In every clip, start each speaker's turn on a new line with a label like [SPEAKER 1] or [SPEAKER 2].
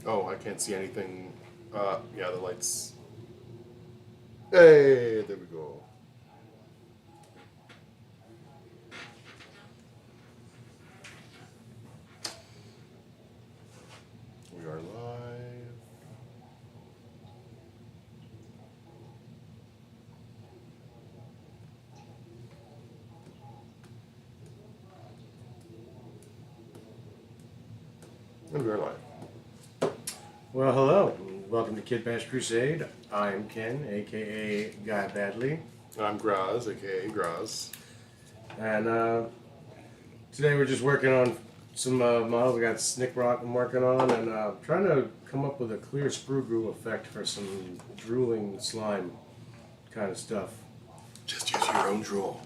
[SPEAKER 1] Oh, I can't see anything. Yeah, the lights. Hey, there we go. We are live. And we are live.
[SPEAKER 2] Well, hello. Welcome to Kitbashing Crusade. I'm Ken, aka Guy Badly.
[SPEAKER 1] I'm Grahz, aka Grahz.
[SPEAKER 2] And today we're just working on some models. We got Snick Rock I'm working on, and trying to come up with a clear sprue glue effect for some drooling slime kind of stuff.
[SPEAKER 1] Just use your own drool.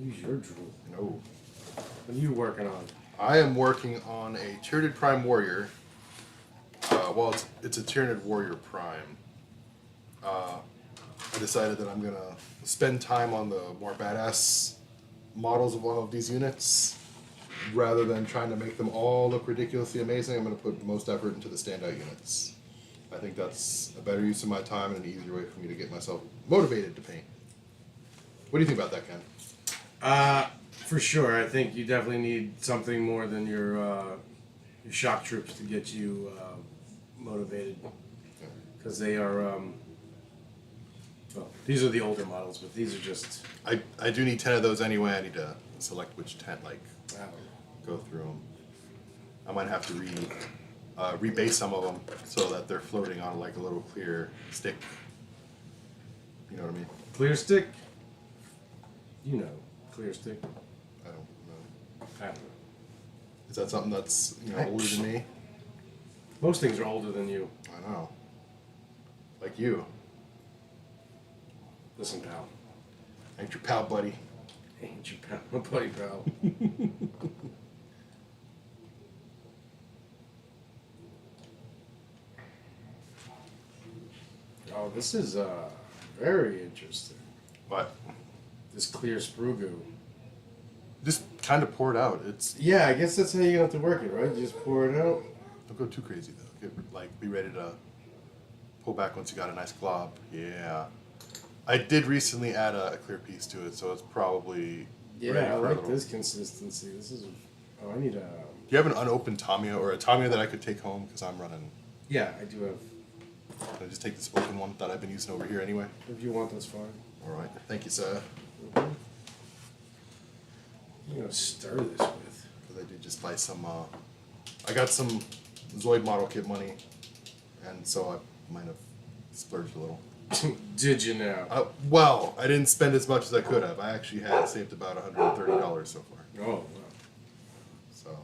[SPEAKER 2] Use your drool.
[SPEAKER 1] No.
[SPEAKER 2] What are you working on?
[SPEAKER 1] I am working on a Tyranid Prime Warrior. Well, it's a Tyranid Warrior Prime. I decided that I'm going to spend time on the more badass models of all of these units. Rather than trying to make them all look ridiculously amazing, I'm going to put most effort into the standout units. I think that's a better use of my time and an easier way for me to get myself motivated to paint. What do you think about that, Ken?
[SPEAKER 2] For sure. I think you definitely need something more than your shock troops to get you motivated. Because they are, well, these are the older models, but these are just...
[SPEAKER 1] I do need 10 of those anyway. I need to select which 10, like, go through them. I might have to rebase some of them so that they're floating on like a little clear stick. You know what I mean?
[SPEAKER 2] Clear stick? You know, clear stick.
[SPEAKER 1] I don't know.
[SPEAKER 2] I don't know.
[SPEAKER 1] Is that something that's, older than me?
[SPEAKER 2] Most things are older than you.
[SPEAKER 1] I know. Like you.
[SPEAKER 2] Listen, pal.
[SPEAKER 1] Ain't your pal, buddy.
[SPEAKER 2] Ain't you pal? My buddy, pal. Oh, this is very interesting.
[SPEAKER 1] But
[SPEAKER 2] This clear sprue goo.
[SPEAKER 1] just kind of pour it out. It's
[SPEAKER 2] Yeah, I guess that's how you have to work it, right? You just pour it out.
[SPEAKER 1] Don't go too crazy though. Be ready to pull back once you got a nice glob. Yeah. I did recently add a clear piece to it, so it's probably ready
[SPEAKER 2] Yeah, I
[SPEAKER 1] for a
[SPEAKER 2] like
[SPEAKER 1] little.
[SPEAKER 2] this consistency. This is. Oh, I need a.
[SPEAKER 1] Do you have an unopened Tamiya or a Tamiya that I could take home? Because I'm running.
[SPEAKER 2] Yeah, I do have.
[SPEAKER 1] Can I just take this open one that I've been using over here anyway?
[SPEAKER 2] If you want, that's fine.
[SPEAKER 1] All right. Thank you, sir.
[SPEAKER 2] I'm gonna stir this with.
[SPEAKER 1] Because I did just buy some. I got some Zoid model kit money, and so I might have splurged a little.
[SPEAKER 2] Did you now?
[SPEAKER 1] Well, I didn't spend as much as I could have. I actually had saved about $130 so far.
[SPEAKER 2] Oh, wow.
[SPEAKER 1] So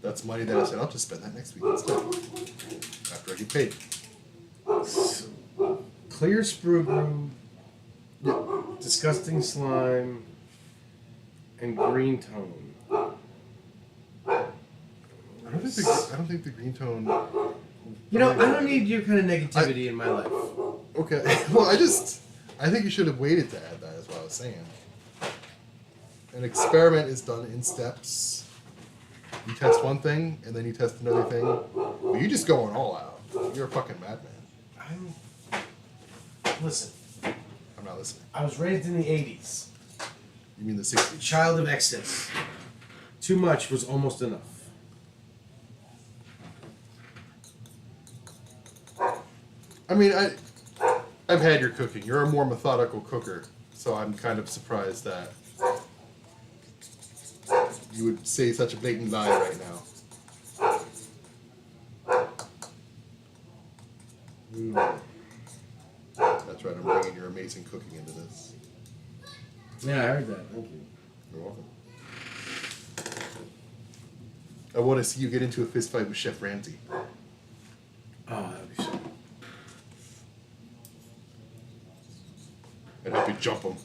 [SPEAKER 1] that's money that I said I'll just spend that next week instead. After I get paid.
[SPEAKER 2] So, clear sprue glue,
[SPEAKER 1] Yeah.
[SPEAKER 2] disgusting slime, and green tone.
[SPEAKER 1] I don't think the green tone.
[SPEAKER 2] You know, I don't need your kind of negativity in my life.
[SPEAKER 1] Okay. Well, I think you should have waited to add that. Is what I was saying. An experiment is done in steps. You test one thing, and then you test another thing. But you just going all out. You're a fucking madman.
[SPEAKER 2] Listen,
[SPEAKER 1] I'm not listening.
[SPEAKER 2] I was raised in the 80s.
[SPEAKER 1] You mean the 60s?
[SPEAKER 2] Child of excess. Too much was almost enough.
[SPEAKER 1] I mean, I've had your cooking. You're a more methodical cooker, so I'm kind of surprised that you would say such a blatant lie right now. That's right, I'm bringing your amazing cooking into this.
[SPEAKER 2] Yeah, I heard that. Thank you.
[SPEAKER 1] You're welcome. I want to see you get into a fist fight with Chef Ramsay.
[SPEAKER 2] Oh, that'd be so.
[SPEAKER 1] And help you jump him.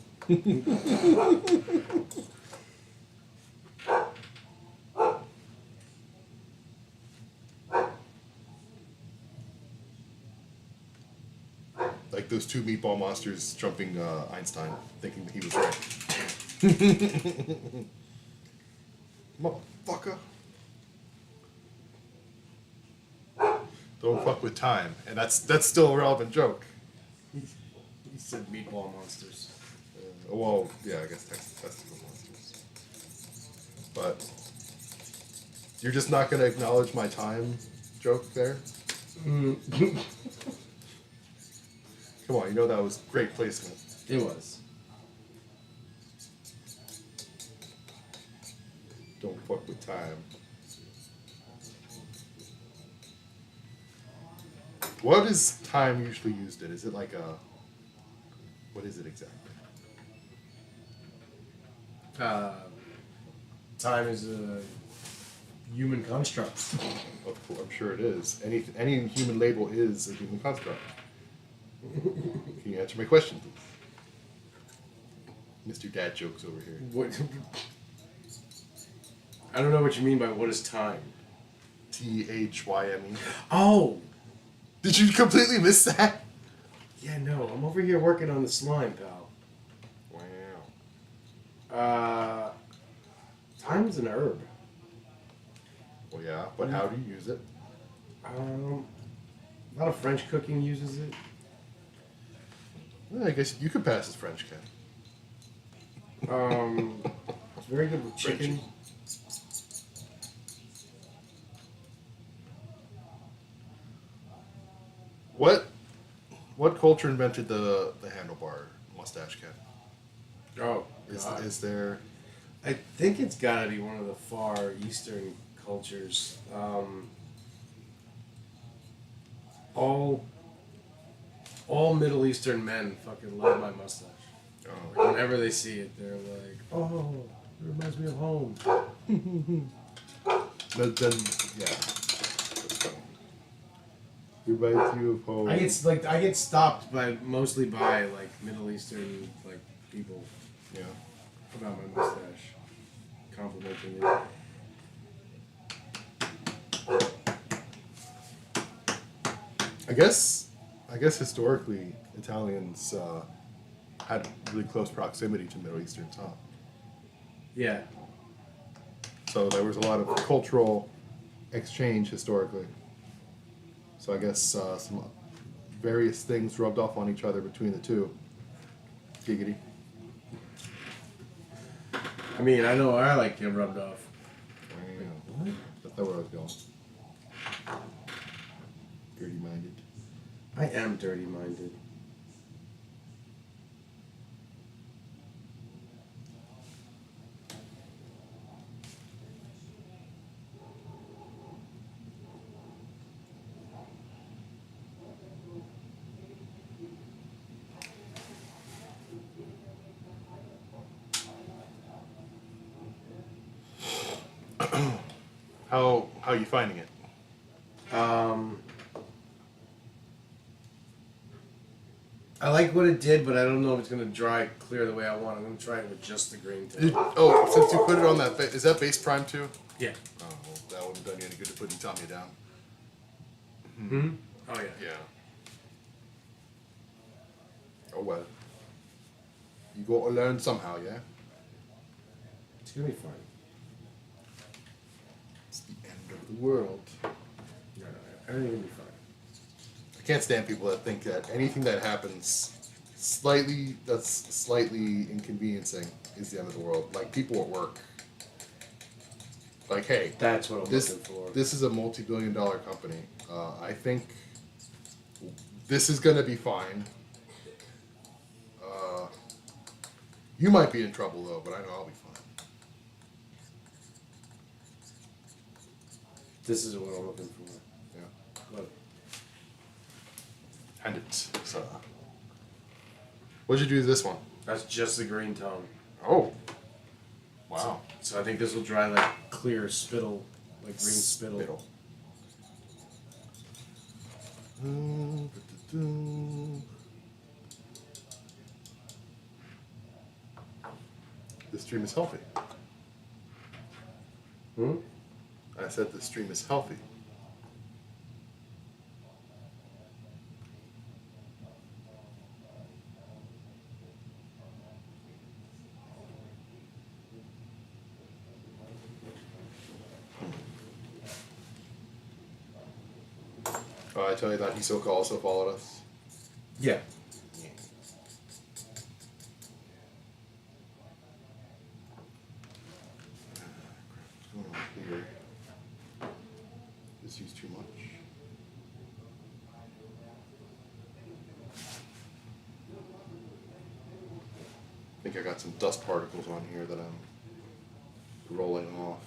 [SPEAKER 1] Like those two meatball monsters jumping Einstein, thinking that he was right. Motherfucker. Don't fuck with time, and that's still a relevant joke.
[SPEAKER 2] He said meatball monsters.
[SPEAKER 1] Well, yeah, I guess testicle monsters. But you're just not gonna acknowledge my time joke there. Come on, you know that was great placement.
[SPEAKER 2] It was.
[SPEAKER 1] Don't fuck with time. What is time usually used in? Is it like a... What is it exactly?
[SPEAKER 2] Time is a human construct.
[SPEAKER 1] Of course, I'm sure it is. Any human label is a human construct. Can you answer my question, please? Mr. Dad Jokes over here.
[SPEAKER 2] What? I don't know what you mean by what is time.
[SPEAKER 1] THYME.
[SPEAKER 2] Oh!
[SPEAKER 1] Did you completely miss that?
[SPEAKER 2] Yeah, no. I'm over here working on the slime, pal.
[SPEAKER 1] Wow.
[SPEAKER 2] Time is an herb.
[SPEAKER 1] Well, yeah, but how do you use it?
[SPEAKER 2] A lot of French cooking uses it.
[SPEAKER 1] Well, I guess you could pass as French, Ken.
[SPEAKER 2] It's very good with chicken.
[SPEAKER 1] What culture invented the handlebar mustache, Ken?
[SPEAKER 2] Oh,
[SPEAKER 1] Is there...
[SPEAKER 2] I think it's gotta be one of the Far Eastern cultures. All Middle Eastern men fucking love my mustache.
[SPEAKER 1] Oh.
[SPEAKER 2] Whenever they see it, they're like, "Oh, it reminds me of home."
[SPEAKER 1] Then yeah. That's funny. Reminds you of home.
[SPEAKER 2] I get stopped mostly by like Middle Eastern like people
[SPEAKER 1] Yeah.
[SPEAKER 2] about my mustache, complimenting it.
[SPEAKER 1] I guess historically Italians had really close proximity to Middle Easterns, huh?
[SPEAKER 2] Yeah.
[SPEAKER 1] So there was a lot of cultural exchange historically. So I guess some various things rubbed off on each other between the two. Giggity.
[SPEAKER 2] I mean, I know I like getting rubbed off.
[SPEAKER 1] What? That's not where I was going. Dirty-minded.
[SPEAKER 2] I am dirty-minded.
[SPEAKER 1] How are you finding it?
[SPEAKER 2] I like what it did, but I don't know if it's gonna dry clear the way I want. I'm gonna try it with just the green tint.
[SPEAKER 1] Since you put it on that, is that base prime too?
[SPEAKER 2] Yeah.
[SPEAKER 1] Oh, well, that wouldn't have done you any good to put Tommy down.
[SPEAKER 2] Hmm? Oh yeah.
[SPEAKER 1] Yeah. Oh well. You got to learn somehow, yeah?
[SPEAKER 2] It's gonna be fine.
[SPEAKER 1] It's the end of the world.
[SPEAKER 2] No, everything's gonna be fine.
[SPEAKER 1] I can't stand people that think that anything that happens that's slightly inconveniencing is the end of the world. Like people at work. Like, hey,
[SPEAKER 2] That's what I'm looking for.
[SPEAKER 1] This is a multi-billion-dollar company. I think this is gonna be fine. You might be in trouble though, but I know I'll be fine.
[SPEAKER 2] This is what I'm looking for.
[SPEAKER 1] Yeah.
[SPEAKER 2] Look.
[SPEAKER 1] And it's what'd you do to this one?
[SPEAKER 2] That's just the green tone.
[SPEAKER 1] Oh. Wow.
[SPEAKER 2] So I think this will dry like clear spittle, like green spittle.
[SPEAKER 1] The stream is healthy.
[SPEAKER 2] Hmm?
[SPEAKER 1] I said the stream is healthy. I tell you that Hisoka also followed us?
[SPEAKER 2] Yeah.
[SPEAKER 1] What's going on here? This used too much. I think I got some dust particles on here that I'm rolling off.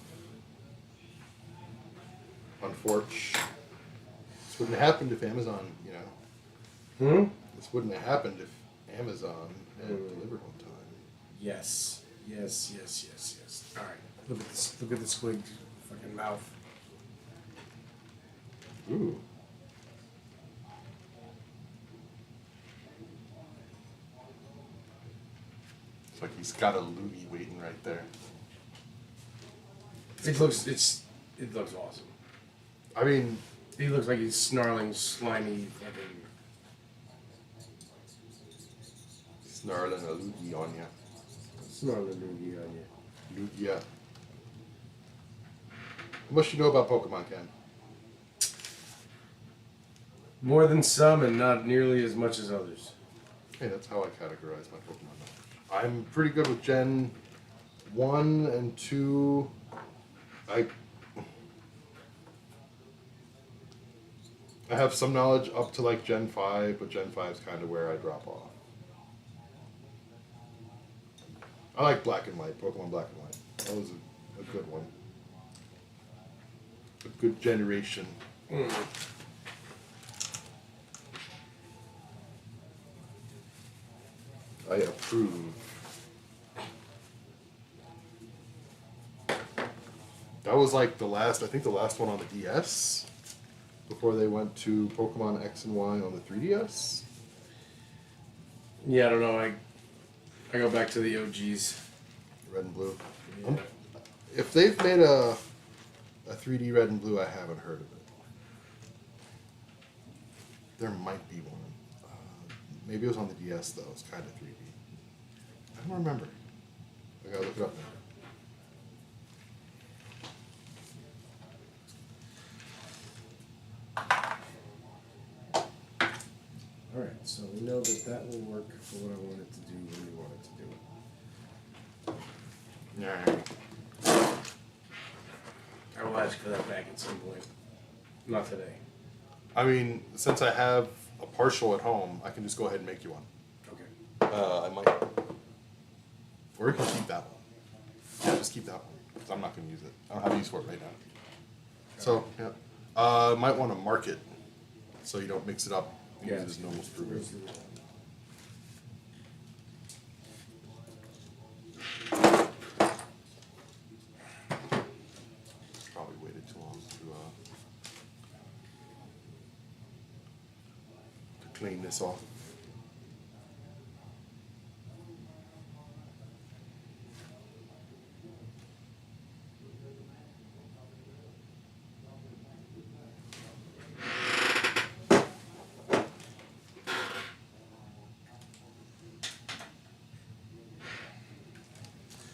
[SPEAKER 1] Unfortunately, this wouldn't have happened if Amazon, This wouldn't have happened if Amazon had delivered on time.
[SPEAKER 2] Yes. Yes. All right. Look at this. Look at the squid fucking mouth.
[SPEAKER 1] Ooh. It's like he's got a loogie waiting right there.
[SPEAKER 2] It looks awesome.
[SPEAKER 1] I mean,
[SPEAKER 2] He looks like he's snarling, slimy, fucking.
[SPEAKER 1] snarling a loogie on ya.
[SPEAKER 2] Snarling loogie on you.
[SPEAKER 1] Lugia. How much you know about Pokemon, Ken?
[SPEAKER 2] More than some, and not nearly as much as others.
[SPEAKER 1] Hey, that's how I categorize my Pokemon knowledge. I'm pretty good with Gen 1 and 2. I have some knowledge up to like Gen 5, but Gen 5 is kind of where I drop off. I like Black and White, Pokemon Black and White. That was a good one. A good generation. I approve. That was like the last one on the DS before they went to Pokemon X and Y on the 3DS.
[SPEAKER 2] Yeah, I don't know. I go back to the OGs.
[SPEAKER 1] Red and Blue.
[SPEAKER 2] Yeah.
[SPEAKER 1] If they've made a 3D Red and Blue, I haven't heard of it. There might be one. Maybe it was on the DS though. It's kind of 3D. I don't remember. I gotta look it up now.
[SPEAKER 2] Alright, so we know that will work for what I want it to do when we want it to do.
[SPEAKER 1] Alright.
[SPEAKER 2] I will ask for that back at some point. Not today.
[SPEAKER 1] I mean, since I have a partial at home, I can just go ahead and make you one.
[SPEAKER 2] Okay.
[SPEAKER 1] I might. Or we can keep that one. Yeah, just keep that one. Because I'm not going to use it. I don't have use for it right now. So, yeah. Might want to mark it so you don't mix it up and use it as normal screw. Probably waited too long to clean this off.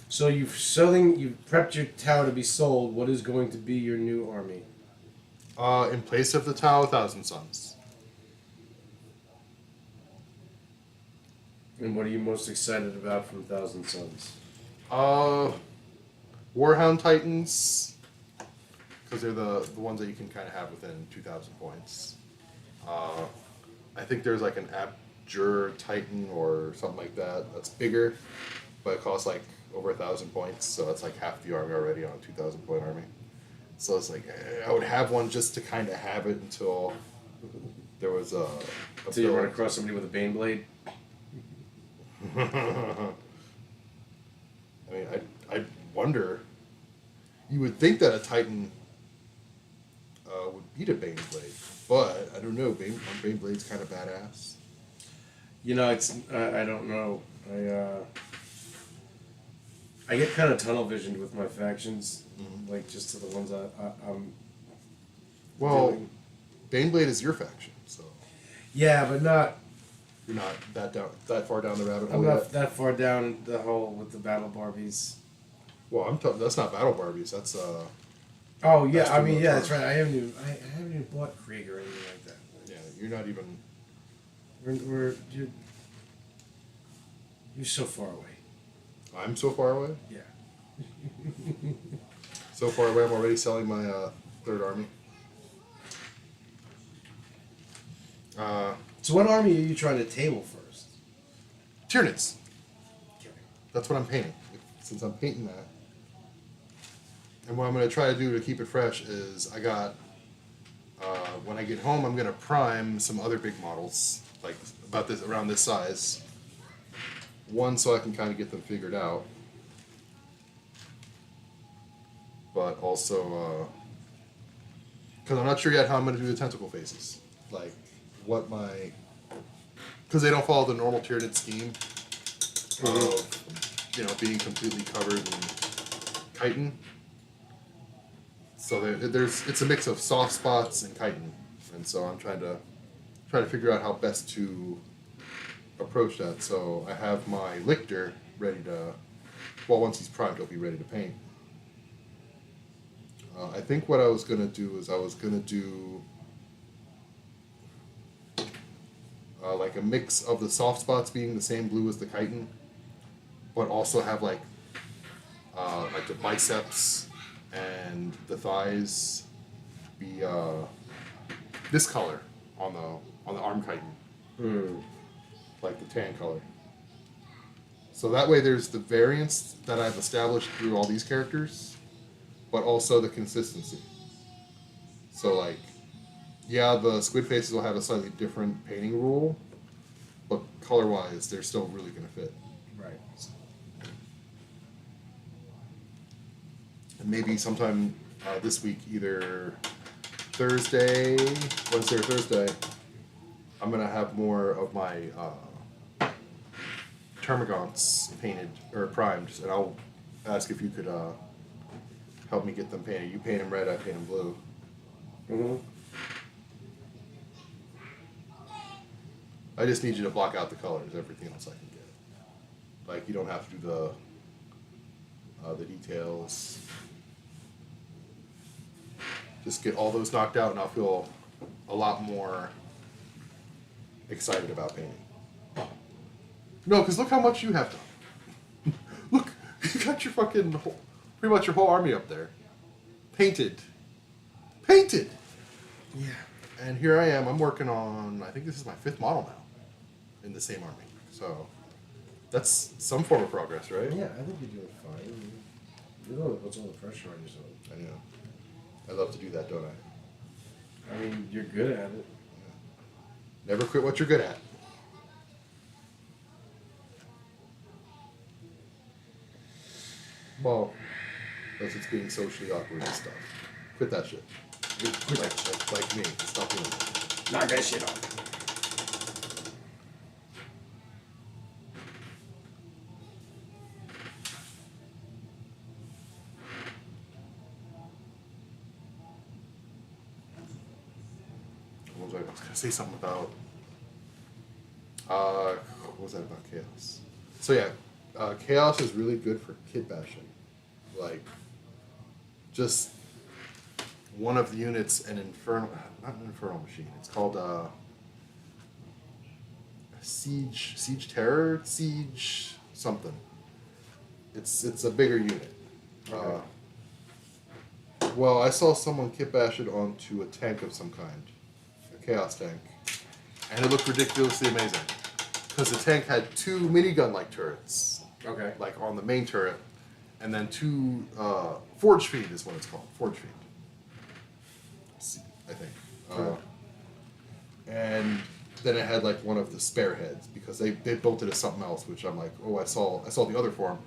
[SPEAKER 2] So you've prepped your Tau to be sold. What is going to be your new army?
[SPEAKER 1] In place of the Tau, 1,000 Suns.
[SPEAKER 2] And what are you most excited about from Thousand Suns?
[SPEAKER 1] Warhound Titans, because they're the ones that you can kind of have within 2,000 points. I think there's like an Abjure Titan or something like that that's bigger, but it costs like over 1,000 points, so that's like half the army already on a 2,000 point army. So it's like I would have one just to kind of have it until there was a
[SPEAKER 2] Until you run across somebody with a Bane Blade?
[SPEAKER 1] I mean, I wonder. You would think that a Titan would beat a Bane Blade, but I don't know. Bane Blade's kind of badass.
[SPEAKER 2] You know, it's I don't know. I get kind of tunnel visioned with my factions, like just to the ones I'm.
[SPEAKER 1] Well,
[SPEAKER 2] doing.
[SPEAKER 1] Bane Blade is your faction, so
[SPEAKER 2] Yeah, but not.
[SPEAKER 1] you're not that far down the rabbit hole
[SPEAKER 2] I'm
[SPEAKER 1] yet.
[SPEAKER 2] not that far down the hole with the battle Barbies.
[SPEAKER 1] Well, that's not Battle Barbies. That's
[SPEAKER 2] Oh yeah,
[SPEAKER 1] That's
[SPEAKER 2] I
[SPEAKER 1] too
[SPEAKER 2] mean
[SPEAKER 1] much
[SPEAKER 2] yeah, that's
[SPEAKER 1] work.
[SPEAKER 2] right. I haven't even bought Krieger or anything like that.
[SPEAKER 1] You're not even.
[SPEAKER 2] You're so far away.
[SPEAKER 1] I'm so far away.
[SPEAKER 2] Yeah.
[SPEAKER 1] So far away, I'm already selling my third army.
[SPEAKER 2] So what army are you trying to table first?
[SPEAKER 1] Tyranids. That's what I'm painting. Since I'm painting that. And what I'm going to try to do to keep it fresh is I got, when I get home, I'm going to prime some other big models, like around this size. One, so I can kind of get them figured out. But also, because I'm not sure yet how I'm going to do the tentacle faces. Like, because they don't follow the normal Tyranid scheme of, being completely covered in chitin. So it's a mix of soft spots and chitin, and so I'm trying to figure out how best to approach that. So I have my Lictor ready to, once he's primed, he'll be ready to paint. I think what I was gonna do is like a mix of the soft spots being the same blue as the chitin, but also have like the biceps and the thighs be this color on the arm chitin, like the tan color. So that way there's the variance that I've established through all these characters, but also the consistency. So like, yeah, the squid faces will have a slightly different painting rule, but color-wise, they're still really going to fit.
[SPEAKER 2] Right.
[SPEAKER 1] And maybe sometime this week, either Wednesday or Thursday, I'm going to have more of my termagants painted or primed, and I'll ask if you could help me get them painted. You paint them red, I paint them blue.
[SPEAKER 2] Mm-hmm.
[SPEAKER 1] I just need you to block out the colors. Everything else I can get. Like, you don't have to do the details. Just get all those knocked out, and I'll feel a lot more excited about painting. No, because look how much you have done. Look, you got your pretty much your whole army up there. Painted.
[SPEAKER 2] Yeah.
[SPEAKER 1] And here I am, I'm working on, I think this is my 5th model now in the same army. So that's some form of progress, right?
[SPEAKER 2] Yeah, I think you're doing fine. You're the one that puts all the pressure on yourself.
[SPEAKER 1] I know. I love to do that, don't I?
[SPEAKER 2] I mean, you're good at it.
[SPEAKER 1] Yeah. Never quit what you're good at. Well, unless it's being socially awkward and stuff. Quit that shit. Like me. Stop doing that.
[SPEAKER 2] Knock that shit off.
[SPEAKER 1] What was I going to say something about? What was that about Chaos? So yeah, Chaos is really good for kitbashing. Like, just one of the units, not an infernal machine. It's called siege something. It's a bigger unit.
[SPEAKER 2] Okay.
[SPEAKER 1] Well, I saw someone kitbash it onto a tank of some kind, a chaos tank, and it looked ridiculously amazing because the tank had 2 minigun-like turrets,
[SPEAKER 2] Okay.
[SPEAKER 1] like on the main turret, and then 2 forge feed is what it's called, forge feed. I think. And then it had like one of the spare heads because they built it as something else, which I'm like, oh, I saw the other form,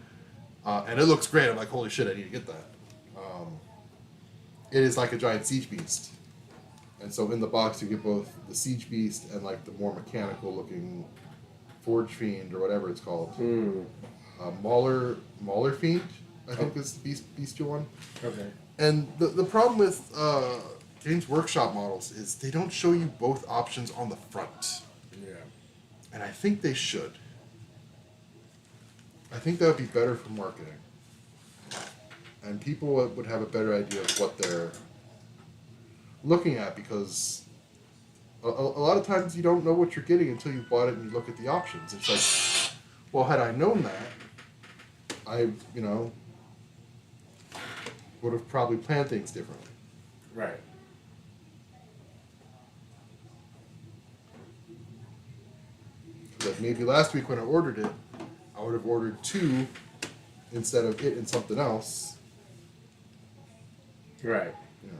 [SPEAKER 1] and it looks great. I'm like, holy shit, I need to get that. It is like a giant siege beast, and so in the box you get both the siege beast and like the more mechanical looking forge fiend or whatever it's called. Mauler fiend, I think is the bestial one.
[SPEAKER 2] Okay.
[SPEAKER 1] And the problem with Games Workshop models is they don't show you both options on the front.
[SPEAKER 2] Yeah.
[SPEAKER 1] And I think they should. I think that would be better for marketing. And people would have a better idea of what they're looking at because a lot of times you don't know what you're getting until you bought it and you look at the options. It's like, well, had I known that, I, would have probably planned things differently.
[SPEAKER 2] Right.
[SPEAKER 1] Like maybe last week when I ordered it, I would have ordered 2 instead of it and something else.
[SPEAKER 2] Right.
[SPEAKER 1] Yeah.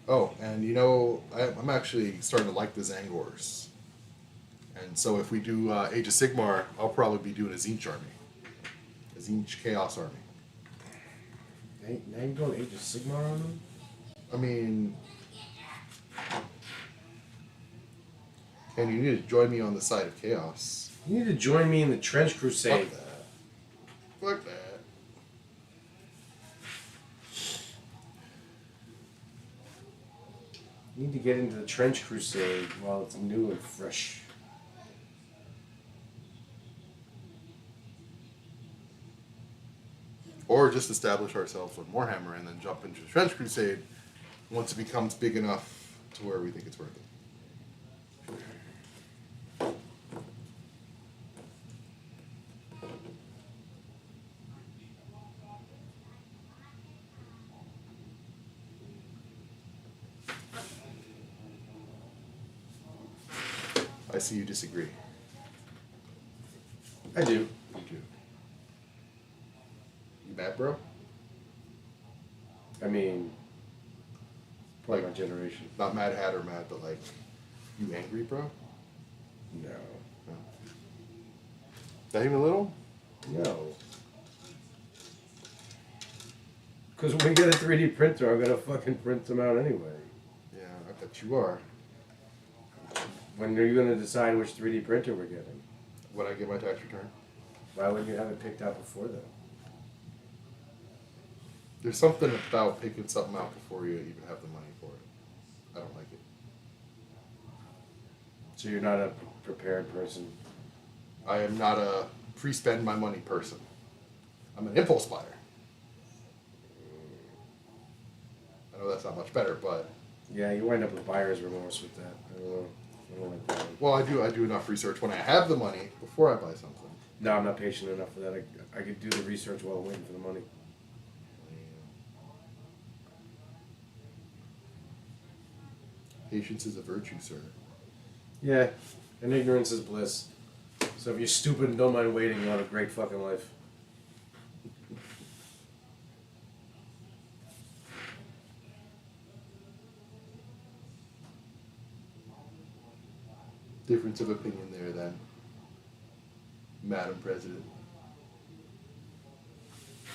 [SPEAKER 1] Oh, and I'm actually starting to like the Zangors. And so if we do Age of Sigmar, I'll probably be doing a Zinch army. A Zinch Chaos army.
[SPEAKER 2] Now you going Age of Sigmar on them?
[SPEAKER 1] I mean... And you need to join me on the side of Chaos.
[SPEAKER 2] You need to join me in the Trench Crusade.
[SPEAKER 1] Fuck that. Fuck that.
[SPEAKER 2] You need to get into the Trench Crusade while it's new and fresh.
[SPEAKER 1] Or just establish ourselves with Warhammer and then jump into the Trench Crusade once it becomes big enough to where we think it's worth it. I see you disagree.
[SPEAKER 2] I do.
[SPEAKER 1] You do. You mad, bro?
[SPEAKER 2] I mean, part of my generation.
[SPEAKER 1] Not Mad Hatter mad, but like, you angry, bro?
[SPEAKER 2] No.
[SPEAKER 1] No. Not even a little?
[SPEAKER 2] No. Because when we get a 3D printer, I'm going to fucking print them out anyway.
[SPEAKER 1] Yeah, I bet you are.
[SPEAKER 2] When are you going to decide which 3D printer we're getting?
[SPEAKER 1] When I get my tax return.
[SPEAKER 2] Why wouldn't you have it picked out before then?
[SPEAKER 1] There's something about picking something out before you even have the money for it. I don't like it.
[SPEAKER 2] So you're not a prepared person?
[SPEAKER 1] I am not a pre-spend my money person. I'm an impulse buyer. I know that's not much better, but...
[SPEAKER 2] Yeah, you wind up with buyer's remorse with that. I don't know. I don't like that one.
[SPEAKER 1] Well, I do enough research when I have the money before I buy something.
[SPEAKER 2] No, I'm not patient enough for that. I could do the research while waiting for the money.
[SPEAKER 1] Patience is a virtue, sir.
[SPEAKER 2] Yeah, and ignorance is bliss. So if you're stupid and don't mind waiting, you'll have a great fucking life.
[SPEAKER 1] Difference of opinion there, then. Madam President.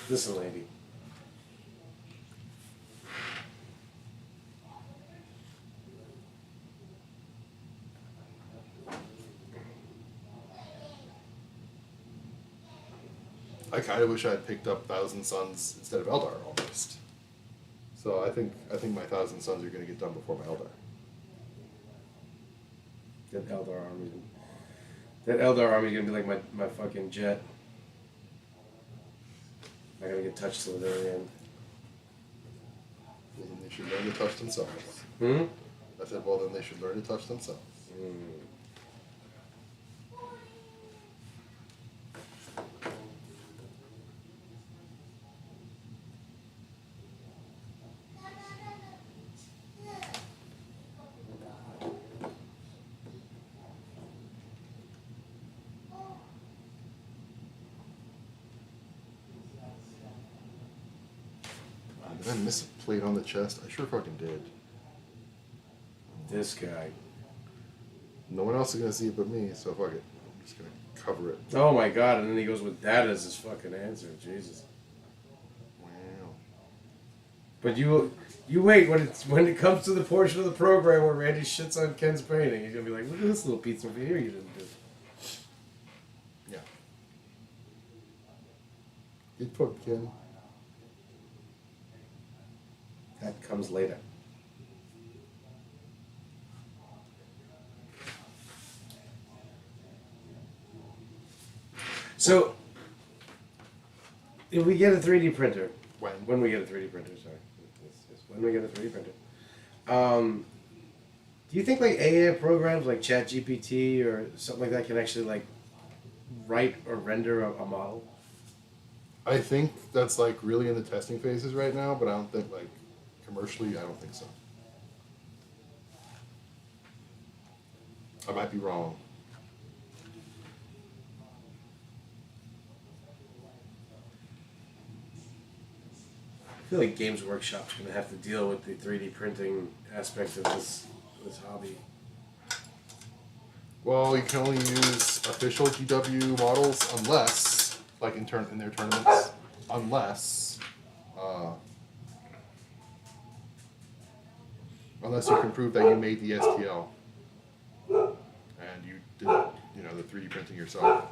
[SPEAKER 2] Listen, lady.
[SPEAKER 1] I kind of wish I had picked up Thousand Sons instead of Eldar almost. So I think my Thousand Sons are going to get done before my Eldar.
[SPEAKER 2] That Eldar army. That Eldar army is gonna be like my fucking jet. Not gonna get touched till the very end.
[SPEAKER 1] Well, then they should learn to touch themselves.
[SPEAKER 2] Hmm?
[SPEAKER 1] I said, well, then they should learn to touch themselves. Did I miss a plate on the chest? I sure fucking did.
[SPEAKER 2] This guy.
[SPEAKER 1] No one else is going to see it but me, so fuck it. I'm just going to cover it.
[SPEAKER 2] Oh my god, and then he goes with that as his fucking answer. Jesus.
[SPEAKER 1] Wow.
[SPEAKER 2] But you wait when it comes to the portion of the program where Randy shits on Ken's painting, he's gonna be like, look at this little piece over here you didn't do.
[SPEAKER 1] Yeah. Good put, Ken.
[SPEAKER 2] That comes later. So, if we get a 3D printer, when we get a 3D printer, sorry. When we get a 3D printer, Do you think like AI programs like ChatGPT or something like that can actually like write or render a model?
[SPEAKER 1] I think that's like really in the testing phases right now, but I don't think like commercially, I don't think so. I might be wrong.
[SPEAKER 2] I feel like Games Workshop's gonna have to deal with the 3D printing aspect of this hobby.
[SPEAKER 1] Well, you can only use official GW models unless, like in their tournaments, unless, uh, unless you can prove that you made the STL and you did, the 3D printing yourself.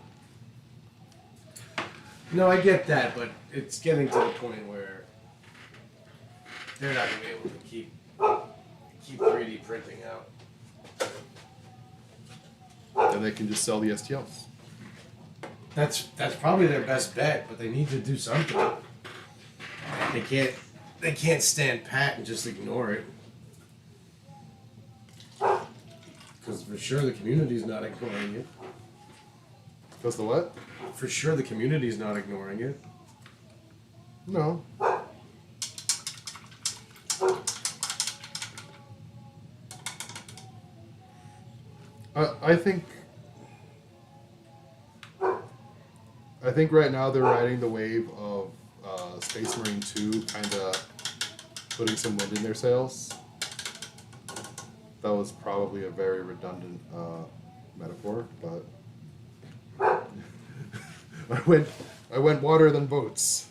[SPEAKER 2] No, I get that, but it's getting to the point where they're not gonna be able to keep 3D printing out.
[SPEAKER 1] Then they can just sell the STLs.
[SPEAKER 2] That's probably their best bet, but they need to do something. They can't stand pat and just ignore it. Because for sure the community's not ignoring it.
[SPEAKER 1] Because the what?
[SPEAKER 2] For sure the community's not ignoring it.
[SPEAKER 1] No. I think right now they're riding the wave of Space Marine 2 kind of putting some wind in their sails. That was probably a very redundant metaphor, but I went water than boats.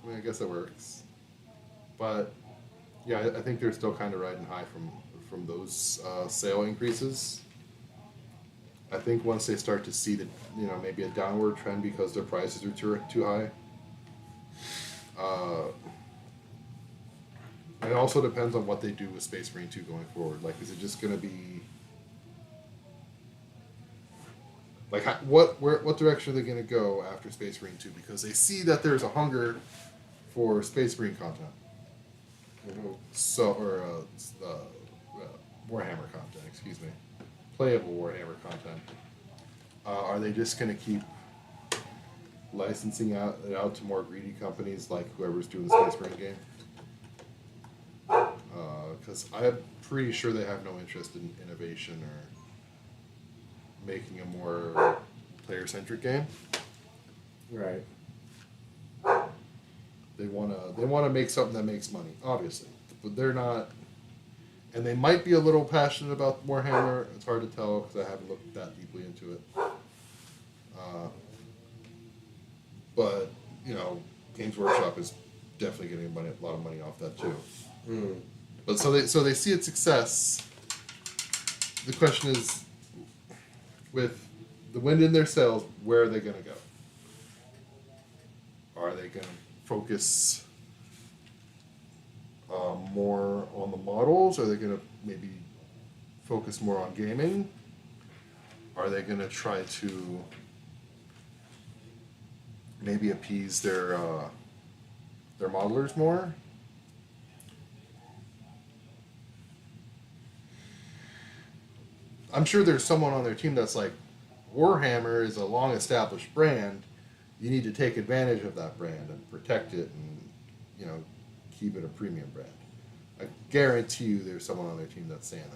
[SPEAKER 1] I mean, I guess it works. But yeah, I think they're still kind of riding high from those sale increases. I think once they start to see that, maybe a downward trend because their prices are too high. It also depends on what they do with Space Marine 2 going forward. Like, is it just going to be like what direction are they going to go after Space Marine 2? Because they see that there's a hunger for Space Marine content.
[SPEAKER 2] Mm-hmm.
[SPEAKER 1] Warhammer content. Excuse me. Playable Warhammer content. Are they just going to keep licensing it out to more greedy companies like whoever's doing the Space Marine game? Because I'm pretty sure they have no interest in innovation or making a more player-centric game.
[SPEAKER 2] Right.
[SPEAKER 1] They wanna make something that makes money, obviously, but they're not. And they might be a little passionate about Warhammer. It's hard to tell because I haven't looked that deeply into it. But Games Workshop is definitely getting a lot of money off that too.
[SPEAKER 2] Mm.
[SPEAKER 1] But so they see its success. The question is, with the wind in their sails, where are they going to go? Are they going to focus more on the models? Are they going to maybe focus more on gaming? Are they going to try to maybe appease their modelers more? I'm sure there's someone on their team that's like, Warhammer is a long-established brand. You need to take advantage of that brand and protect it and, keep it a premium brand. I guarantee you there's someone on their team that's saying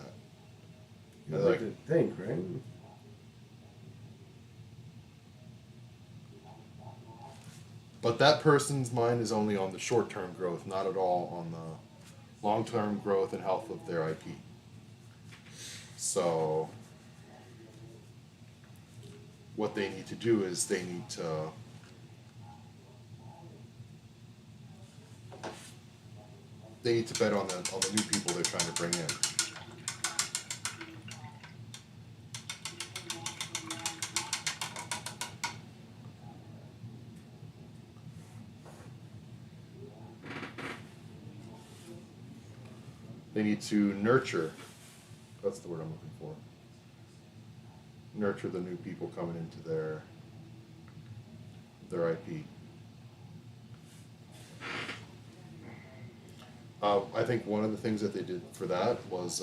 [SPEAKER 1] that.
[SPEAKER 2] I'd like to think, right?
[SPEAKER 1] But that person's mind is only on the short-term growth, not at all on the long-term growth and health of their IP. So what they need to do is they need to bet on the new people they're trying to bring in. They need to nurture. That's the word I'm looking for. Nurture the new people coming into their IP. I think one of the things that they did for that was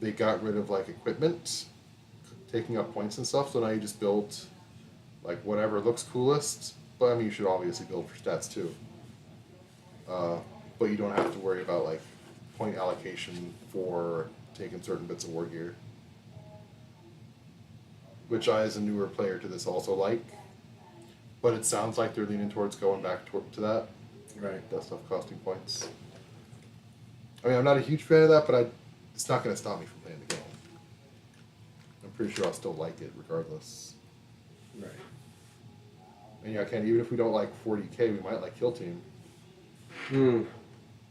[SPEAKER 1] they got rid of like equipment taking up points and stuff. So now you just build like whatever looks coolest. But I mean, you should obviously build for stats too. But you don't have to worry about like point allocation for taking certain bits of war gear. Which I, as a newer player to this, also like. But it sounds like they're leaning towards going back to that.
[SPEAKER 2] Right.
[SPEAKER 1] That stuff costing points. I mean, I'm not a huge fan of that, but it's not going to stop me from playing the game. I'm pretty sure I'll still like it regardless.
[SPEAKER 2] Right.
[SPEAKER 1] And yeah, Ken, even if we don't like 40k, we might like Kill Team.
[SPEAKER 2] Hmm.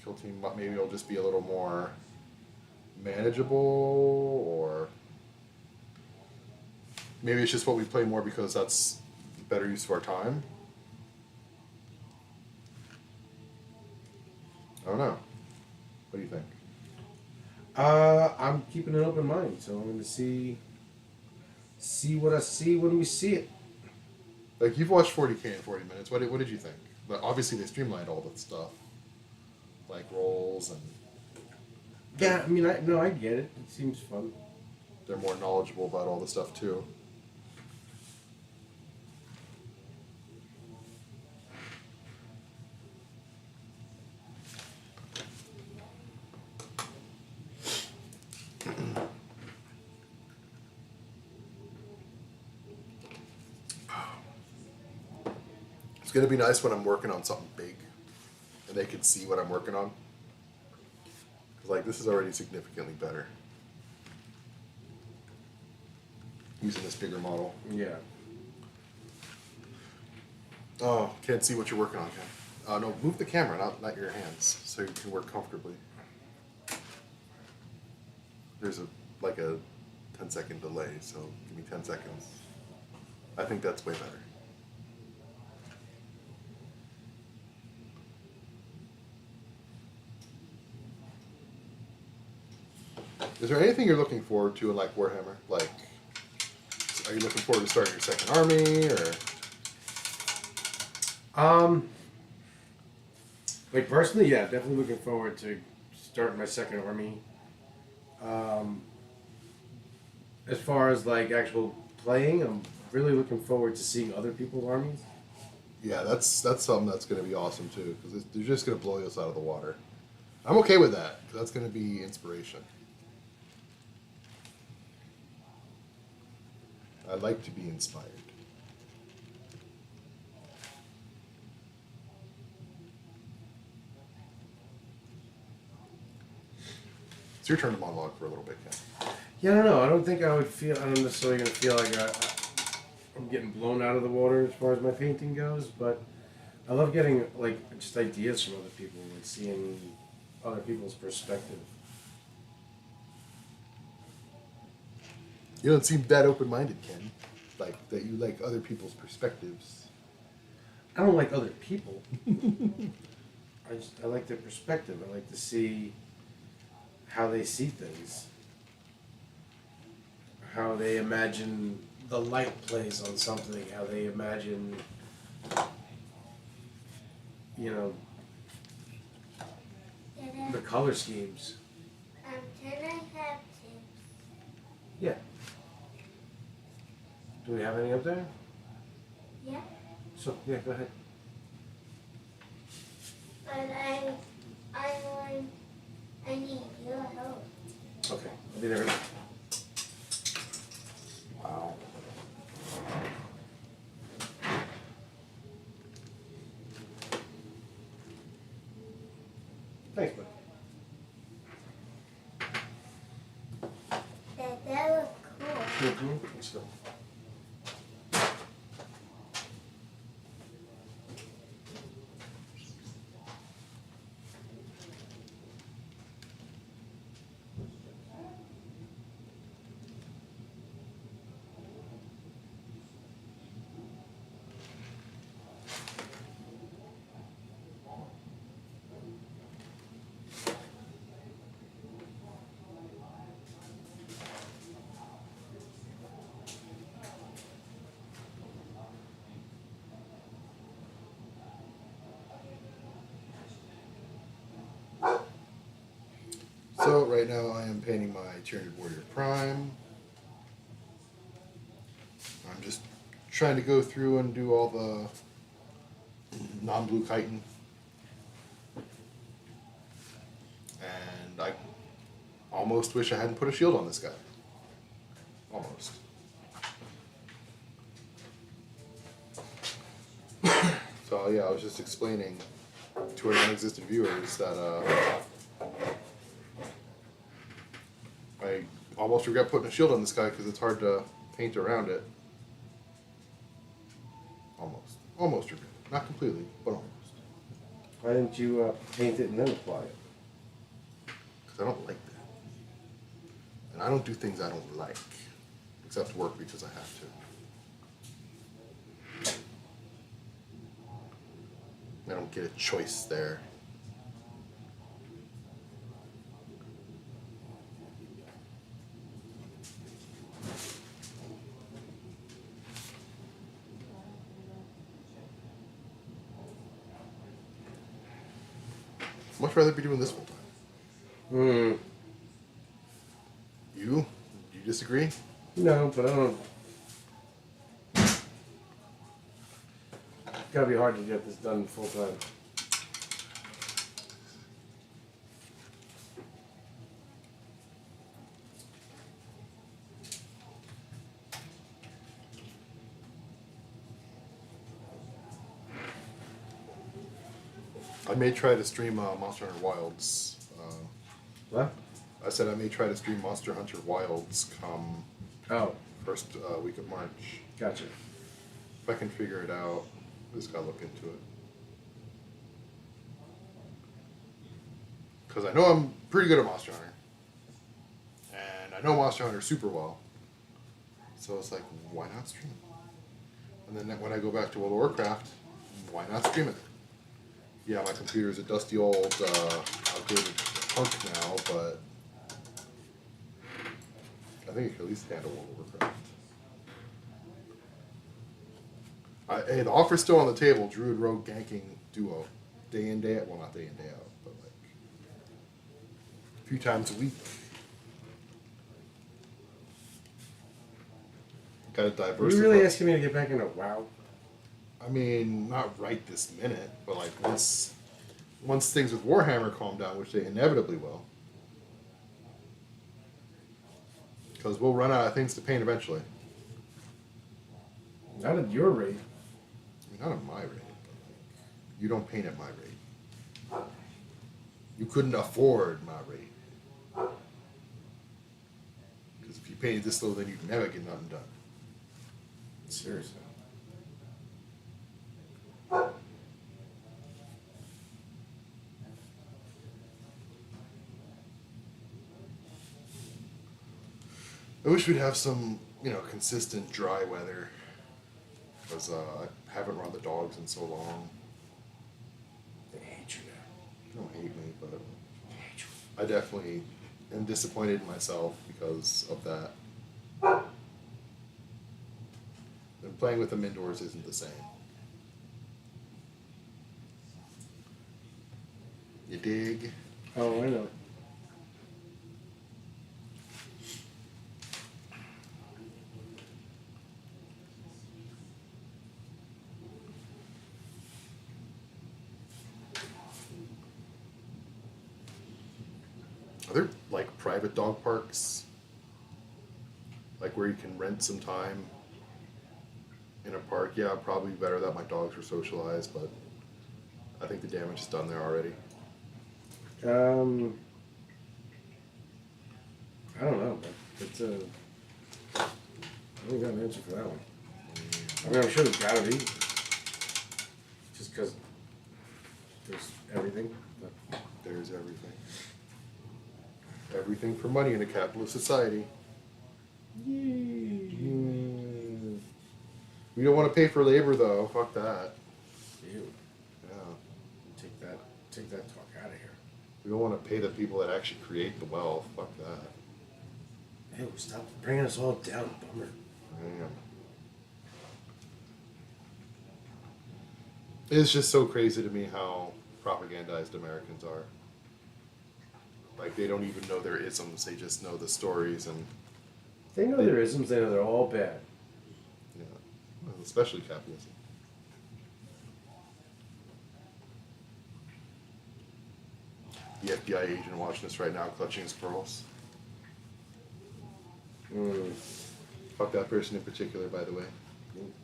[SPEAKER 1] Kill Team, maybe it'll just be a little more manageable, or maybe it's just what we play more because that's better use of our time. I don't know. What do you think?
[SPEAKER 2] I'm keeping an open mind, so I'm going to see what I see when we see it.
[SPEAKER 1] Like, you've watched 40k in 40 minutes. What did you think? Like, obviously, they streamlined all that stuff, like roles, and
[SPEAKER 2] Yeah, I mean, I get it. It seems fun.
[SPEAKER 1] they're more knowledgeable about all the stuff too. It's gonna be nice when I'm working on something big, and they can see what I'm working on. 'Cause, like, this is already significantly better using this bigger model.
[SPEAKER 2] Yeah.
[SPEAKER 1] Oh, can't see what you're working on, Ken. No, move the camera, not your hands, so you can work comfortably. There's a 10-second delay, so give me 10 seconds. I think that's way better. Is there anything you're looking forward to in like Warhammer? Like, are you looking forward to starting your second army, or?
[SPEAKER 2] Like personally, yeah, definitely looking forward to starting my second army. As far as like actual playing, I'm really looking forward to seeing other people's armies.
[SPEAKER 1] Yeah, that's something that's going to be awesome too, because they're just going to blow us out of the water. I'm okay with that, 'cause that's going to be inspiration. I like to be inspired. It's your turn to monologue for a little bit, Ken.
[SPEAKER 2] Yeah, I don't know. I don't think I would feel. I'm necessarily gonna feel like I'm getting blown out of the water as far as my painting goes. But I love getting like just ideas from other people, like seeing other people's perspective.
[SPEAKER 1] You don't seem that open-minded, Ken. Like, that you like other people's perspectives.
[SPEAKER 2] I don't like other people. I like their perspective. I like to see how they see things, how they imagine the light plays on something, how they imagine, you know, the color schemes.
[SPEAKER 3] Can I have tips?
[SPEAKER 2] Yeah. Do we have any up there?
[SPEAKER 3] Yeah,
[SPEAKER 2] So yeah, go ahead.
[SPEAKER 3] but I need your help.
[SPEAKER 2] Okay, I'll be there. Wow. Thanks, bud.
[SPEAKER 3] That was cool.
[SPEAKER 2] Mm-hmm. So.
[SPEAKER 1] So right now I am painting my Tyranid Warrior Prime. I'm just trying to go through and do all the non-blue chitin. And I almost wish I hadn't put a shield on this guy. Almost. So yeah, I was just explaining to our non-existent viewers that I almost regret putting a shield on this guy because it's hard to paint around it. Almost regret. Not completely, but almost.
[SPEAKER 2] Why didn't you paint it and then apply it?
[SPEAKER 1] Because I don't like that. And I don't do things I don't like. Except work because I have to. I don't get a choice there. Much rather be doing this full time. You? Do you disagree?
[SPEAKER 2] No, but I don't. It's gotta be hard to get this done full time.
[SPEAKER 1] I may try to stream Monster Hunter Wilds.
[SPEAKER 2] What?
[SPEAKER 1] I said I may try to stream Monster Hunter Wilds come first week of March.
[SPEAKER 2] Gotcha.
[SPEAKER 1] If I can figure it out, just gotta look into it. Because I know I'm pretty good at Monster Hunter. And I know Monster Hunter super well. So it's like, why not stream it? And then when I go back to World of Warcraft, why not stream it? Yeah, my computer's a dusty old, outdated punk now, but I think it can at least handle World of Warcraft. Hey, the offer's still on the table. Druid Rogue ganking duo, day in day out. Well, not day in day out, but like a few times a week. Got to diversify.
[SPEAKER 2] Are you really asking me to get back into WoW?
[SPEAKER 1] I mean, not right this minute, but like once things with Warhammer calm down, which they inevitably will, because we'll run out of things to paint eventually.
[SPEAKER 2] Not at your rate.
[SPEAKER 1] I mean, not at my rate, but like, you don't paint at my rate. You couldn't afford my rate. Because if you painted this low, then you'd never get nothing done.
[SPEAKER 2] Seriously.
[SPEAKER 1] I wish we'd have some, consistent dry weather. Because I haven't run the dogs in so long.
[SPEAKER 2] They hate you now.
[SPEAKER 1] They don't hate me, but
[SPEAKER 2] They hate you.
[SPEAKER 1] I definitely am disappointed in myself because of that. And playing with them indoors isn't the same. You dig?
[SPEAKER 2] Oh, I know.
[SPEAKER 1] Are there like private dog parks? Like where you can rent some time in a park? Yeah, probably better that my dogs were socialized, but I think the damage is done there already.
[SPEAKER 2] I don't know, but it's a. I don't got an answer for that one. I mean, I'm sure there's gotta be. Just because there's everything. But
[SPEAKER 1] There's everything. Everything for money in a capitalist society. Mm. We don't want to pay for labor though. Fuck that.
[SPEAKER 2] Ew.
[SPEAKER 1] Yeah.
[SPEAKER 2] Take that talk out of here.
[SPEAKER 1] We don't want to pay the people that actually create the wealth. Fuck that.
[SPEAKER 2] Ew, stop bringing us all down, bummer.
[SPEAKER 1] Man. It's just so crazy to me how propagandized Americans are. Like they don't even know their isms; they just know the stories and
[SPEAKER 2] They know their isms. They know they're all bad.
[SPEAKER 1] yeah, well, especially capitalism. The FBI agent watching us right now, clutching his pearls.
[SPEAKER 2] Mm.
[SPEAKER 1] Fuck that person in particular, by the way.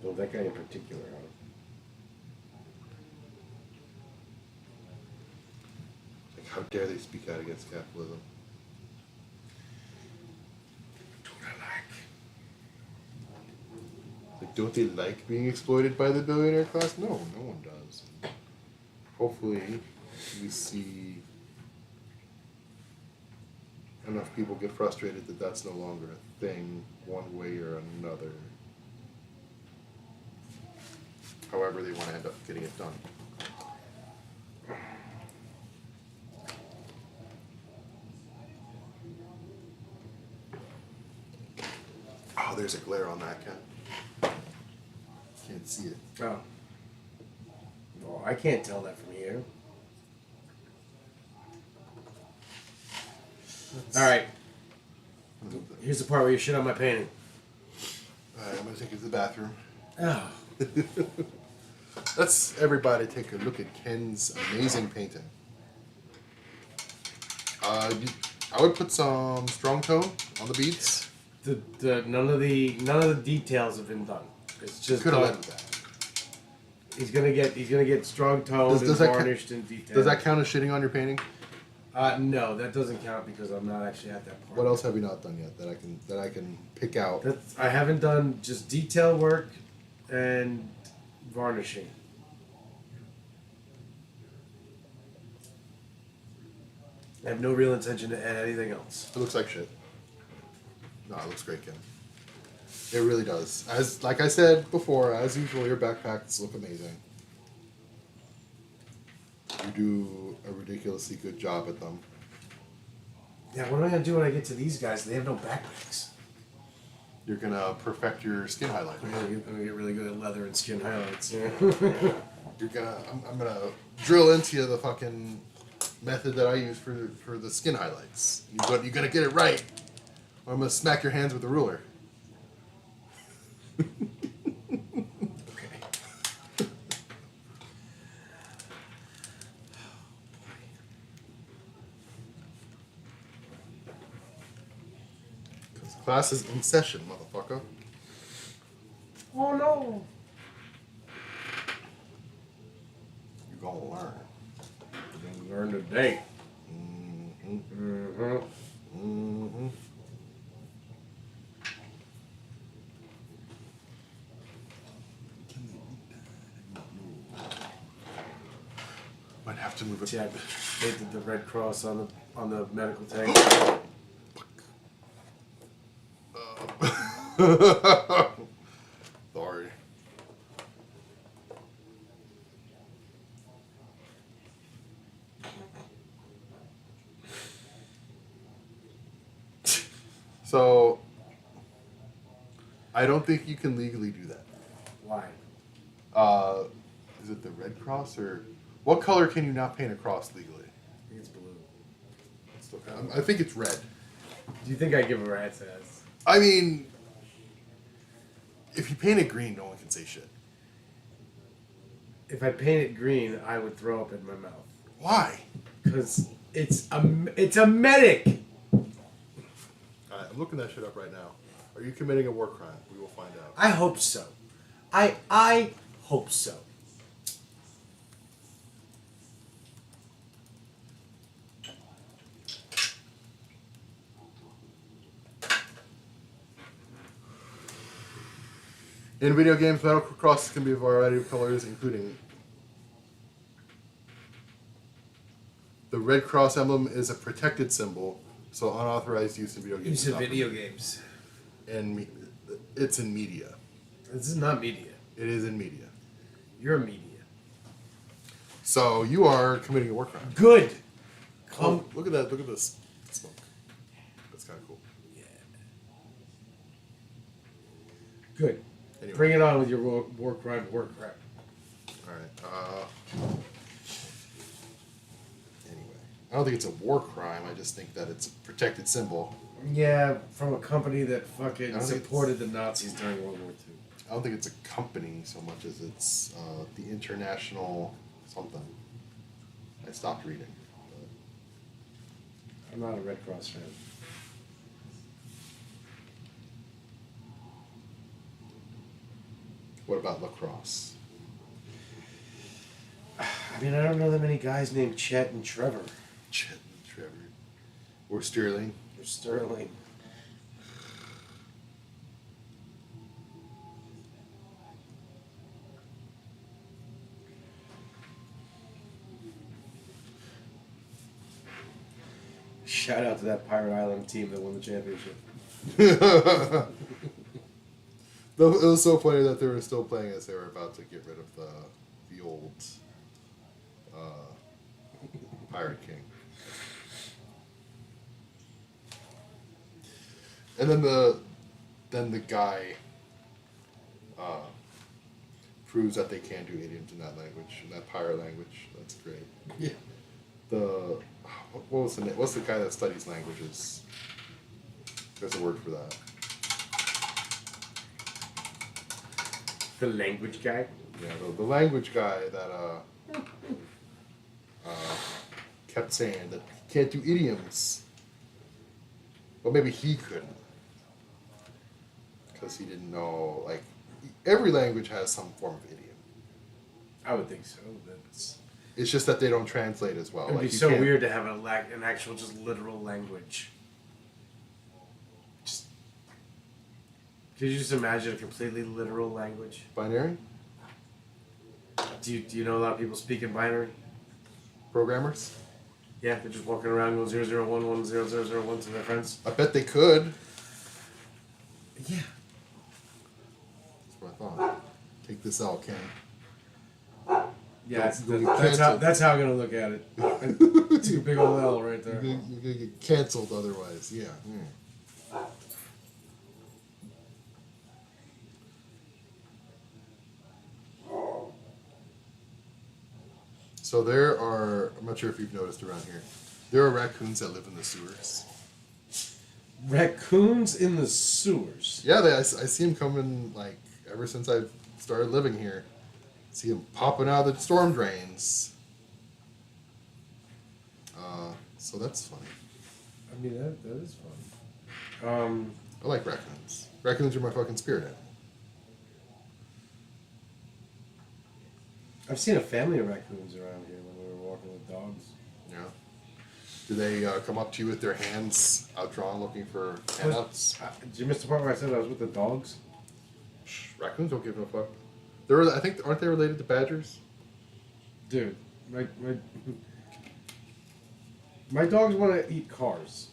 [SPEAKER 2] Well, that guy in particular. Huh?
[SPEAKER 1] Like, how dare they speak out against capitalism? Like, don't they like being exploited by the billionaire class? No, no one does. Hopefully, we see enough people get frustrated that that's no longer a thing, one way or another. However, they want to end up getting it done. Oh, there's a glare on that, Ken. Can't see it.
[SPEAKER 2] Oh. Well, I can't tell that from here. All right. Here's the part where you shit on my painting.
[SPEAKER 1] Alright, I'm gonna take you to the bathroom.
[SPEAKER 2] Oh.
[SPEAKER 1] Let's everybody take a look at Ken's amazing painting. I would put some strong tone on the beads.
[SPEAKER 2] None of the details have been done. It's just
[SPEAKER 1] Could have
[SPEAKER 2] done.
[SPEAKER 1] led with that.
[SPEAKER 2] He's gonna get strong toned and
[SPEAKER 1] Does that
[SPEAKER 2] varnished and detailed.
[SPEAKER 1] Does that count as shitting on your painting?
[SPEAKER 2] No, that doesn't count because I'm not actually at that part.
[SPEAKER 1] What else have you not done yet that I can pick out?
[SPEAKER 2] I haven't done just detail work and varnishing. I have no real intention to add anything else.
[SPEAKER 1] It looks like shit. No, it looks great, Ken. It really does. Like I said before, as usual, your backpacks look amazing. You do a ridiculously good job at them.
[SPEAKER 2] Yeah, what am I gonna do when I get to these guys? They have no backpacks.
[SPEAKER 1] You're gonna perfect your skin highlighter.
[SPEAKER 2] I'm gonna get really good at leather and skin highlights. Yeah.
[SPEAKER 1] I'm gonna drill into you the fucking method that I use for the skin highlights. You're gonna get it right, or I'm gonna smack your hands with a ruler. Class is in session, motherfucker.
[SPEAKER 2] Oh no!
[SPEAKER 1] You're gonna learn.
[SPEAKER 2] I'm gonna learn today.
[SPEAKER 1] Mm-hmm. Mm-hmm. Might have to move it.
[SPEAKER 2] See, I painted the Red Cross on the medical tank.
[SPEAKER 1] Sorry. So, I don't think you can legally do that.
[SPEAKER 2] Why?
[SPEAKER 1] Is it the Red Cross or what color can you not paint a cross legally?
[SPEAKER 2] I think it's blue.
[SPEAKER 1] I think it's red.
[SPEAKER 2] Do you think I give a rat's ass?
[SPEAKER 1] I mean, if you paint it green, no one can say shit.
[SPEAKER 2] If I paint it green, I would throw up in my mouth.
[SPEAKER 1] Why?
[SPEAKER 2] Because it's a medic.
[SPEAKER 1] Alright, I'm looking that shit up right now. Are you committing a war crime? We will find out.
[SPEAKER 2] I hope so. I hope so.
[SPEAKER 1] In video games, metal crosses can be a variety of colors, including the Red Cross emblem is a protected symbol, so unauthorized use in video games.
[SPEAKER 2] Use of video games.
[SPEAKER 1] And it's in media.
[SPEAKER 2] This is not media.
[SPEAKER 1] It is in media.
[SPEAKER 2] You're media.
[SPEAKER 1] So you are committing a war crime.
[SPEAKER 2] Good.
[SPEAKER 1] Oh, look at that! Look at this smoke. That's kind of cool.
[SPEAKER 2] Yeah. Good.
[SPEAKER 1] Anyway.
[SPEAKER 2] Bring it on with your war crime.
[SPEAKER 1] All right. Anyway, I don't think it's a war crime. I just think that it's a protected symbol.
[SPEAKER 2] Yeah, from a company that
[SPEAKER 1] I
[SPEAKER 2] fucking
[SPEAKER 1] don't think
[SPEAKER 2] supported the Nazis during World War II.
[SPEAKER 1] I don't think it's a company so much as it's the international something. I stopped reading.
[SPEAKER 2] I'm not a Red Cross fan.
[SPEAKER 1] What about lacrosse?
[SPEAKER 2] I mean, I don't know that many guys named Chet and Trevor.
[SPEAKER 1] Chet and Trevor. Or Sterling.
[SPEAKER 2] Or Sterling. Shout out to that Pirate Island team that won the championship.
[SPEAKER 1] Though it was so funny that they were still playing as they were about to get rid of the old Pirate King. And then the guy proves that they can do idioms in that language, in that pirate language. That's great.
[SPEAKER 2] Yeah.
[SPEAKER 1] What was the name? What's the guy that studies languages? There's a word for that.
[SPEAKER 2] The language guy?
[SPEAKER 1] Yeah, the language guy that kept saying that he can't do idioms. Well, maybe he couldn't. Because he didn't know, like, every language has some form of idiom.
[SPEAKER 2] I would think so. That's...
[SPEAKER 1] It's just that they don't translate as well.
[SPEAKER 2] It'd
[SPEAKER 1] Like,
[SPEAKER 2] be
[SPEAKER 1] you
[SPEAKER 2] so
[SPEAKER 1] can't-
[SPEAKER 2] weird to have an actual, just literal language. Just, could you just imagine a completely literal language?
[SPEAKER 1] Binary?
[SPEAKER 2] Do you know a lot of people speak in binary?
[SPEAKER 1] Programmers?
[SPEAKER 2] Yeah, they're just walking around going 00110001 to their friends.
[SPEAKER 1] I bet they could.
[SPEAKER 2] Yeah.
[SPEAKER 1] That's what I thought. Take this out, Ken.
[SPEAKER 2] Yeah,
[SPEAKER 1] You'll get
[SPEAKER 2] that's how I'm gonna look at it. Two big old L right there.
[SPEAKER 1] You're gonna get canceled otherwise. Yeah. So there are, I'm not sure if you've noticed around here, there are raccoons that live in the sewers.
[SPEAKER 2] Raccoons in the sewers.
[SPEAKER 1] Yeah, I see them coming, like, ever since I've started living here. See them popping out of the storm drains. So that's funny.
[SPEAKER 2] I mean, that is fun.
[SPEAKER 1] I like raccoons. Raccoons are my fucking spirit animal.
[SPEAKER 2] I've seen a family of raccoons around here when we were walking with dogs.
[SPEAKER 1] Yeah. Do they come up to you with their hands outdrawn looking for handouts?
[SPEAKER 2] Did you miss the part where I said I was with the dogs?
[SPEAKER 1] Raccoons don't give a fuck. I think, aren't they related to badgers?
[SPEAKER 2] Dude, my dogs want to eat cars.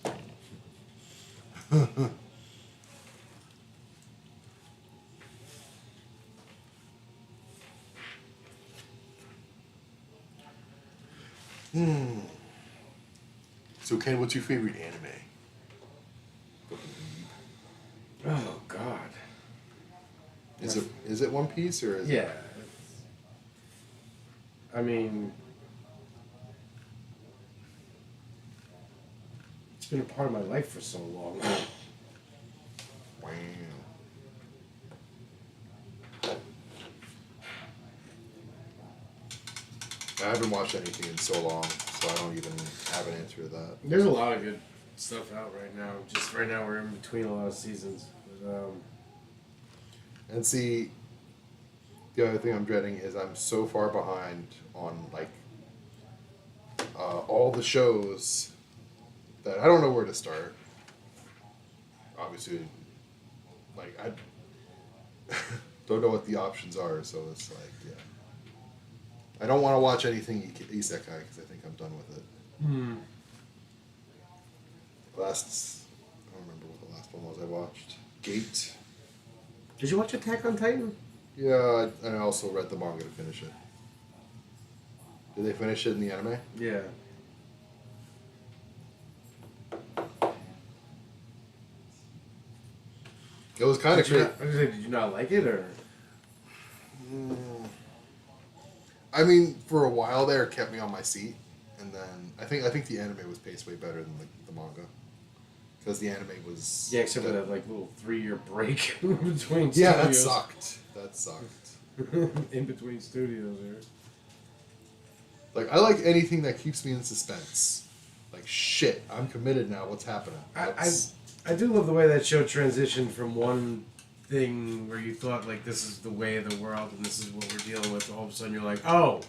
[SPEAKER 1] So, Ken, what's your favorite anime?
[SPEAKER 2] Oh God.
[SPEAKER 1] Is it One Piece or is
[SPEAKER 2] Yeah.
[SPEAKER 1] it?
[SPEAKER 2] I mean, it's been a part of my life for so long.
[SPEAKER 1] Wow. I haven't watched anything in so long, so I don't even have an answer to that.
[SPEAKER 2] There's a lot of good stuff out right now. Just right now we're in between a lot of seasons. But,
[SPEAKER 1] And see, the other thing I'm dreading is I'm so far behind on, like, all the shows that I don't know where to start. Obviously, like, I don't know what the options are, so it's like, yeah. I don't want to watch anything isekai because I think I'm done with it. I don't remember what the last one was I watched. Gate.
[SPEAKER 2] did you watch Attack on Titan?
[SPEAKER 1] Yeah, I also read the manga to finish it. Did they finish it in the anime?
[SPEAKER 2] Yeah.
[SPEAKER 1] It was kind of
[SPEAKER 2] Did
[SPEAKER 1] great.
[SPEAKER 2] you not like it or?
[SPEAKER 1] I mean, for a while there, it kept me on my seat, and then I think the anime was paced way better than the manga, because the anime was
[SPEAKER 2] except for that like little 3-year break between studios.
[SPEAKER 1] yeah, that sucked. That sucked.
[SPEAKER 2] In between studios there.
[SPEAKER 1] Like, I like anything that keeps me in suspense. Like, shit, I'm committed now. What's happening?
[SPEAKER 2] I do love the way that show transitioned from one thing where you thought like this is the way of the world and this is what we're dealing with. All of a sudden you're like, oh.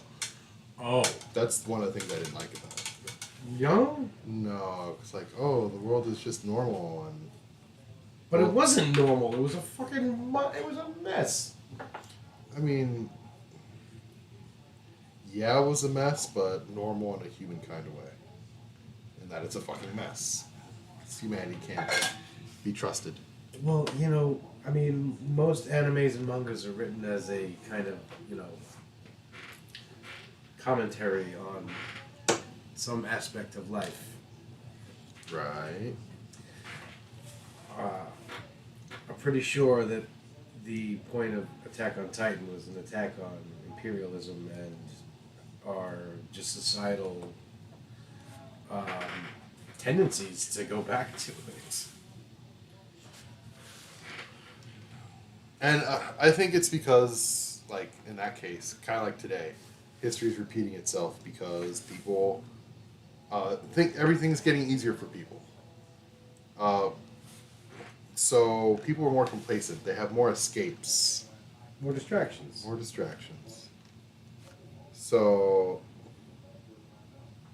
[SPEAKER 1] That's one of the things I didn't like about it.
[SPEAKER 2] Young?
[SPEAKER 1] No, it's like, oh, the world is just normal, and
[SPEAKER 2] But
[SPEAKER 1] well,
[SPEAKER 2] it wasn't normal. It was a fucking it was a mess.
[SPEAKER 1] I mean, yeah, it was a mess, but normal in a human kind of way, and that it's a fucking mess. 'Cause humanity can't be trusted.
[SPEAKER 2] Well, you know, I mean, most animes and mangas are written as a kind of, you know, commentary on some aspect of life.
[SPEAKER 1] Right.
[SPEAKER 2] I'm pretty sure that the point of Attack on Titan was an attack on imperialism and our just societal tendencies to go back to things.
[SPEAKER 1] And I think it's because, like, in that case, kind of like today, history is repeating itself because people think everything's getting easier for people. So people are more complacent. They have more escapes.
[SPEAKER 2] More distractions.
[SPEAKER 1] More distractions. So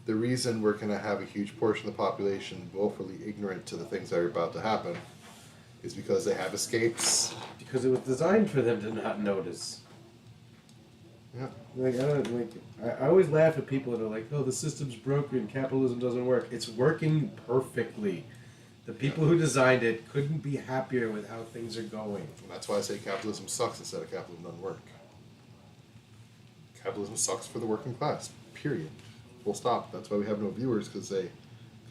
[SPEAKER 1] the reason we're going to have a huge portion of the population willfully ignorant to the things that are about to happen is because they have escapes.
[SPEAKER 2] Because it was designed for them to not notice.
[SPEAKER 1] Yeah.
[SPEAKER 2] Like I always laugh at people that are like, "Oh, the system's broken. Capitalism doesn't work." It's working perfectly. The people who designed it couldn't be happier with how things are going.
[SPEAKER 1] And that's why I say capitalism sucks instead of capitalism doesn't work. Capitalism sucks for the working class. Period. Full stop. That's why we have no viewers, because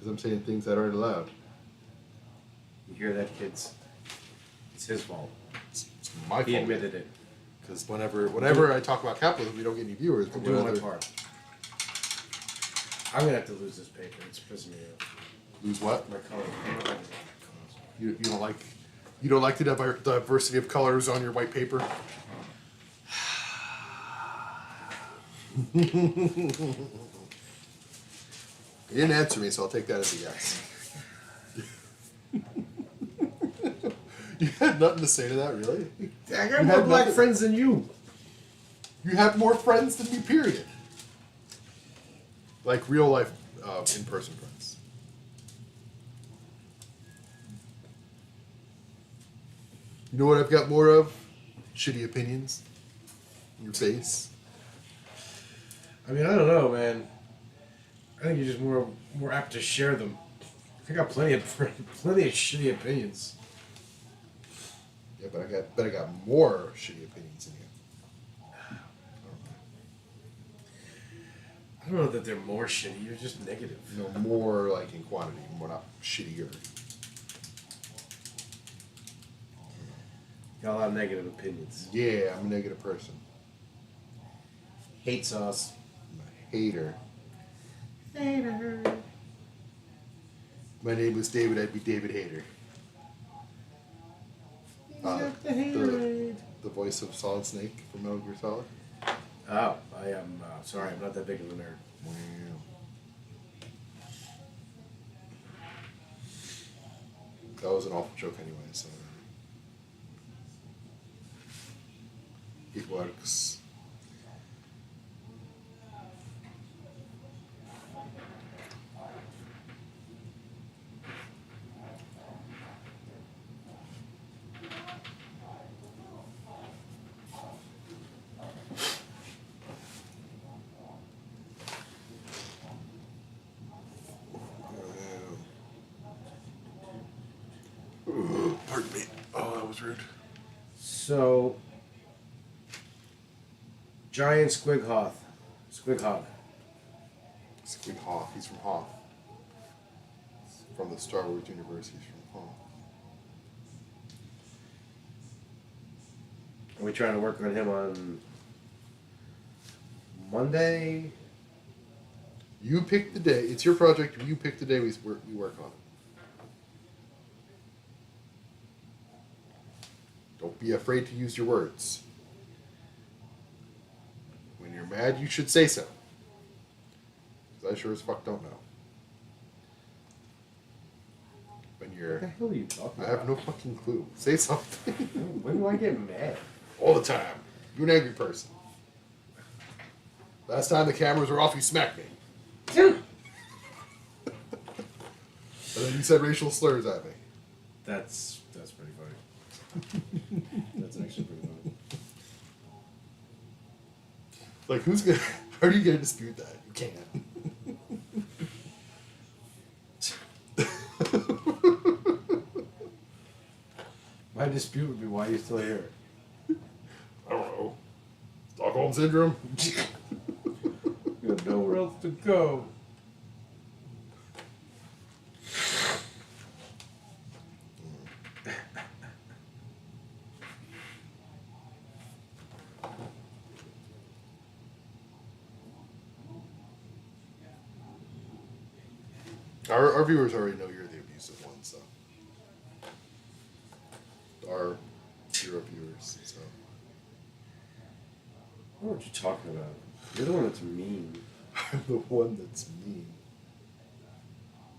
[SPEAKER 1] I'm saying things that aren't allowed.
[SPEAKER 2] You hear that, kids? It's his fault.
[SPEAKER 1] It's my fault.
[SPEAKER 2] He admitted it.
[SPEAKER 1] Because whenever I talk about capitalism, we don't get any viewers.
[SPEAKER 2] I'm doing my part. I'm gonna have to lose this paper. It's pissing me off.
[SPEAKER 1] Lose what?
[SPEAKER 2] My color.
[SPEAKER 1] You don't like the diversity of colors on your white paper? You didn't answer me, so I'll take that as a yes. You had nothing to say to that, really?
[SPEAKER 2] I got more black friends than you.
[SPEAKER 1] You have more friends than me, period. Like real life, in-person friends. You know what I've got more of? Shitty opinions. In your face.
[SPEAKER 2] I mean, I don't know, man. I think you're just more apt to share them. I got plenty of shitty opinions.
[SPEAKER 1] Yeah, but I got more shitty opinions than you.
[SPEAKER 2] I don't know that they're more shitty. You're just negative.
[SPEAKER 1] You know, more like in quantity, more not shittier.
[SPEAKER 2] Got a lot of negative opinions.
[SPEAKER 1] Yeah, I'm a negative person.
[SPEAKER 2] Hate sauce.
[SPEAKER 1] I'm a hater.
[SPEAKER 2] Hater.
[SPEAKER 1] My name was David, I'd be David Hater. The voice of Solid Snake from Metal Gear Solid.
[SPEAKER 2] Oh, I am sorry. I'm not that big of a nerd.
[SPEAKER 1] Wow. That was an awful joke anyway, so it works. Pardon me. Oh, that was rude.
[SPEAKER 2] So, giant squig-hog.
[SPEAKER 1] Squig Hoth. He's from Hoth. From the Star Wars universe, he's from Hoth.
[SPEAKER 2] Are we trying to work on him on Monday?
[SPEAKER 1] You pick the day. It's your project. You pick the day we work on it. Don't be afraid to use your words. When you're mad, you should say so. Because I sure as fuck don't know. When you're...
[SPEAKER 2] What the hell are you talking
[SPEAKER 1] I
[SPEAKER 2] about?
[SPEAKER 1] have no fucking clue. Say something.
[SPEAKER 2] When do I get mad?
[SPEAKER 1] All the time. You're an angry person. Last time the cameras were off, you smacked me. And then you said racial slurs at me.
[SPEAKER 2] That's pretty funny. That's actually pretty funny.
[SPEAKER 1] Like, who's gonna... How are you gonna dispute that? You can't.
[SPEAKER 2] My dispute would be why are you still here?
[SPEAKER 1] I don't know. Stockholm Syndrome?
[SPEAKER 2] You have nowhere else to go.
[SPEAKER 1] Our viewers already know you're the abusive one, so. Our hero viewers, so.
[SPEAKER 2] I don't know what you're talking about. You're the one that's mean.
[SPEAKER 1] I'm the one that's mean.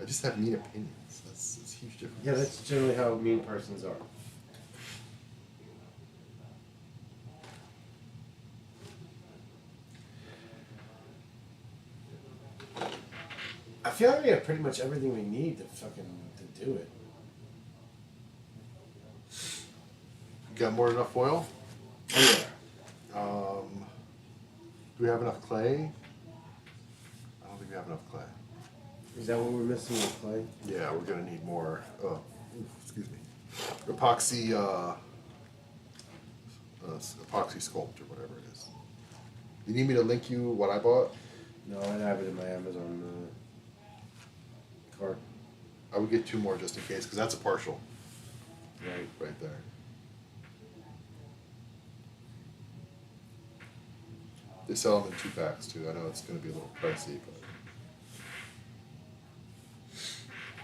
[SPEAKER 1] I just have mean opinions. That's a huge difference.
[SPEAKER 2] Yeah, that's generally how mean persons are. I feel like we have pretty much everything we need to do it.
[SPEAKER 1] You got more than enough foil?
[SPEAKER 2] Oh yeah.
[SPEAKER 1] Do we have enough clay? I don't think we have enough clay.
[SPEAKER 2] Is that what we're missing with clay?
[SPEAKER 1] Yeah, we're gonna need more. Excuse me. Epoxy. Epoxy sculpt or whatever it is. You need me to link you what I bought?
[SPEAKER 2] No, I have it in my Amazon cart.
[SPEAKER 1] I would get 2 more just in case, because that's a partial right there. They sell them in 2 packs too. I know it's going to be a little pricey,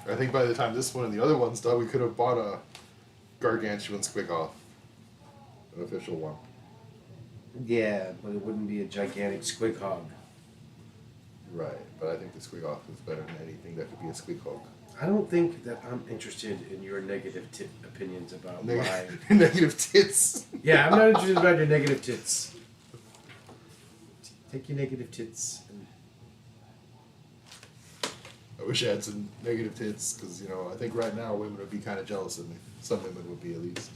[SPEAKER 1] but I think by the time this one and the other one's done, we could have bought a gargantuan squig off, an official one.
[SPEAKER 2] Yeah, but it wouldn't be a gigantic squig hog.
[SPEAKER 1] Right, but I think the squig off is better than anything that could be a squig hog.
[SPEAKER 2] I don't think that I'm interested in your negative opinions about why.
[SPEAKER 1] Negative tits.
[SPEAKER 2] Yeah, I'm not interested about your negative tits. Take your negative tits.
[SPEAKER 1] I wish I had some negative tits, because, you know, I think right now women would be kind of jealous of me. Some women would be, at least.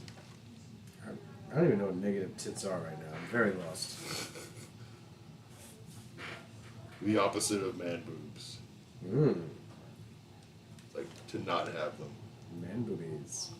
[SPEAKER 2] I don't even know what negative tits are right now. I'm very lost.
[SPEAKER 1] The opposite of man boobs.
[SPEAKER 2] Mmm.
[SPEAKER 1] Like, to not have them.
[SPEAKER 2] Man boobies.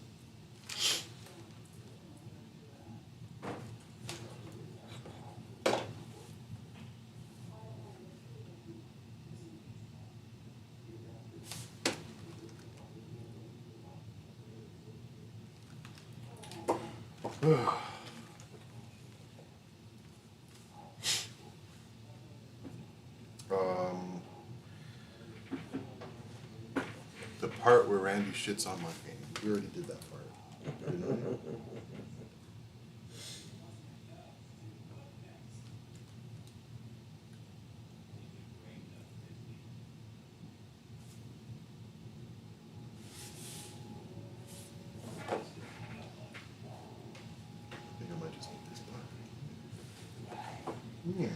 [SPEAKER 1] The part where Randy shits on my game. We already did that part. Didn't we? I think I might just need this one. Yeah.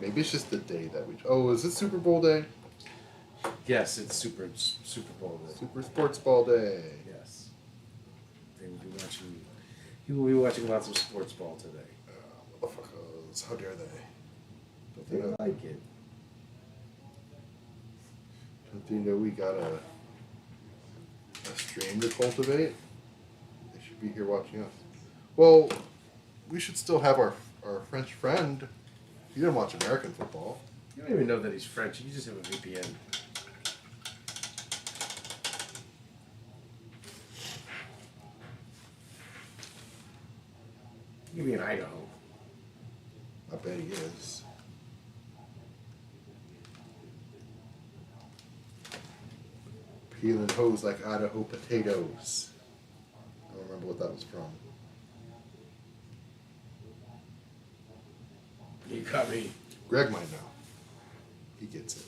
[SPEAKER 1] Maybe it's just the day that we. Oh, is it Super Bowl day?
[SPEAKER 2] Yes, it's Super Bowl day.
[SPEAKER 1] Super Sports Ball Day.
[SPEAKER 2] Yes. They will be watching. He will be watching lots of sports ball today.
[SPEAKER 1] Motherfuckers! How dare they? Don't
[SPEAKER 2] They
[SPEAKER 1] they know?
[SPEAKER 2] like it.
[SPEAKER 1] Don't they know we got a stream to cultivate. They should be here watching us. Well, we should still have our French friend. He didn't watch American football.
[SPEAKER 2] You don't even know that he's French. You just have a VPN. You be in Idaho.
[SPEAKER 1] I bet he is. Peeling hose like Idaho potatoes. I don't remember what that was from.
[SPEAKER 2] You got me.
[SPEAKER 1] Greg might know. He gets it.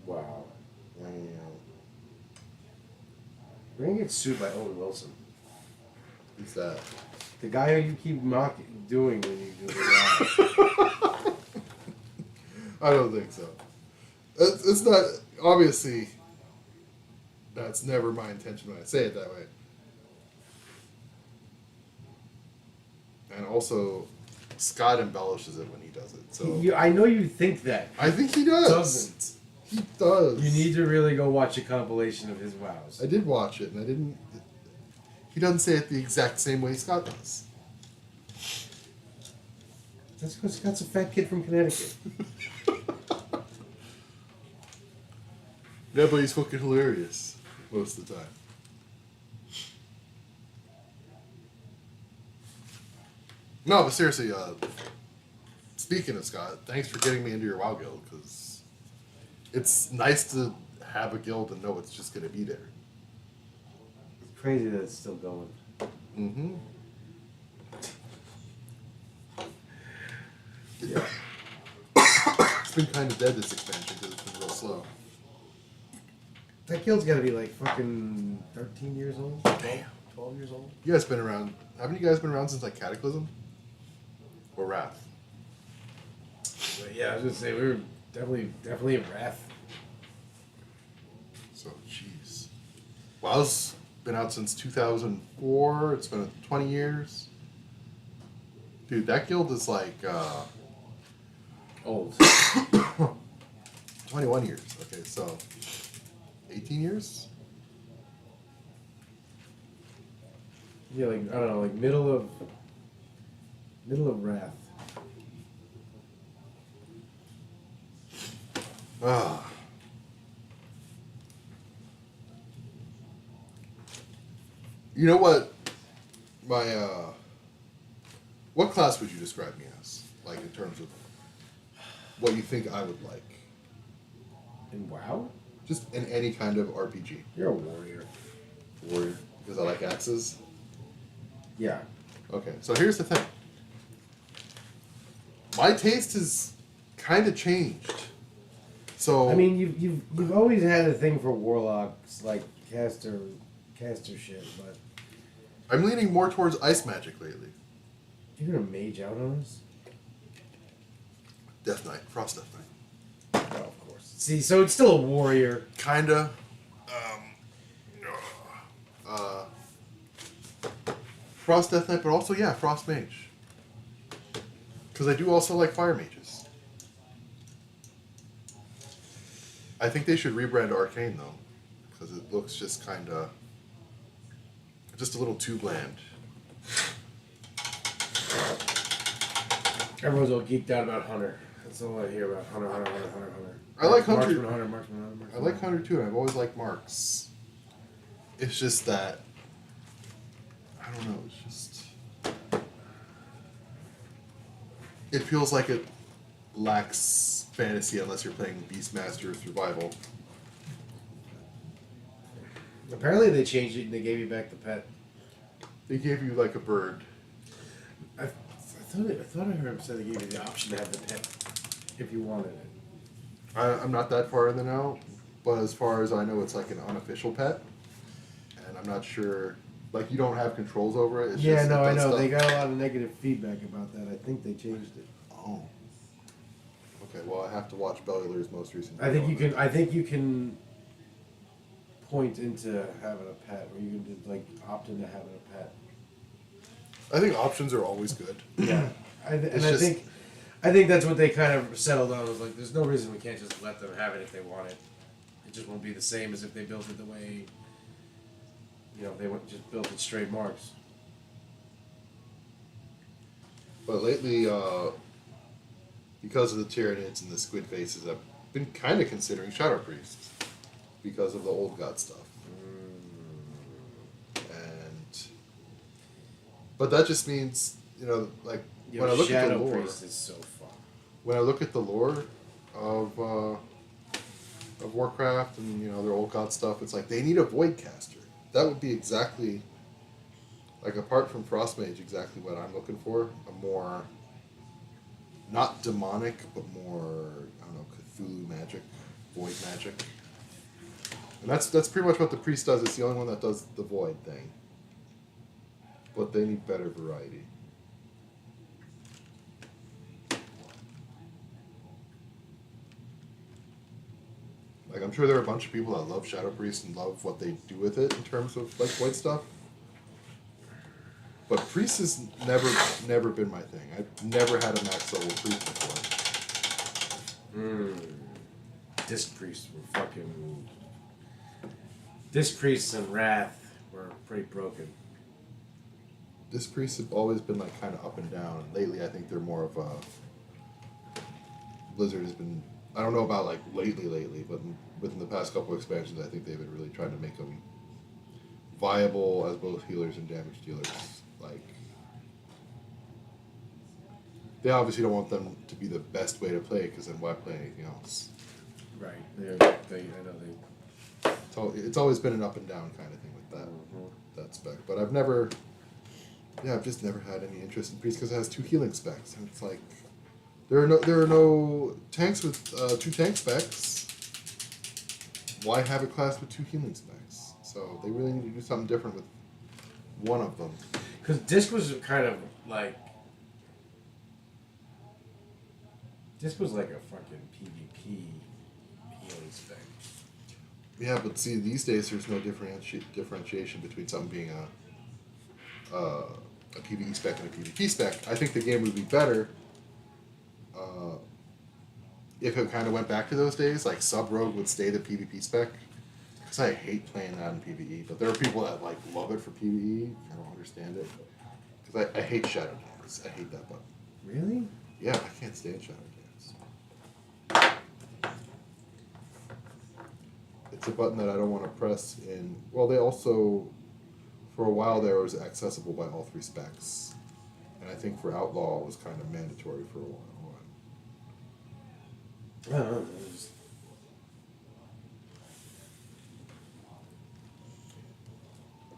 [SPEAKER 2] Wow.
[SPEAKER 1] Wow.
[SPEAKER 2] We're gonna get sued by Owen Wilson.
[SPEAKER 1] Who's that?
[SPEAKER 2] The guy who you keep doing when you do the
[SPEAKER 1] I don't think so. It's not, obviously, that's never my intention when I say it that way. And also, Scott embellishes it when he does it. So
[SPEAKER 2] I know you think that.
[SPEAKER 1] I think he does.
[SPEAKER 2] Doesn't.
[SPEAKER 1] He does.
[SPEAKER 2] You need to really go watch a compilation of his wows.
[SPEAKER 1] I did watch it, and I didn't. He doesn't say it the exact same way Scott does.
[SPEAKER 2] That's because Scott's a fat kid from Connecticut.
[SPEAKER 1] Yeah, but he's fucking hilarious most of the time. No, but seriously, speaking of Scott, thanks for getting me into your WoW guild, because it's nice to have a guild and know it's just going to be there.
[SPEAKER 2] It's crazy that it's still going.
[SPEAKER 1] Mm-hmm.
[SPEAKER 2] Yeah.
[SPEAKER 1] It's been kind of dead, this expansion, because it's been real slow.
[SPEAKER 2] That guild's got to be like fucking 13 years old? 12 years old?
[SPEAKER 1] You guys been around, haven't you guys been around since like Cataclysm? Or Wrath?
[SPEAKER 2] But yeah, I was gonna say we were definitely in Wrath.
[SPEAKER 1] So, jeez. WoW's been out since 2004. It's been 20 years. Dude, that guild is like,
[SPEAKER 2] Old.
[SPEAKER 1] 21 years. Okay, so 18 years?
[SPEAKER 2] Yeah, like I don't know, like middle of Wrath.
[SPEAKER 1] Ah. You know what? What class would you describe me as? Like, in terms of what you think I would like?
[SPEAKER 2] In WoW?
[SPEAKER 1] Just in any kind of RPG.
[SPEAKER 2] You're a warrior.
[SPEAKER 1] Warrior. Because I like axes?
[SPEAKER 2] Yeah.
[SPEAKER 1] Okay, so here's the thing. My taste has kind of changed. So
[SPEAKER 2] I mean, you've always had a thing for warlocks, like caster shit, but
[SPEAKER 1] I'm leaning more towards ice magic lately.
[SPEAKER 2] you're gonna mage out on us?
[SPEAKER 1] Death Knight, Frost Death Knight.
[SPEAKER 2] Oh, of course. See, so it's still a warrior.
[SPEAKER 1] Kinda. Frost Death Knight, but also, yeah, Frost Mage. Because I do also like Fire Mages. I think they should rebrand Arcane, though. Because it looks just kinda... just a little too bland.
[SPEAKER 2] Everyone's all geeked out about Hunter. That's all I hear about. Hunter.
[SPEAKER 1] I like Hunter.
[SPEAKER 2] Marksman.
[SPEAKER 1] I like Hunter, too, and I've always liked Marks. It's just that... I don't know, it's just... It feels like it lacks fantasy unless you're playing Beastmaster Survival.
[SPEAKER 2] Apparently they changed it and they gave you back the pet.
[SPEAKER 1] They gave you like a bird.
[SPEAKER 2] I thought I heard him say they gave you the option to have the pet if you wanted it.
[SPEAKER 1] I'm not that far in the know, but as far as I know, it's like an unofficial pet. And I'm not sure... Like, you don't have controls over it. It's
[SPEAKER 2] Yeah,
[SPEAKER 1] just,
[SPEAKER 2] no, I know.
[SPEAKER 1] stuff.
[SPEAKER 2] They got a lot of negative feedback about that. I think they changed it.
[SPEAKER 1] Oh. Okay, well, I have to watch Bellular's most recent
[SPEAKER 2] I think
[SPEAKER 1] video
[SPEAKER 2] you
[SPEAKER 1] on
[SPEAKER 2] can. I think you can point into having a pet, or you can just, like opt into having a pet.
[SPEAKER 1] that. I think options are always good.
[SPEAKER 2] Yeah, I
[SPEAKER 1] just-
[SPEAKER 2] think that's what they kind of settled on. Was like, there's no reason we can't just let them have it if they want it. It just won't be the same as if they built it the way, they went just built it straight marks.
[SPEAKER 1] But lately, because of the Tyranids and the Squid Faces, I've been kind of considering Shadow Priests because of the old god stuff. But that just means, like when I look at the
[SPEAKER 2] Shadow
[SPEAKER 1] lore,
[SPEAKER 2] Priest is so fun.
[SPEAKER 1] when I look at the lore of Warcraft and their old god stuff, it's like they need a Void Caster. That would be exactly, like, apart from Frostmage, exactly what I'm looking for. A more, not demonic, but more, I don't know, Cthulhu magic, Void magic. And that's pretty much what the priest does. It's the only one that does the Void thing. But they need better variety. Like, I'm sure there are a bunch of people that love Shadow Priest and love what they do with it in terms of, like, Void stuff. But Priest has never been my thing. I've never had a max level Priest before.
[SPEAKER 2] Disc Priests were fucking... Disc Priests and Wrath were pretty broken.
[SPEAKER 1] Disc Priests have always been, like, kind of up and down. And lately, I think they're more of a... Blizzard has been... I don't know about, like, lately, but within the past couple expansions, I think they've been really trying to make them viable as both healers and damage dealers. Like, they obviously don't want them to be the best way to play it, because then why play anything else?
[SPEAKER 2] Right.
[SPEAKER 1] It's always been an up and down kind of thing with that spec. But I've just never had any interest in Priest because it has 2 healing specs, and it's like there are no tanks with 2 tank specs. Why have a class with 2 healing specs? So they really need to do something different with one of them.
[SPEAKER 2] Because Disc was kind of like... Disc was like a fucking PvP healing spec.
[SPEAKER 1] Yeah, but see, these days there's no differentiation between something being a PvE spec and a PvP spec. I think the game would be better if it kind of went back to those days. Like, Sub-Rogue would stay the PvP spec. Because I hate playing that in PvE. But there are people that, like, love it for PvE. I don't understand it. Because I hate Shadow Dance. I hate that button.
[SPEAKER 2] Really?
[SPEAKER 1] Yeah, I can't stand Shadow Dance. It's a button that I don't want to press in... Well, they also... For a while there, it was accessible by all 3 specs. And I think for Outlaw, it was kind of mandatory for a while.
[SPEAKER 2] I don't know.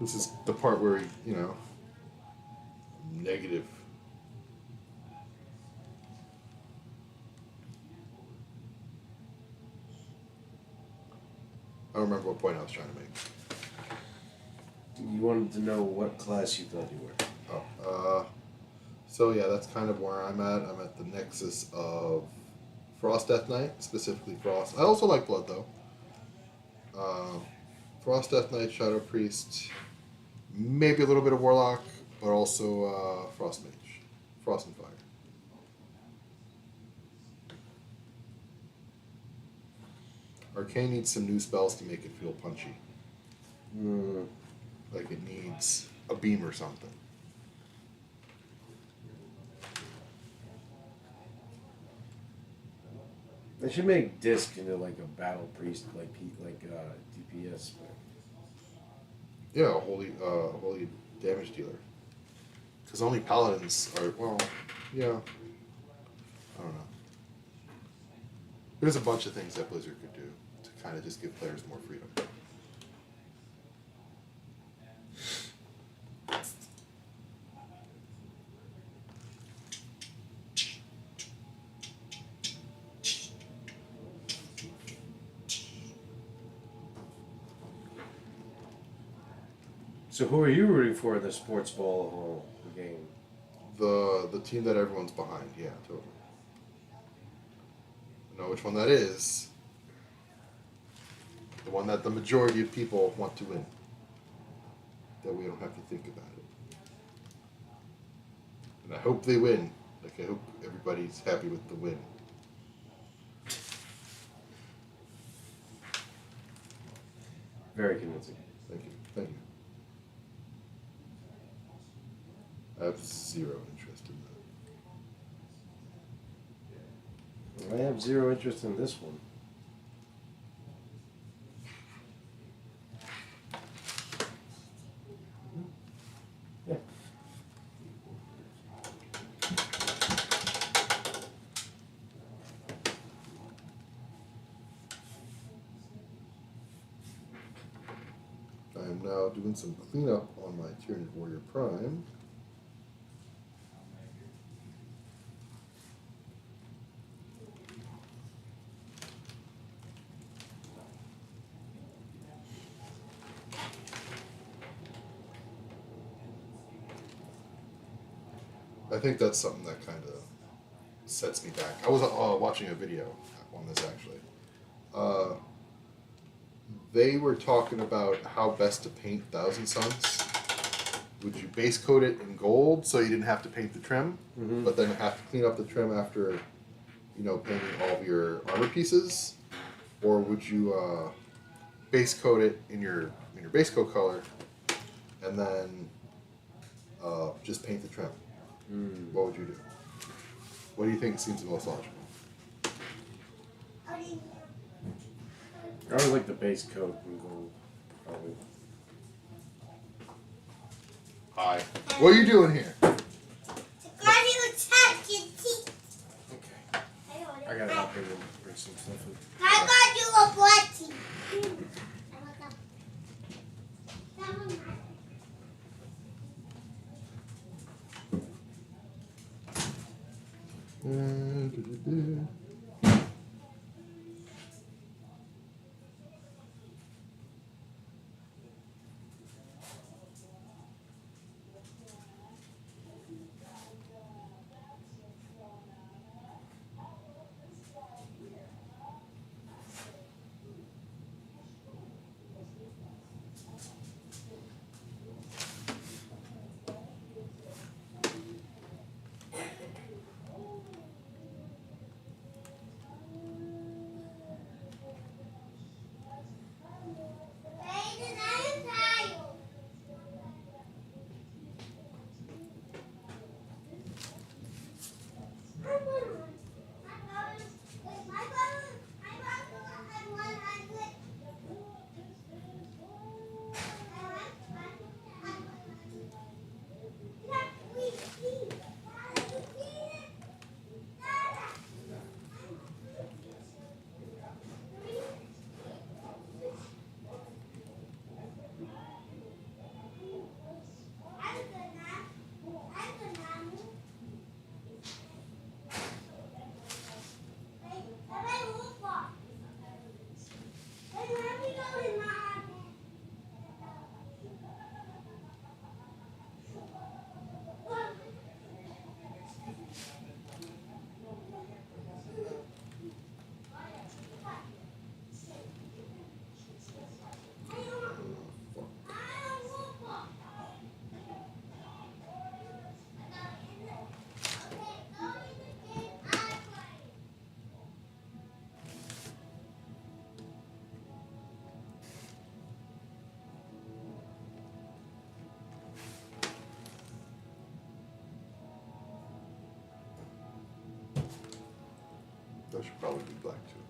[SPEAKER 1] This is the part where, negative. I don't remember what point I was trying to make.
[SPEAKER 2] You wanted to know what class you thought you were.
[SPEAKER 1] So yeah, that's kind of where I'm at. I'm at the nexus of Frost Death Knight, specifically Frost. I also like Blood, though. Frost Death Knight, Shadow Priest, maybe a little bit of Warlock, but also Frost Mage. Frost and Fire. Arcane needs some new spells to make it feel punchy. Like it needs a beam or something.
[SPEAKER 2] They should make Disc into like a battle priest, like DPS.
[SPEAKER 1] Yeah, a holy damage dealer. Because only paladins are, yeah. I don't know. There's a bunch of things that Blizzard could do to kind of just give players more freedom.
[SPEAKER 2] So who are you rooting for in the sports ball game?
[SPEAKER 1] The team that everyone's behind, yeah, totally. I know which one that is. The one that the majority of people want to win. That we don't have to think about it. And I hope they win. Like, I hope everybody's happy with the win.
[SPEAKER 2] Very convincing.
[SPEAKER 1] Thank you. Thank you. I have zero interest in that.
[SPEAKER 2] I have zero interest in this one. Yeah.
[SPEAKER 1] I am now doing some cleanup on my Tyranid Warrior Prime. I think that's something that kind of sets me back. I was watching a video on this actually. They were talking about how best to paint Thousand Suns. Would you base coat it in gold so you didn't have to paint the trim, but then have to clean up the trim after, you know, painting all of your armor pieces, or would you base coat it in your base coat color, and then just paint the trim? What would you do? What do you think seems the most logical?
[SPEAKER 2] I would like the base coat and gold, probably.
[SPEAKER 1] Hi. What are you doing here?
[SPEAKER 2] Okay. I gotta help him bring some stuff in.
[SPEAKER 3] I got you a butty.
[SPEAKER 1] That should probably be black too.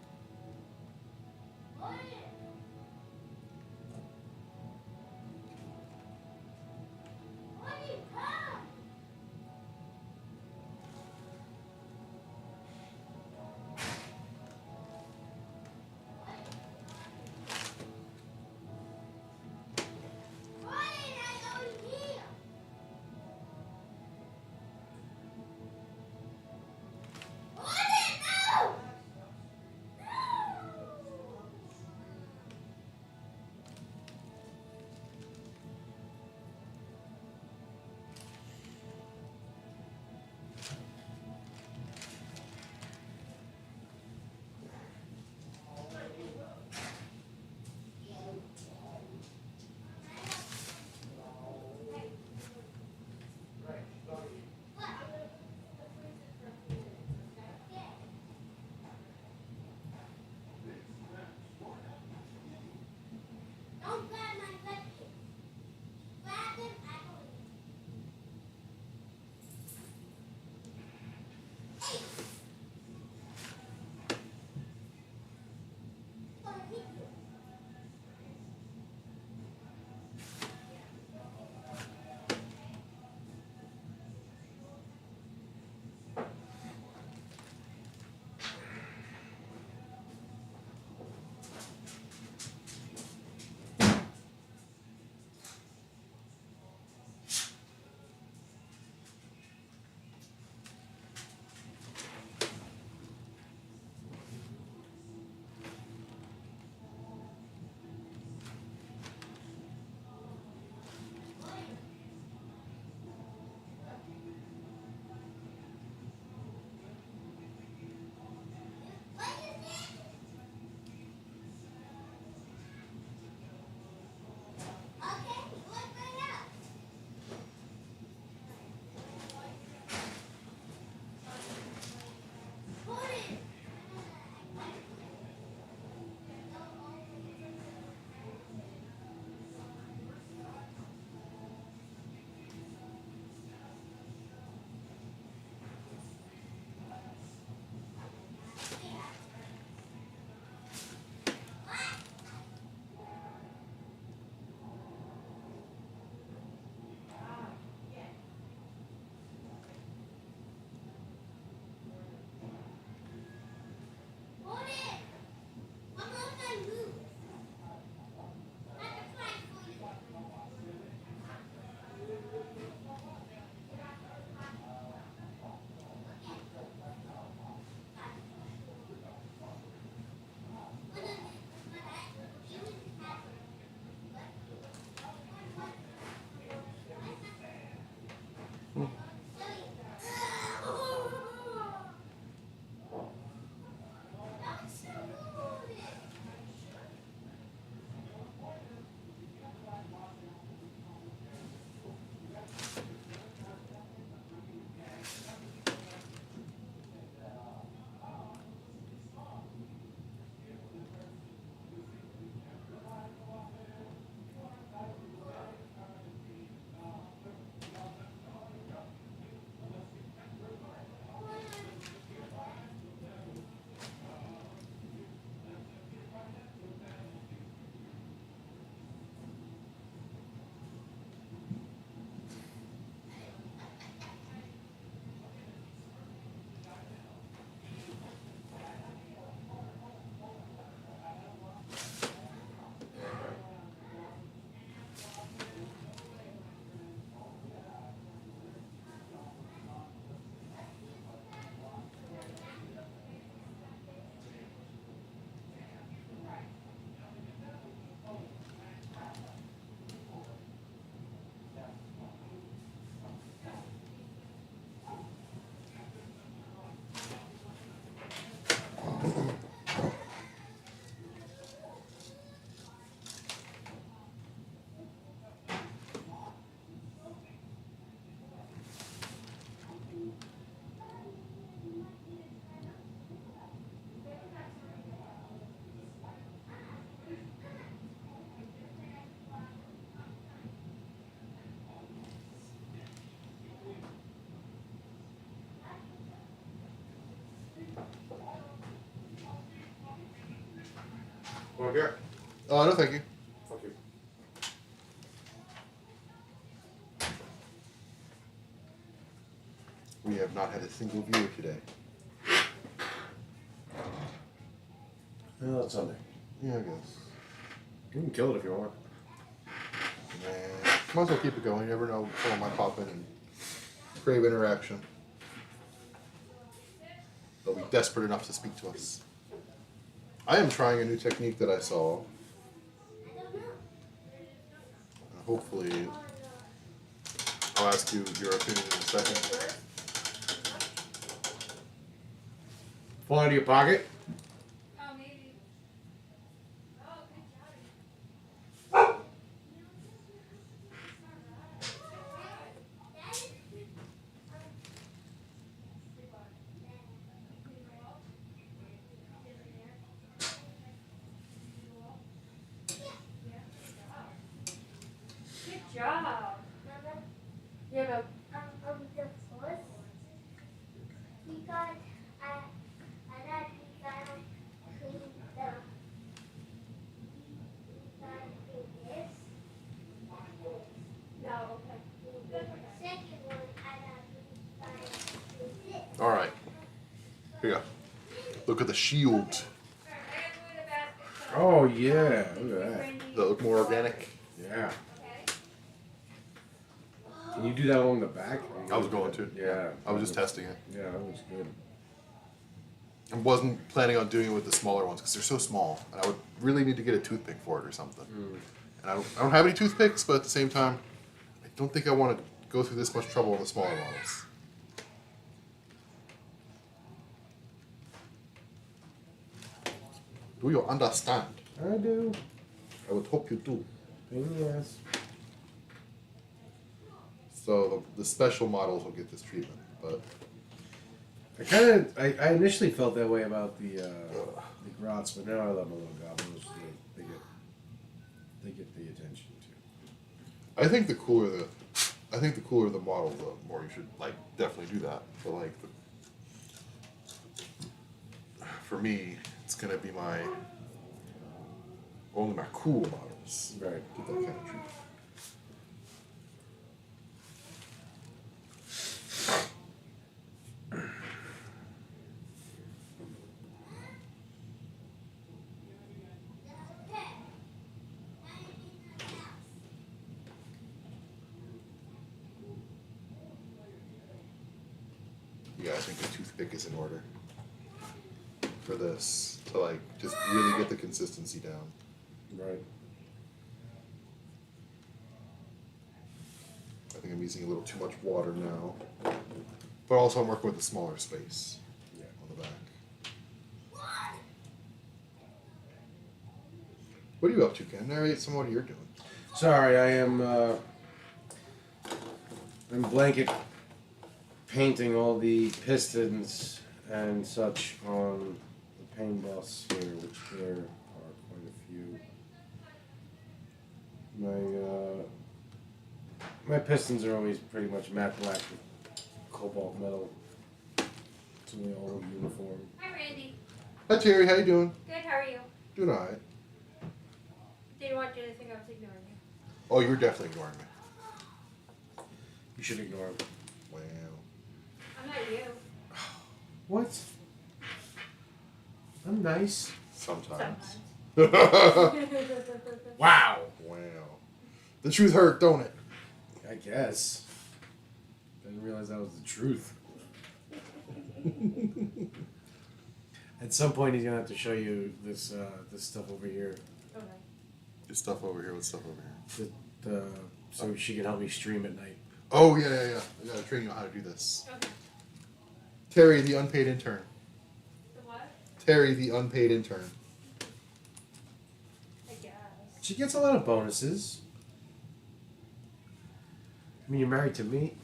[SPEAKER 2] Want a beer?
[SPEAKER 1] Oh, no, thank you.
[SPEAKER 2] Fuck you.
[SPEAKER 1] We have not had a single viewer today.
[SPEAKER 2] No, it's Sunday.
[SPEAKER 1] Yeah, I guess.
[SPEAKER 2] You can kill it if you want.
[SPEAKER 1] Nah, might as well keep it going. You never know, someone might pop in and crave interaction. They'll be desperate enough to speak to us. I am trying a new technique that I saw. Hopefully, I'll ask you your opinion in a second.
[SPEAKER 2] Fall into your pocket.
[SPEAKER 4] Oh, maybe. Oh, good job. Good job. Yeah, but
[SPEAKER 3] The first, we got, I got clean this.
[SPEAKER 4] no, okay.
[SPEAKER 3] The second one, I got this.
[SPEAKER 1] All right. Here you go. Look at the shield.
[SPEAKER 2] Oh yeah, look at that.
[SPEAKER 1] Does that look more organic?
[SPEAKER 2] Yeah. Can you do that along the back?
[SPEAKER 1] I was going to.
[SPEAKER 2] Yeah.
[SPEAKER 1] I was just testing it.
[SPEAKER 2] Yeah, that looks good.
[SPEAKER 1] I wasn't planning on doing it with the smaller ones because they're so small, and I would really need to get a toothpick for it or something. And I don't have any toothpicks, but at the same time, I don't think I want to go through this much trouble on the smaller models. Do you understand?
[SPEAKER 2] I do.
[SPEAKER 1] I would hope you do.
[SPEAKER 2] Pain in the ass.
[SPEAKER 1] So the special models will get this treatment, but
[SPEAKER 2] I initially felt that way about the grots, but now I love my little goblins. They get the attention too.
[SPEAKER 1] I think the cooler the model, the more you should definitely do that. But for me, it's gonna be only my cool models.
[SPEAKER 2] Right.
[SPEAKER 1] Get that kind of treatment. Yeah, I think a toothpick is in order for this to just really get the consistency down.
[SPEAKER 2] Right.
[SPEAKER 1] I think I'm using a little too much water now. But also I'm working with a smaller space on the back. What are you up to, Ken? Narrate some of what you're doing.
[SPEAKER 2] Sorry, I am. I'm blanket painting all the pistons and such on the pain boss here, which there are quite a few. My pistons are always pretty much matte black with cobalt metal. So they all look uniform.
[SPEAKER 4] Hi, Randy.
[SPEAKER 1] Hi Terry, how you doing?
[SPEAKER 4] Good, how are you?
[SPEAKER 1] Doing alright.
[SPEAKER 4] Didn't want you to think I was ignoring you.
[SPEAKER 1] Oh, you were definitely ignoring me.
[SPEAKER 2] You should ignore them.
[SPEAKER 1] Wow.
[SPEAKER 4] I'm not you.
[SPEAKER 2] What? I'm nice.
[SPEAKER 1] Sometimes.
[SPEAKER 4] Sometimes.
[SPEAKER 2] Wow.
[SPEAKER 1] Wow. The truth hurt, don't it?
[SPEAKER 2] I guess. Didn't realize that was the truth. At some point, he's gonna have to show you this this stuff over here,
[SPEAKER 4] Okay.
[SPEAKER 1] This stuff over here, what's stuff over here?
[SPEAKER 2] so she can help me stream at night.
[SPEAKER 1] Oh, yeah. I gotta train you on how to do this.
[SPEAKER 4] Okay.
[SPEAKER 1] Terry, the unpaid intern.
[SPEAKER 4] The what?
[SPEAKER 1] Terry, the unpaid intern.
[SPEAKER 4] I guess.
[SPEAKER 2] She gets a lot of bonuses. I mean, you're married to me.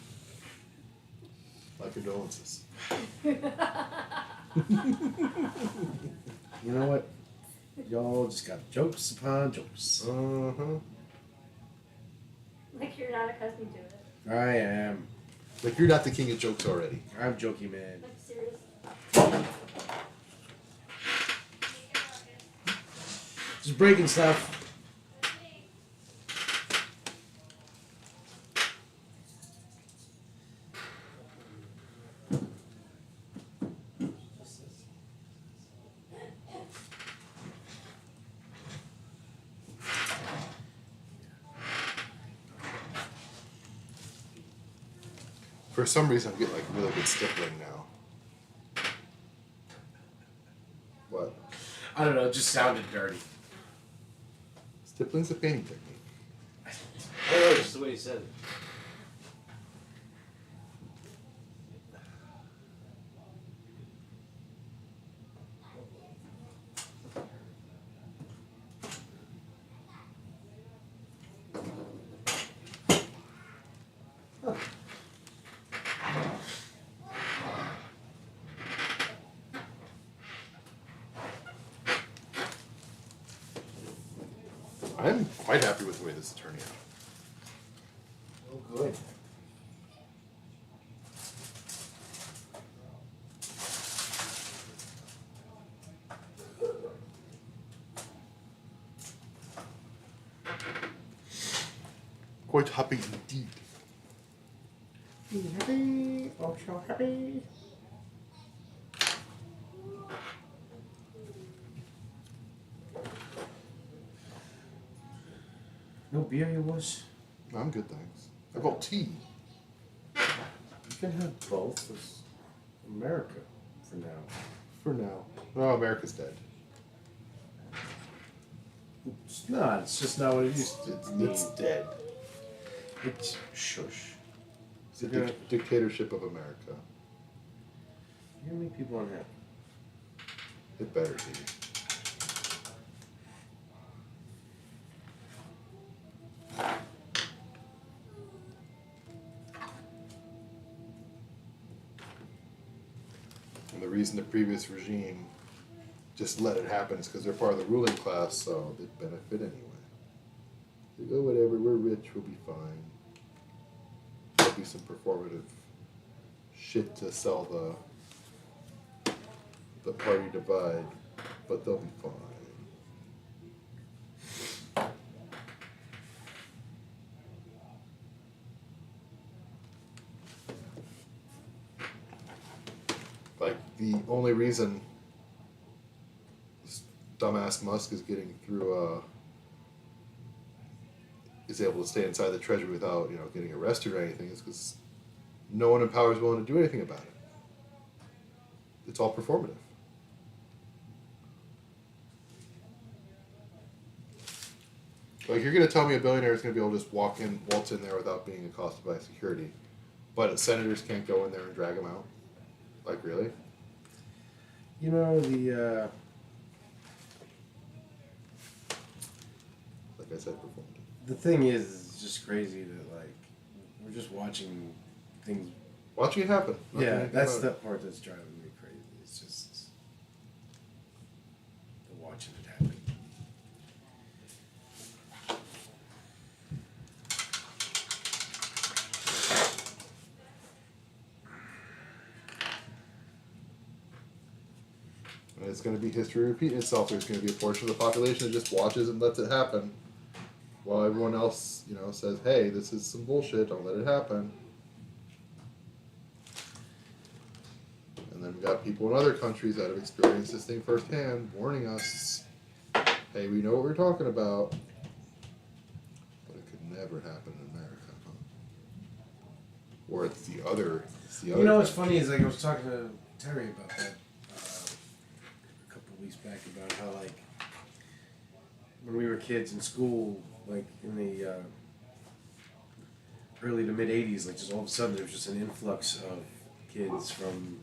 [SPEAKER 1] My condolences.
[SPEAKER 2] You know what? Y'all just got jokes upon jokes.
[SPEAKER 1] Uh-huh.
[SPEAKER 4] Like you're not accustomed to it.
[SPEAKER 2] I am.
[SPEAKER 1] Like, you're not the king of jokes already.
[SPEAKER 2] I'm jokey man.
[SPEAKER 4] Like seriously.
[SPEAKER 2] Just breaking stuff.
[SPEAKER 1] For some reason, I'm getting, like, really good stippling now. What?
[SPEAKER 2] I don't know. It just sounded dirty.
[SPEAKER 1] Stippling's a painting technique.
[SPEAKER 2] I don't know. Just the way you said it.
[SPEAKER 1] I'm quite happy with the way this is turning out.
[SPEAKER 2] Oh, good.
[SPEAKER 1] Quite happy indeed.
[SPEAKER 2] Happy. Oh, so happy. No beer, you was?
[SPEAKER 1] I'm good, thanks. How about tea?
[SPEAKER 2] You can have both. It's America for now.
[SPEAKER 1] For now. Oh, America's dead.
[SPEAKER 2] It's not. It's just not what it used to mean.
[SPEAKER 1] It's dead.
[SPEAKER 2] It's shush.
[SPEAKER 1] It's the dictatorship of America.
[SPEAKER 2] You're gonna make people unhappy.
[SPEAKER 1] It better be. And the reason the previous regime just let it happen is because they're part of the ruling class, so they benefit anyway. They go, whatever, we're rich, we'll be fine. There'll be some performative shit to sell the party divide, but they'll be fine. Like, the only reason this dumbass Musk is getting through, is able to stay inside the treasury without, getting arrested or anything is because no one in power is willing to do anything about it. It's all performative. Like, you're going to tell me a billionaire is going to be able to just waltz in there without being accosted by security, but senators can't go in there and drag him out? Like, really?
[SPEAKER 2] You know, the
[SPEAKER 1] Like I said before.
[SPEAKER 2] the thing is, it's just crazy that, like, we're just watching things.
[SPEAKER 1] Watching it happen. Not doing
[SPEAKER 2] Yeah,
[SPEAKER 1] anything
[SPEAKER 2] that's
[SPEAKER 1] about
[SPEAKER 2] the
[SPEAKER 1] it.
[SPEAKER 2] part that's driving me crazy. It's just the watching it happen.
[SPEAKER 1] And it's going to be history repeating itself. There's going to be a portion of the population that just watches and lets it happen, while everyone else, says, "Hey, this is some bullshit. Don't let it happen." And then we got people in other countries that have experienced this thing firsthand, warning us, "Hey, we know what we're talking about, but it could never happen in America." Huh? Or it's the other.
[SPEAKER 2] You know what's funny is, like, I was talking to Terry about that a couple of weeks back about how, like, when we were kids in school, like in the early to mid '80s, like, just all of a sudden there was just an influx of kids from,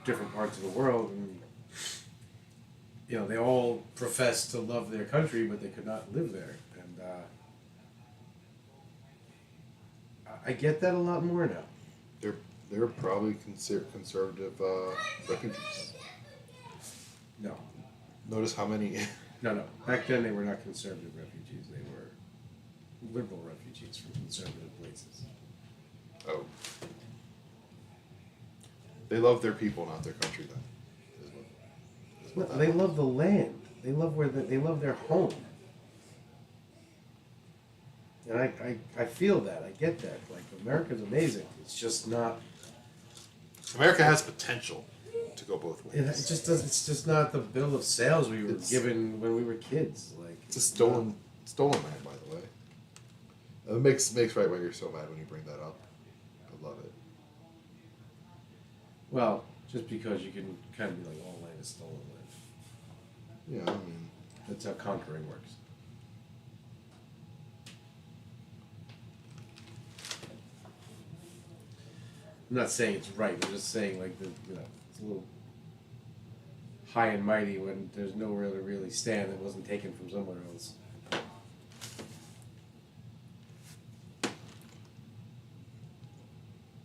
[SPEAKER 2] different parts of the world, and they all professed to love their country, but they could not live there, and I get that a lot more now.
[SPEAKER 1] They're probably conservative refugees.
[SPEAKER 2] No.
[SPEAKER 1] Notice how many.
[SPEAKER 2] No. Back then they were not conservative refugees. They were liberal refugees from conservative places.
[SPEAKER 1] Oh. They love their people, not their country. Then.
[SPEAKER 2] They love the land. They love they love their home. And I feel that. I get that. Like, America's amazing. It's just not.
[SPEAKER 1] America has potential to go both ways.
[SPEAKER 2] It just does. It's just not the bill of sales we were given when we were kids. Like,
[SPEAKER 1] It's a stolen land, by the way. It makes right why you're so mad when you bring that up. I love it.
[SPEAKER 2] Well, just because you can kind of be like, all land is stolen land.
[SPEAKER 1] Yeah, I mean,
[SPEAKER 2] That's how conquering works. I'm not saying it's right. I'm just saying, like, it's a little high and mighty when there's nowhere to really stand that wasn't taken from somewhere else.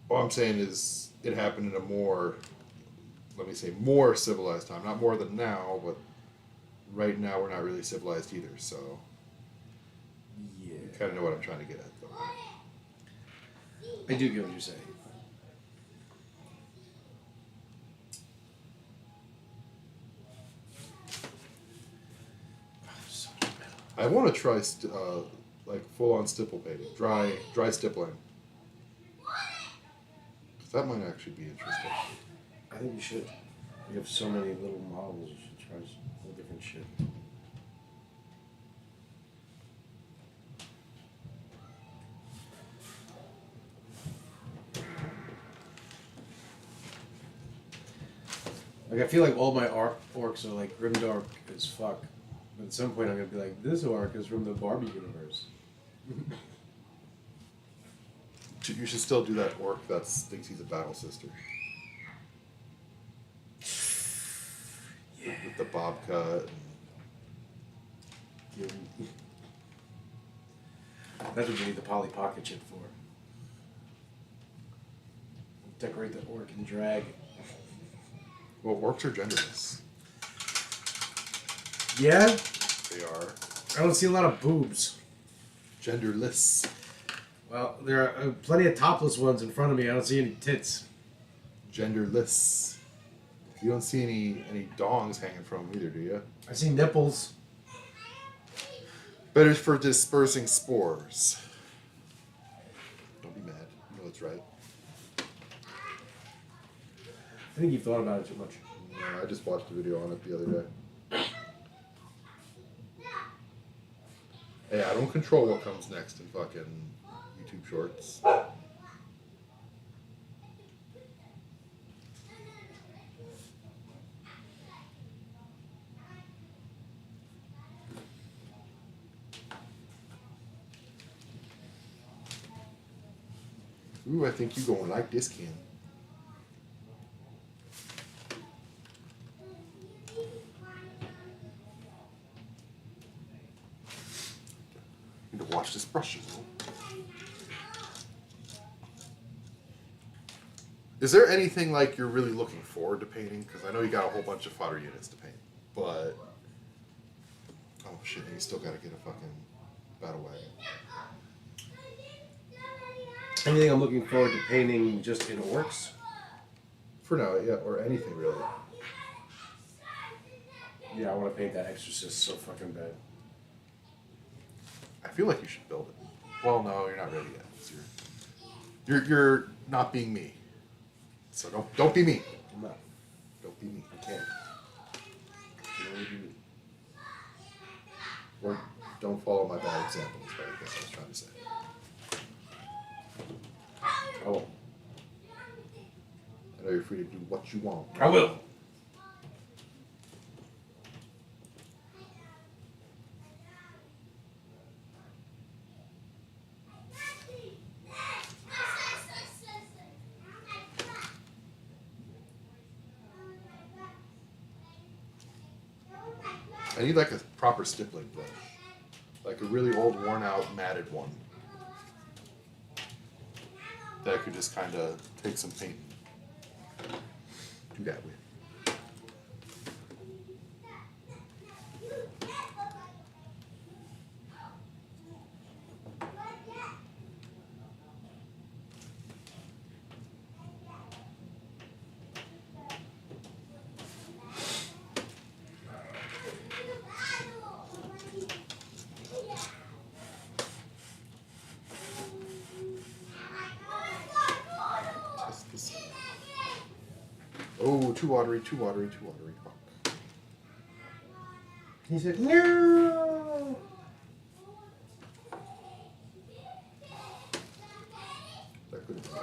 [SPEAKER 1] all I'm saying is it happened in a more civilized time. Not more than now, but right now we're not really civilized either. So
[SPEAKER 2] Yeah.
[SPEAKER 1] you kind of know what I'm trying to get at, though.
[SPEAKER 2] I do get what you're saying.
[SPEAKER 1] I want to try like full on stipple painting, dry stippling. 'Cause that might actually be interesting.
[SPEAKER 2] I think you should. You have so many little models. You should try all different shit. Like, I feel like all my orcs are like grimdark as fuck. But at some point I'm gonna be like, this orc is from the Barbie universe.
[SPEAKER 1] You should still do that orc that thinks he's a battle sister.
[SPEAKER 2] Yeah.
[SPEAKER 1] With the bob cut.
[SPEAKER 2] That's what you need the Polly Pocket shit for. Decorate the orc and drag.
[SPEAKER 1] Well, orcs are genderless.
[SPEAKER 2] Yeah?
[SPEAKER 1] They are
[SPEAKER 2] I don't see a lot of boobs.
[SPEAKER 1] genderless.
[SPEAKER 2] Well, there are plenty of topless ones in front of me. I don't see any tits.
[SPEAKER 1] Genderless. You don't see any dongs hanging from them either, do you?
[SPEAKER 2] I see nipples.
[SPEAKER 1] Better for dispersing spores. Don't be mad. You know it's right.
[SPEAKER 2] I think you've thought about it too much.
[SPEAKER 1] No, I just watched a video on it the other day. Hey, I don't control what comes next in fucking YouTube Shorts. Ooh, I think you gonna like this can. Need to wash this brush, you know. Is there anything like you're really looking forward to painting? Because I know you got a whole bunch of fodder units to paint, but oh shit, you still gotta get a fucking battle wagon.
[SPEAKER 2] Anything I'm looking forward to painting just in orcs?
[SPEAKER 1] For now, yeah, or anything really.
[SPEAKER 2] Yeah, I want to paint that exorcist so fucking bad.
[SPEAKER 1] I feel like you should build it. Well, no, you're not ready yet. 'Cause you're not being me. So don't be me.
[SPEAKER 2] I'm not.
[SPEAKER 1] Don't be me.
[SPEAKER 2] I can't. I can only be me.
[SPEAKER 1] Or don't follow my bad example. Is what I guess I was trying to say.
[SPEAKER 2] I won't.
[SPEAKER 1] I know you're free to do what you want.
[SPEAKER 2] I will.
[SPEAKER 1] I need like a proper stippling brush. Like a really old, worn out, matted one. That I could just kind of take some paint and do that with. Test this. Oh, too watery, too watery, too watery. Fuck.
[SPEAKER 2] He said, no.
[SPEAKER 1] That could have been.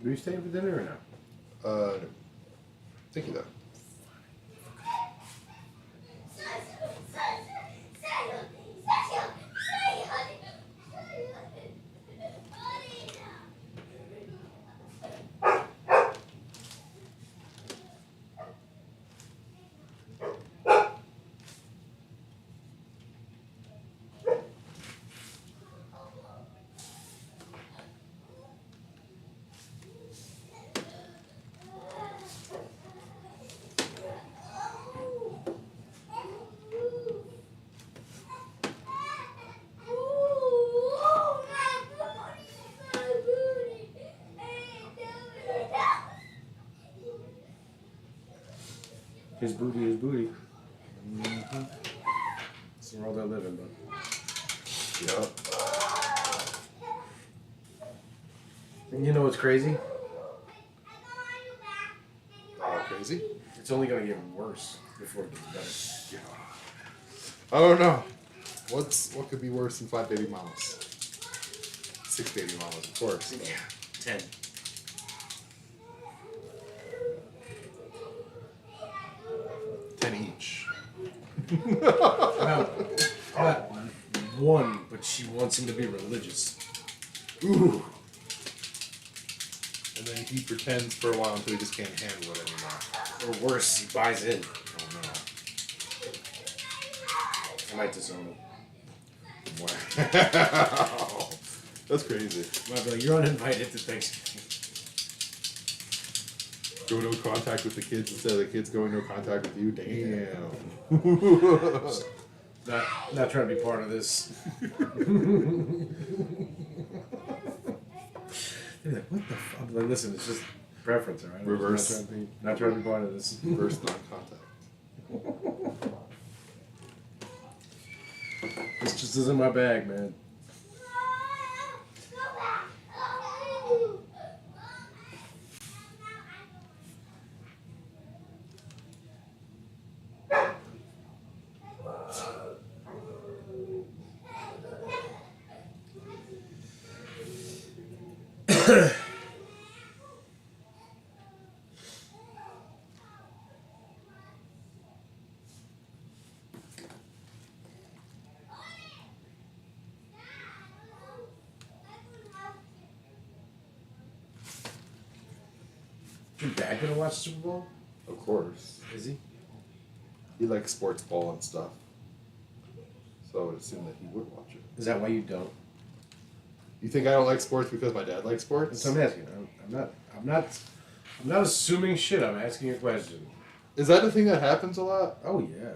[SPEAKER 2] Are you staying for dinner or not?
[SPEAKER 1] No. Thank you, though.
[SPEAKER 2] His booty is booty. Mm-hmm. That's the world I live in, bud.
[SPEAKER 1] Yep.
[SPEAKER 2] And you know what's crazy?
[SPEAKER 1] Oh, crazy?
[SPEAKER 2] It's only gonna get worse before it gets better.
[SPEAKER 1] Yeah. I don't know. What could be worse than 5 baby mamas? 6 baby mamas, of course.
[SPEAKER 2] Yeah. 10.
[SPEAKER 1] Each.
[SPEAKER 2] Not one, but she wants him to be religious.
[SPEAKER 1] Ooh. And then he pretends for a while until he just can't handle it anymore.
[SPEAKER 2] Or worse, he buys in.
[SPEAKER 1] Oh no.
[SPEAKER 2] I might disown him.
[SPEAKER 1] Wow. That's crazy.
[SPEAKER 2] Might be like, you're uninvited to Thanksgiving.
[SPEAKER 1] Go no contact with the kids instead of the kids going no contact with you. Damn.
[SPEAKER 2] Not trying to be part of this. They're like, what the fuck? Like, listen, it's just preference, all right?
[SPEAKER 1] Reverse.
[SPEAKER 2] Not trying to be part of this.
[SPEAKER 1] Reverse non-contact.
[SPEAKER 2] This just isn't my bag, man. Your dad gonna watch the Super Bowl?
[SPEAKER 1] Of course.
[SPEAKER 2] Is he?
[SPEAKER 1] He likes sports ball and stuff. So I would assume that he would watch it.
[SPEAKER 2] Is that why you don't?
[SPEAKER 1] You think I don't like sports because my dad likes sports?
[SPEAKER 2] That's what I'm asking. I'm not assuming shit. I'm asking a question.
[SPEAKER 1] Is that the thing that happens a lot?
[SPEAKER 2] Oh yeah.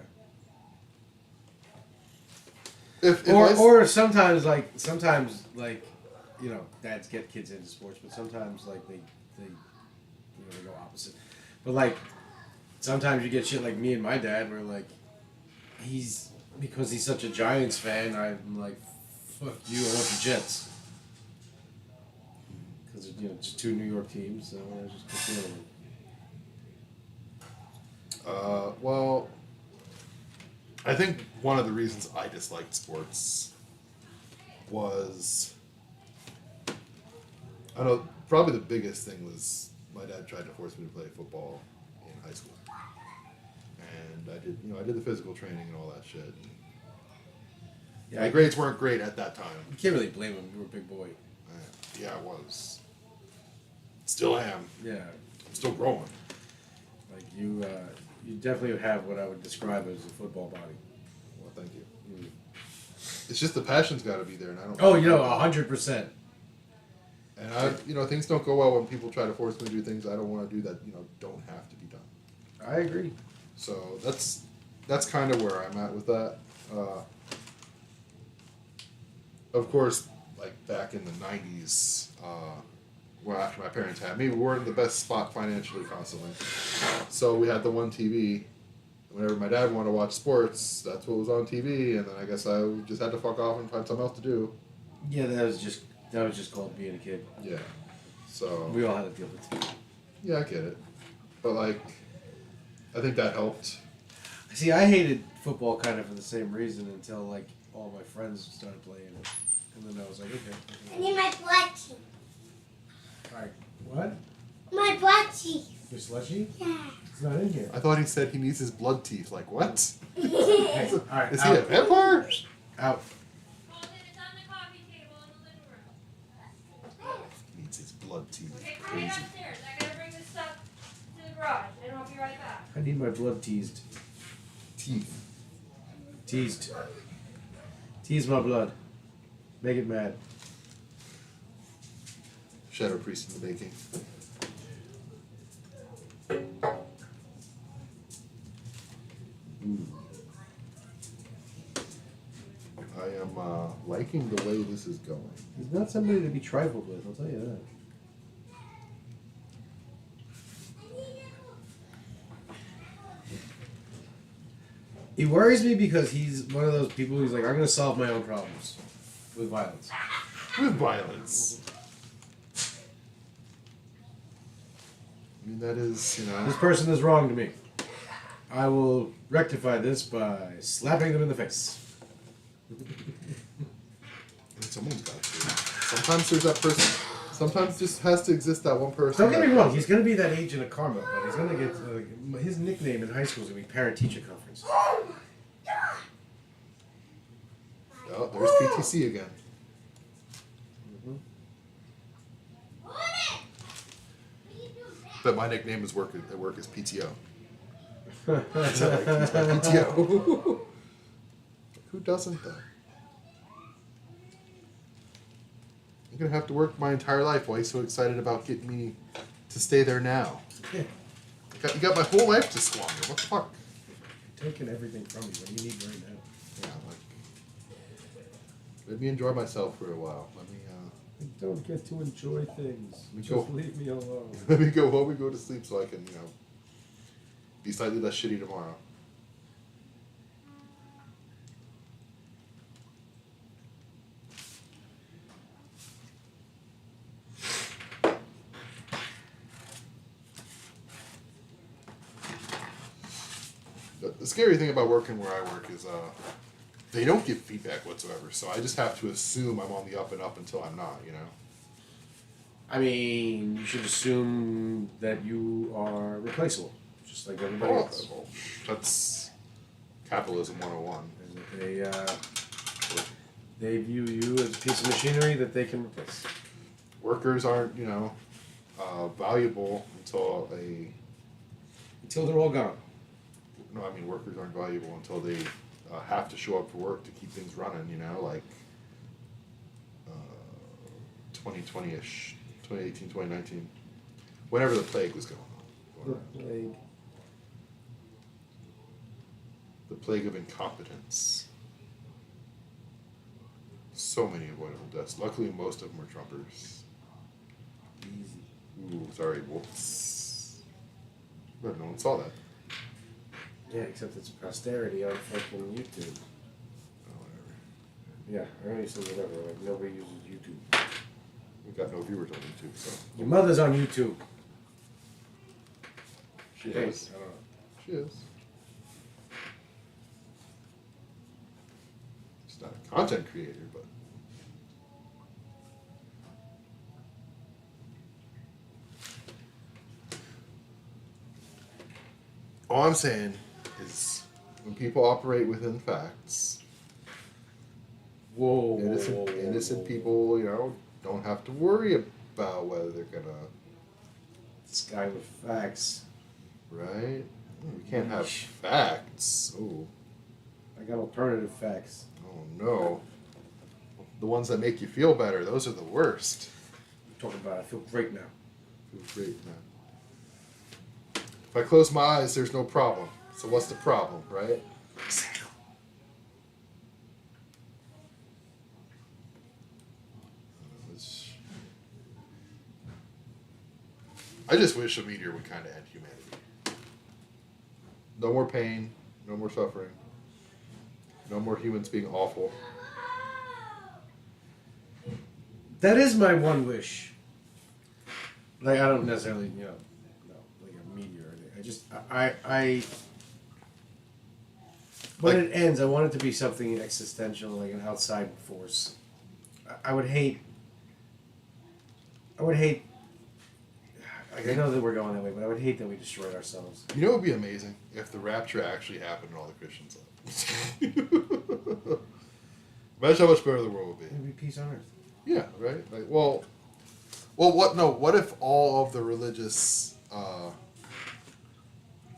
[SPEAKER 1] If
[SPEAKER 2] Sometimes you know, dads get kids into sports, but sometimes like they go opposite. But like sometimes you get shit like me and my dad where like because he's such a Giants fan, I'm like, fuck you, I want the Jets. Because it's two New York teams, so I just keep feeling them.
[SPEAKER 1] well, I think one of the reasons I disliked sports was, I know, probably the biggest thing was my dad tried to force me to play football in high school. And I did the physical training and all that shit.
[SPEAKER 2] Yeah,
[SPEAKER 1] My grades weren't great at that time.
[SPEAKER 2] You can't really blame him. You were a big boy.
[SPEAKER 1] Yeah, I was. Still am.
[SPEAKER 2] Yeah,
[SPEAKER 1] I'm still growing.
[SPEAKER 2] like you definitely have what I would describe as a football body.
[SPEAKER 1] Well, thank you. It's just the passion's got to be there, and I don't.
[SPEAKER 2] Oh, 100%.
[SPEAKER 1] And things don't go well when people try to force me to do things I don't want to do that don't have to be done.
[SPEAKER 2] I agree.
[SPEAKER 1] So that's kind of where I'm at with that. Of course, like back in the '90s, well, after my parents had me, we weren't in the best spot financially constantly. So we had the one TV. Whenever my dad wanted to watch sports, that's what was on TV, and then I guess I just had to fuck off and find something else to do.
[SPEAKER 2] Yeah, that was just called being a kid.
[SPEAKER 1] Yeah. So
[SPEAKER 2] We all had to deal with it.
[SPEAKER 1] yeah, I get it, but like, I think that helped.
[SPEAKER 2] See, I hated football kind of for the same reason until like all my friends started playing it, and then I was like,
[SPEAKER 3] I
[SPEAKER 2] okay.
[SPEAKER 3] need my blood teeth.
[SPEAKER 2] All right. What?
[SPEAKER 3] My blood teeth.
[SPEAKER 2] Your slushy?
[SPEAKER 3] Yeah.
[SPEAKER 2] It's not in here.
[SPEAKER 1] I thought he said he needs his blood teeth. Like what?
[SPEAKER 2] Hey, all right.
[SPEAKER 1] Is he a vampire?
[SPEAKER 2] Out.
[SPEAKER 4] Colton, it's on the coffee table in the living room.
[SPEAKER 1] He needs his blood teeth.
[SPEAKER 4] Okay, come
[SPEAKER 1] Crazy.
[SPEAKER 4] downstairs. I gotta bring this stuff to the garage, and I'll be right back.
[SPEAKER 2] I need my blood teased.
[SPEAKER 1] Teeth.
[SPEAKER 2] Teased. Tease my blood. Make it mad.
[SPEAKER 1] Shadow Priest in the baking. Ooh. I am liking the way this is going.
[SPEAKER 2] He's not somebody to be trifled with, I'll tell you that. He worries me because he's one of those people who's like, I'm going to solve my own problems with violence.
[SPEAKER 1] With violence. I mean, that is,
[SPEAKER 2] This person is wrong to me. I will rectify this by slapping them in the face.
[SPEAKER 1] someone's got to. Sometimes there's that person. Sometimes just has to exist that one person.
[SPEAKER 2] Don't get me wrong, he's going to be that age in a karma, but he's going to get, his nickname in high school is going to be Parent-Teacher Conference.
[SPEAKER 1] Oh, there's PTC again. But my nickname at work is PTO. He's my PTO. Who doesn't though? I'm gonna have to work my entire life. Why are you so excited about getting me to stay there now?
[SPEAKER 2] Yeah.
[SPEAKER 1] You got my whole life to squander. What the fuck?
[SPEAKER 2] You're taking everything from me. What do you need right now?
[SPEAKER 1] Yeah, like, let me enjoy myself for a while. Let me
[SPEAKER 2] I don't get to enjoy things.
[SPEAKER 1] Me
[SPEAKER 2] Just
[SPEAKER 1] go.
[SPEAKER 2] leave me alone.
[SPEAKER 1] Let me go while we go to sleep so I can, be slightly less shitty tomorrow. The scary thing about working where I work is they don't give feedback whatsoever, so I just have to assume I'm on the up and up until I'm not,
[SPEAKER 2] I mean, you should assume that you are replaceable, just like everybody else.
[SPEAKER 1] Well, that's capitalism 101.
[SPEAKER 2] And that they view you as a piece of machinery that they can replace.
[SPEAKER 1] Workers aren't, valuable
[SPEAKER 2] Until they're all gone.
[SPEAKER 1] No, I mean, workers aren't valuable until they have to show up for work to keep things running, like 2020-ish, 2018, 2019, whenever the plague was going on. The plague of incompetence. So many avoidable deaths. Luckily, most of them were Trumpers.
[SPEAKER 2] Easy.
[SPEAKER 1] Ooh, sorry, whoops. But no one saw that.
[SPEAKER 2] Yeah, except it's posterity on fucking YouTube.
[SPEAKER 1] Oh, whatever.
[SPEAKER 2] Yeah, I already said whatever. Like, nobody uses YouTube.
[SPEAKER 1] We've got no viewers on YouTube, so.
[SPEAKER 2] Your mother's on YouTube.
[SPEAKER 1] She
[SPEAKER 2] Hey,
[SPEAKER 1] is.
[SPEAKER 2] I don't know.
[SPEAKER 1] She is. She's not a content creator, but. All I'm saying is when people operate within facts,
[SPEAKER 2] Whoa,
[SPEAKER 1] innocent people, don't have to worry about whether they're gonna.
[SPEAKER 2] This guy with facts.
[SPEAKER 1] Right? We can't have facts. Oh.
[SPEAKER 2] I got alternative facts.
[SPEAKER 1] Oh no. The ones that make you feel better, those are the worst.
[SPEAKER 2] I'm talking about I feel great now.
[SPEAKER 1] Feel great, man. If I close my eyes, there's no problem. So what's the problem, right? I just wish a meteor would kind of end humanity. No more pain, no more suffering, no more humans being awful.
[SPEAKER 2] That is my one wish. Like, I don't necessarily, no, like a meteor. I just, when it ends, I want it to be something existential, like an outside force. I would hate, like, I know that we're going that way, but I would hate that we destroyed ourselves.
[SPEAKER 1] You know what would be amazing? If the rapture actually happened and all the Christians left. Imagine how much better the world would be.
[SPEAKER 2] It would be peace on earth.
[SPEAKER 1] Yeah, right? Like, what if all of the religious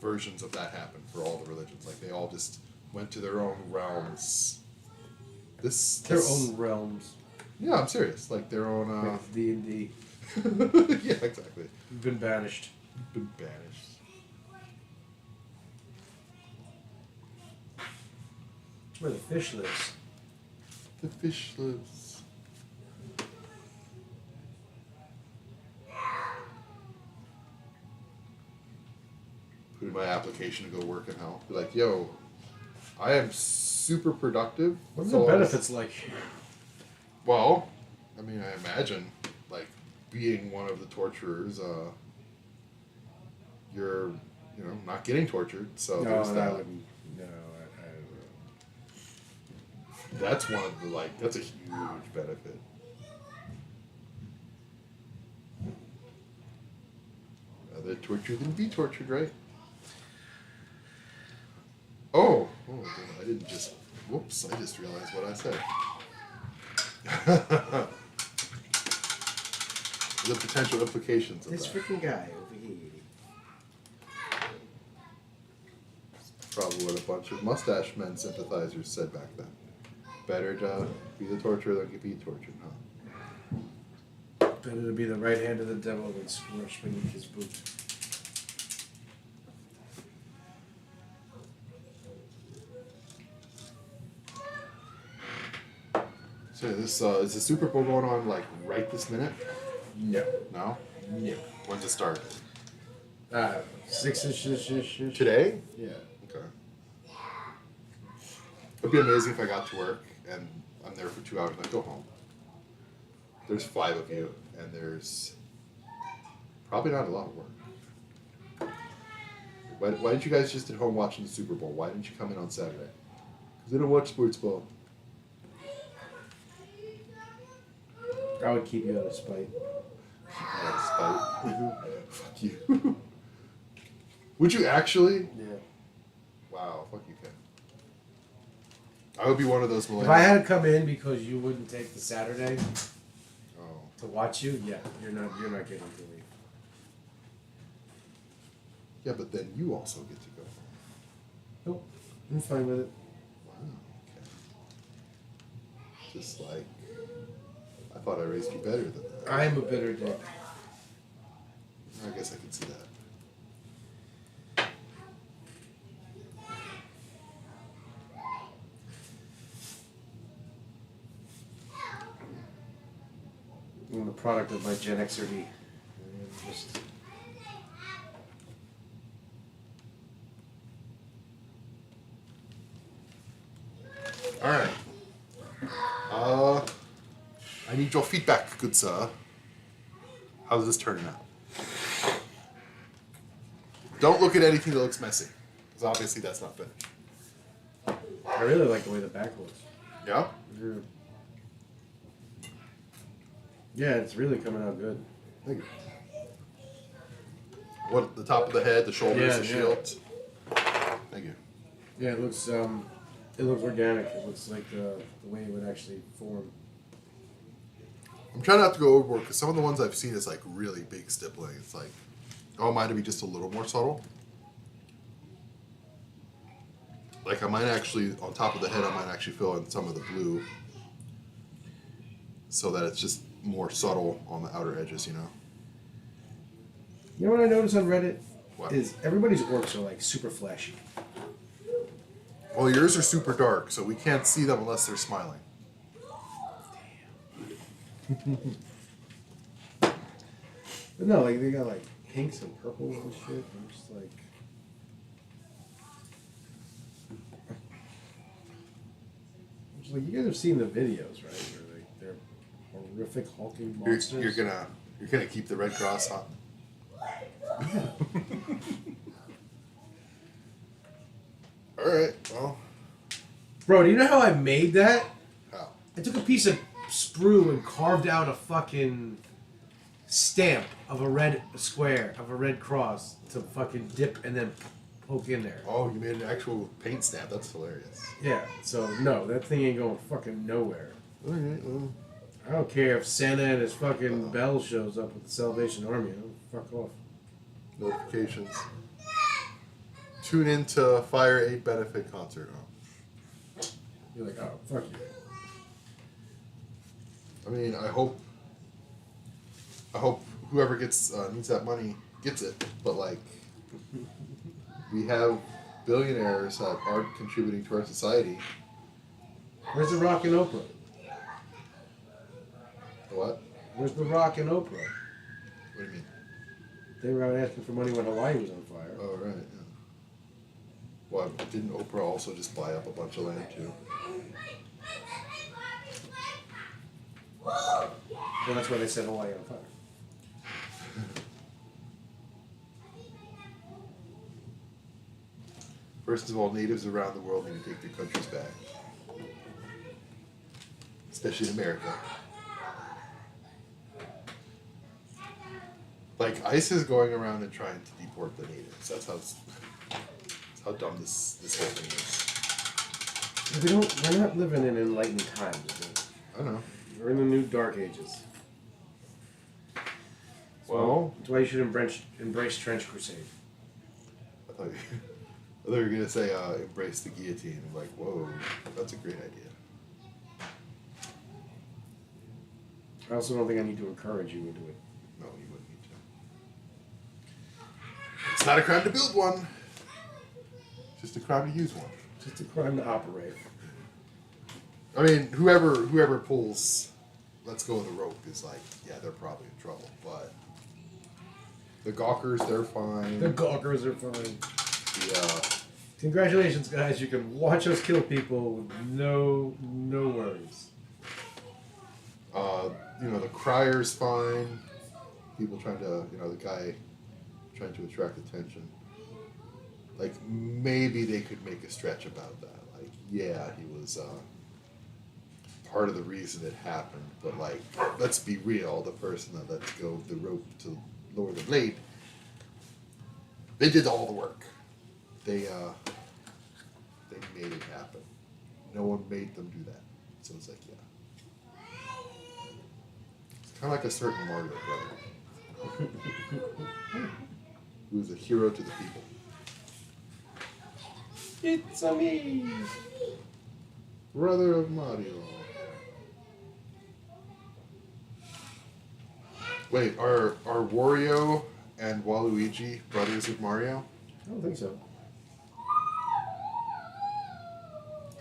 [SPEAKER 1] versions of that happened for all the religions? Like, they all just went to their own realms.
[SPEAKER 2] Their own realms.
[SPEAKER 1] Yeah, I'm serious. Like, their own...
[SPEAKER 2] Like D&D.
[SPEAKER 1] Yeah, exactly.
[SPEAKER 2] We've been banished.
[SPEAKER 1] Been banished.
[SPEAKER 2] It's where the fish lives.
[SPEAKER 1] The fish lives. Put in my application to go work in hell. Be like, yo, I am super productive.
[SPEAKER 2] What are the benefits like?
[SPEAKER 1] Well, I mean, I imagine, like, being one of the torturers, you're, not getting tortured. So there's that.
[SPEAKER 2] Wouldn't. No,
[SPEAKER 1] That's one of the, that's a huge benefit. Rather torture than be tortured, right? Oh, I didn't just, whoops, I just realized what I said. The potential implications of
[SPEAKER 2] this
[SPEAKER 1] that.
[SPEAKER 2] freaking guy over here.
[SPEAKER 1] Probably what a bunch of mustache men sympathizers said back then. Better to be the torturer than to be tortured, huh?
[SPEAKER 2] Better to be the right hand of the devil than squash beneath his boot.
[SPEAKER 1] So this is the Super Bowl going on like right this minute?
[SPEAKER 2] No.
[SPEAKER 1] No.
[SPEAKER 2] No.
[SPEAKER 1] When's it start?
[SPEAKER 2] 6-ish.
[SPEAKER 1] Today?
[SPEAKER 2] Yeah.
[SPEAKER 1] Okay. It'd be amazing if I got to work and I'm there for 2 hours and I go home. There's 5 of you and there's probably not a lot of work. Why didn't you guys just at home watching the Super Bowl? Why didn't you come in on Saturday? Because I don't watch sports ball.
[SPEAKER 2] I would keep you out of spite.
[SPEAKER 1] Fuck you. Would you actually?
[SPEAKER 2] Yeah.
[SPEAKER 1] Wow, fuck you, Ken. I would be one of those millennials.
[SPEAKER 2] If I had to come in because you wouldn't take the Saturday
[SPEAKER 1] Oh.
[SPEAKER 2] to watch you, yeah, you're not getting to leave.
[SPEAKER 1] Yeah, but then you also get to go home.
[SPEAKER 2] Nope, I'm fine with it.
[SPEAKER 1] Wow, okay. Just like, I thought I raised you better than that.
[SPEAKER 2] I am a bitter dick.
[SPEAKER 1] I guess I can see that.
[SPEAKER 2] I'm the product of my Gen Xerty. Just
[SPEAKER 1] Alright. I need your feedback, good sir. How's this turning out? Don't look at anything that looks messy. Because obviously that's not finished.
[SPEAKER 2] I really like the way the back looks.
[SPEAKER 1] Yeah?
[SPEAKER 2] Yeah. Yeah, it's really coming out good.
[SPEAKER 1] Thank you. What, the top of the head, the shoulders,
[SPEAKER 2] Yeah,
[SPEAKER 1] the
[SPEAKER 2] yeah.
[SPEAKER 1] shield? Thank you.
[SPEAKER 2] Yeah, it looks organic. It looks like the way it would actually form.
[SPEAKER 1] I'm trying not to go overboard because some of the ones I've seen is like really big stippling. It's like, oh, mine to be just a little more subtle. Like I might actually, on top of the head, I might actually fill in some of the blue so that it's just more subtle on the outer edges, you know?
[SPEAKER 2] You know what I noticed on Reddit?
[SPEAKER 1] What?
[SPEAKER 2] Is everybody's orcs are like super flashy.
[SPEAKER 1] Well, yours are super dark, so we can't see them unless they're smiling.
[SPEAKER 2] But no, like they got like pinks and purples and shit. I'm just like, you guys have seen the videos, right? Where they're horrific hulking monsters.
[SPEAKER 1] You're gonna keep the Red Cross on. All right. Well,
[SPEAKER 2] Bro, do you know how I made that?
[SPEAKER 1] how?
[SPEAKER 2] I took a piece of sprue and carved out a fucking stamp of a red square of a red cross to fucking dip and then poke in there.
[SPEAKER 1] Oh, you made an actual paint stamp. That's hilarious.
[SPEAKER 2] Yeah, so no, that thing ain't going fucking nowhere.
[SPEAKER 1] All right. Well,
[SPEAKER 2] I don't care if Santa and his fucking bell shows up with the Salvation Army. I'll fuck off.
[SPEAKER 1] notifications. Tune in to Fire 8 benefit concert. Oh.
[SPEAKER 2] You're like, oh, fuck you.
[SPEAKER 1] I mean, I hope whoever gets needs that money gets it. But like, we have billionaires that aren't contributing to our society.
[SPEAKER 2] Where's The Rock and Oprah?
[SPEAKER 1] What?
[SPEAKER 2] Where's The Rock and Oprah?
[SPEAKER 1] What do you mean?
[SPEAKER 2] They were out asking for money when Hawaii was on fire.
[SPEAKER 1] Oh, right. Yeah. Well, didn't Oprah also just buy up a bunch of land too?
[SPEAKER 2] Well, that's why they set Hawaii on fire.
[SPEAKER 1] First of all, natives around the world need to take their countries back, especially in America. Like ICE is going around and trying to deport the natives. That's how dumb this whole thing is.
[SPEAKER 2] We're not living in enlightened times.
[SPEAKER 1] I don't know.
[SPEAKER 2] We're in the new dark ages.
[SPEAKER 1] Well,
[SPEAKER 2] That's why you should embrace Trench Crusade.
[SPEAKER 1] I thought you were gonna say embrace the guillotine. I'm like, whoa, that's a great idea.
[SPEAKER 2] I also don't think I need to encourage you into it.
[SPEAKER 1] No, you wouldn't need to. It's not a crime to build one. It's just a crime to use one.
[SPEAKER 2] It's just a crime to operate.
[SPEAKER 1] I mean, whoever pulls, let's go with the rope is like, yeah, they're probably in trouble. But the gawkers, they're fine.
[SPEAKER 2] The gawkers are fine.
[SPEAKER 1] Yeah.
[SPEAKER 2] Congratulations, guys! You can watch us kill people with no worries.
[SPEAKER 1] The crier's fine. People trying to, the guy trying to attract attention. Like, maybe they could make a stretch about that. Like, yeah, he was part of the reason it happened, but, like, let's be real, the person that let go of the rope to lower the blade, they did all the work. They made it happen. No one made them do that. So it's like, yeah. It's kind of like a certain Mario brother. Who's a hero to the people.
[SPEAKER 2] It's a me.
[SPEAKER 1] Brother of Mario. Wait, are Wario and Waluigi brothers of Mario?
[SPEAKER 2] I don't think so.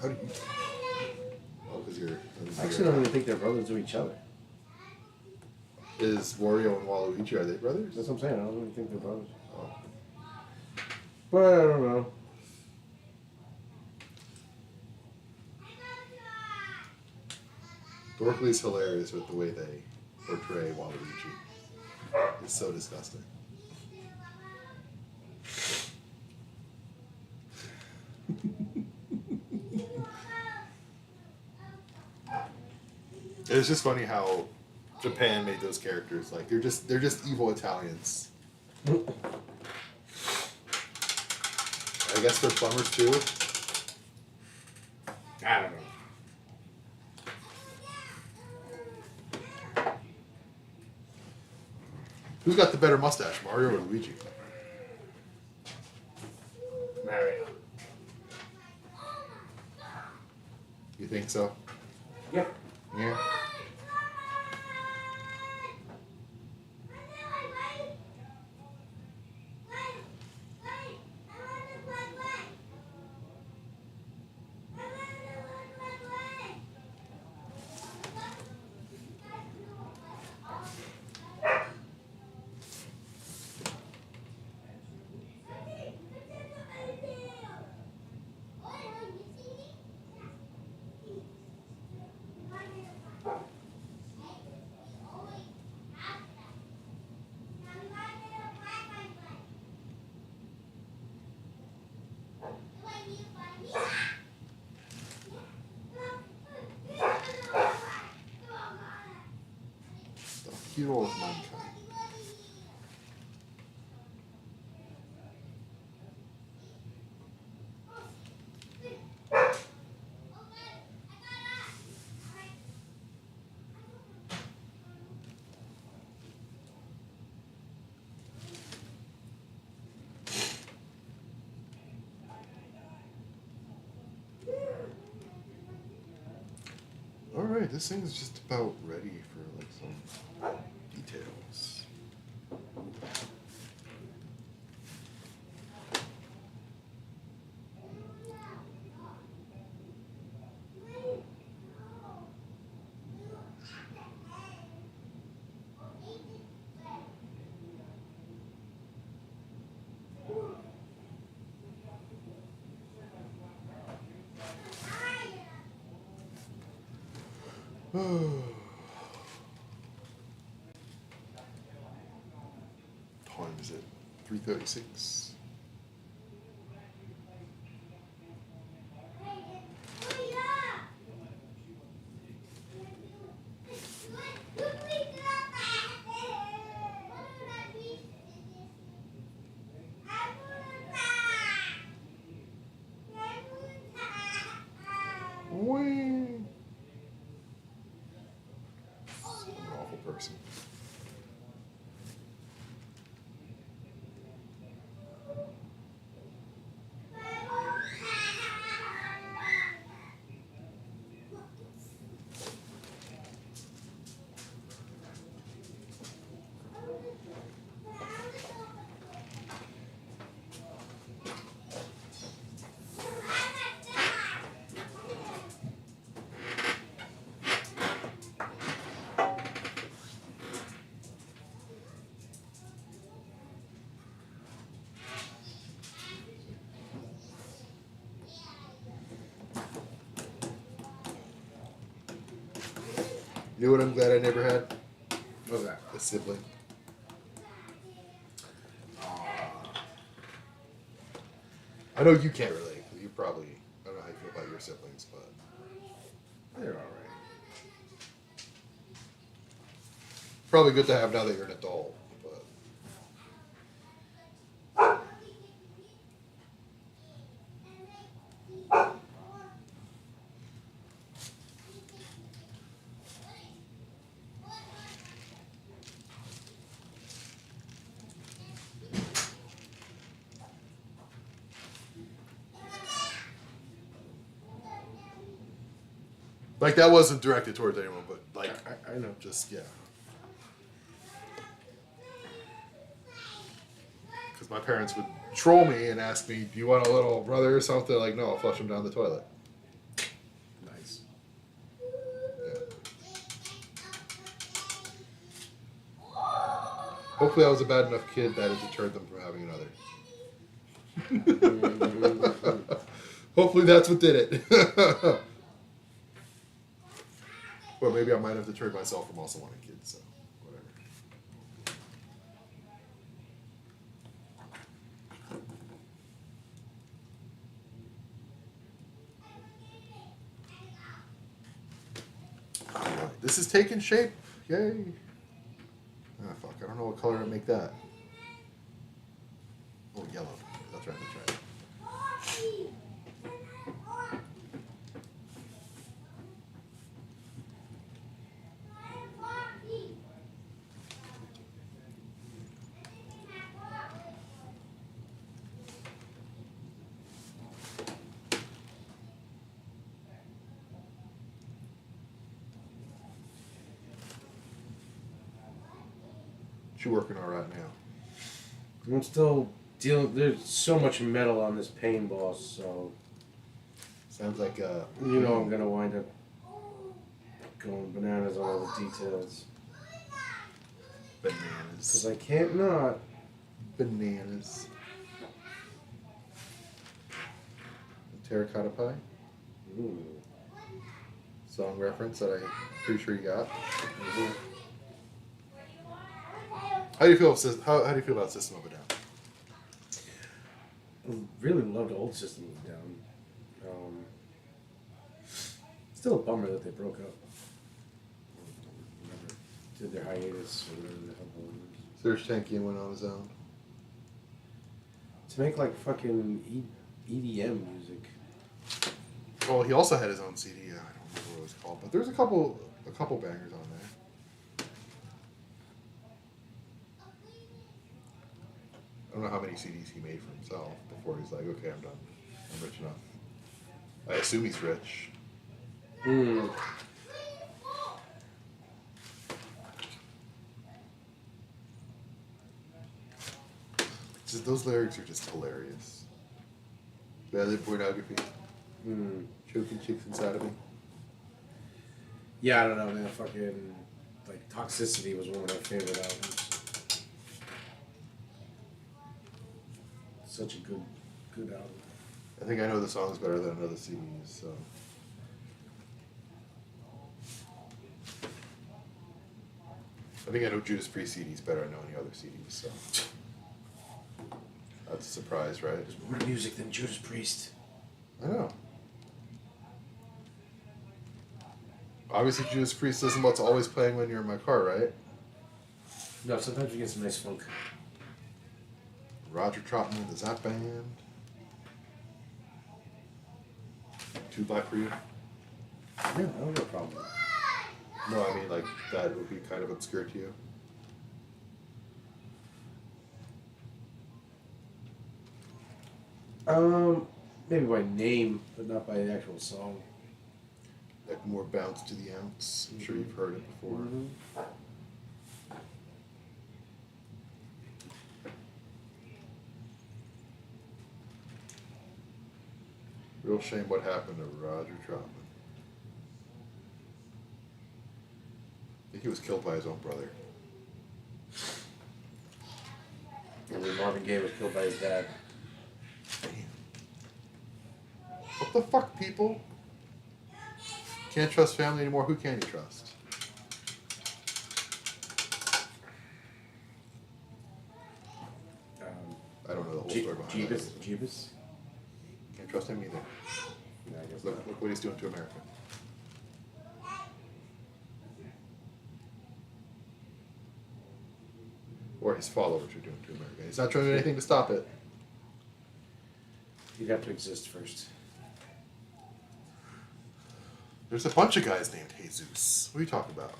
[SPEAKER 1] How do you? Oh, because you're.
[SPEAKER 2] Actually, I don't even think they're brothers to each other.
[SPEAKER 1] Is Wario and Waluigi, are they brothers?
[SPEAKER 2] That's what I'm saying. I don't even think they're brothers.
[SPEAKER 1] Oh.
[SPEAKER 2] But I don't know.
[SPEAKER 1] Dorkly's hilarious with the way they portray Waluigi. It's so disgusting. It's just funny how Japan made those characters. Like they're just evil Italians. I guess they're plumbers too.
[SPEAKER 2] I don't know.
[SPEAKER 1] Who's got the better mustache, Mario or Luigi?
[SPEAKER 2] Mario.
[SPEAKER 1] You think so?
[SPEAKER 2] Yep.
[SPEAKER 1] Yeah. The hero of mankind. Alright, this thing is just about ready for like some details. Time is it? 3:36. Whee! I'm an awful person. You know what I'm glad I never had?
[SPEAKER 2] What's that?
[SPEAKER 1] A sibling. I know you can't relate. You probably, I don't know how you feel about your siblings, but
[SPEAKER 2] They're alright.
[SPEAKER 1] probably good to have now that you're an adult. But like that wasn't directed towards anyone, but like
[SPEAKER 2] I know.
[SPEAKER 1] just yeah. Because my parents would troll me and ask me, "Do you want a little brother or something?" Like, no, I'll flush him down the toilet.
[SPEAKER 2] Nice.
[SPEAKER 1] Yeah. Hopefully, I was a bad enough kid that it deterred them from having another. Hopefully, that's what did it. Or maybe I might have deterred myself from also wanting kids. So, whatever. Alright, this is taking shape. Yay. Ah, fuck. I don't know what color to make that. Oh, yellow. That's right. What you working on right now?
[SPEAKER 2] I'm still dealing. There's so much metal on this paintball, so
[SPEAKER 1] Sounds like
[SPEAKER 2] you know I'm gonna wind up going bananas on all the details. Because
[SPEAKER 1] bananas.
[SPEAKER 2] I can't not.
[SPEAKER 1] Bananas. Terracotta pie?
[SPEAKER 2] Ooh.
[SPEAKER 1] Song reference that I'm pretty sure you got.
[SPEAKER 2] Mhm.
[SPEAKER 1] How do you feel? How do you feel about System of a Down?
[SPEAKER 2] I really loved Old System of a Down. Still a bummer that they broke up. Never did their hiatus or whatever the hell it was.
[SPEAKER 1] Serge Tankian went on his own.
[SPEAKER 2] To make like fucking EDM music.
[SPEAKER 1] Well, he also had his own CD. I don't remember what it was called, but there's a couple bangers on there. I don't know how many CDs he made for himself before he's like, okay, I'm done. I'm rich enough. I assume he's rich.
[SPEAKER 2] Hmm.
[SPEAKER 1] Just, those lyrics are just hilarious. Badly pornography.
[SPEAKER 2] Hmm.
[SPEAKER 1] Choking chicks inside of me.
[SPEAKER 2] Yeah, I don't know, man. Fucking like Toxicity was one of my favorite albums. Such a good album.
[SPEAKER 1] I think I know the songs better than I know the CDs, so. I think I know Judas Priest CDs better than I know any other CDs, so. That's a surprise, right?
[SPEAKER 2] There's more music than Judas Priest.
[SPEAKER 1] I know. Obviously, Judas Priest isn't what's always playing when you're in my car, right?
[SPEAKER 2] No, sometimes you get some nice funk.
[SPEAKER 1] Roger Troutman, the Zap Band. Too Black for You?
[SPEAKER 2] Yeah, I don't have a problem.
[SPEAKER 1] No, I mean, like, that would be kind of obscure to you.
[SPEAKER 2] Maybe by name, but not by the actual song.
[SPEAKER 1] Like, more bounce to the ounce. I'm sure you've heard it before.
[SPEAKER 2] Mm-hmm.
[SPEAKER 1] Real shame what happened to Roger Troutman. I think he was killed by his own brother.
[SPEAKER 2] And then Marvin Gaye was killed by his dad.
[SPEAKER 1] Damn. What the fuck, people? Can't trust family anymore. Who can you trust? I don't know the whole story behind that.
[SPEAKER 2] Jeebus?
[SPEAKER 1] Can't trust him either.
[SPEAKER 2] No, I guess
[SPEAKER 1] Look,
[SPEAKER 2] not.
[SPEAKER 1] look what he's doing to America. Or his followers are doing to America. He's not trying to do anything to stop it.
[SPEAKER 2] You'd have to exist first.
[SPEAKER 1] There's a bunch of guys named Jesus. What are you talking about?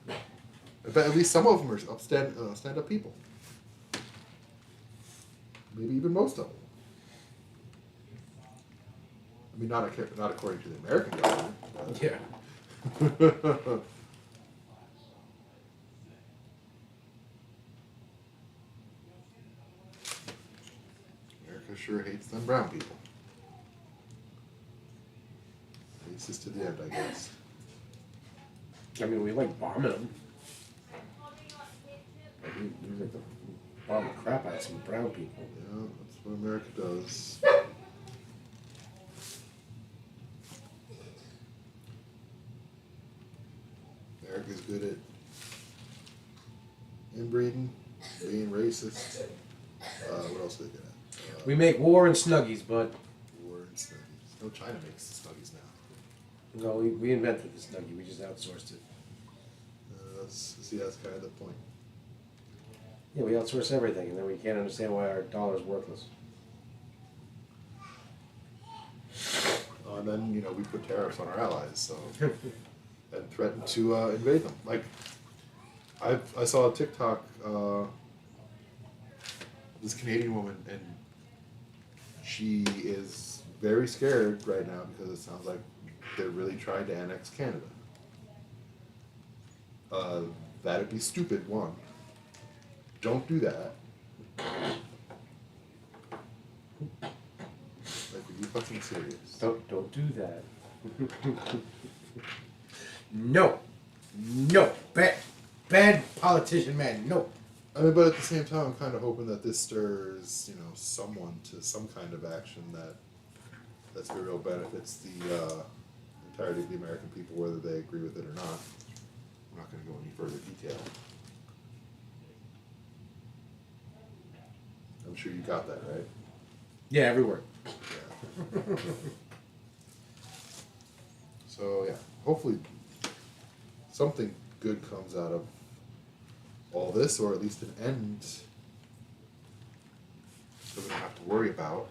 [SPEAKER 1] I bet at least some of them are stand-up people. Maybe even most of them. I mean, not according to the American government. But
[SPEAKER 2] Yeah.
[SPEAKER 1] America sure hates them brown people. Hates us to the end, I guess.
[SPEAKER 2] I mean, we like bombing them. Like, we like to bomb the crap out of some brown people.
[SPEAKER 1] Yeah, that's what America does. America's good at inbreeding, being racist. What else are they good at?
[SPEAKER 2] We make war and snuggies, but
[SPEAKER 1] War and snuggies. No, China makes snuggies now.
[SPEAKER 2] no, we invented the snuggie. We just outsourced it.
[SPEAKER 1] See, that's kind of the point.
[SPEAKER 2] Yeah, we outsource everything, and then we can't understand why our dollar's worthless.
[SPEAKER 1] And then, we put tariffs on our allies, so and threaten to invade them. Like, I saw a TikTok, this Canadian woman, and she is very scared right now because it sounds like they're really trying to annex Canada. That'd be stupid, one. Don't do that. Like, are you fucking serious?
[SPEAKER 2] Don't do that. No, bad politician, man. No.
[SPEAKER 1] I mean, but at the same time, I'm kind of hoping that this stirs, someone to some kind of action that's the real benefits the entirety of the American people, whether they agree with it or not. I'm not going to go any further detail. I'm sure you got that, right?
[SPEAKER 2] Yeah, everywhere.
[SPEAKER 1] Yeah. So, yeah, hopefully something good comes out of all this, or at least an end that we don't have to worry about.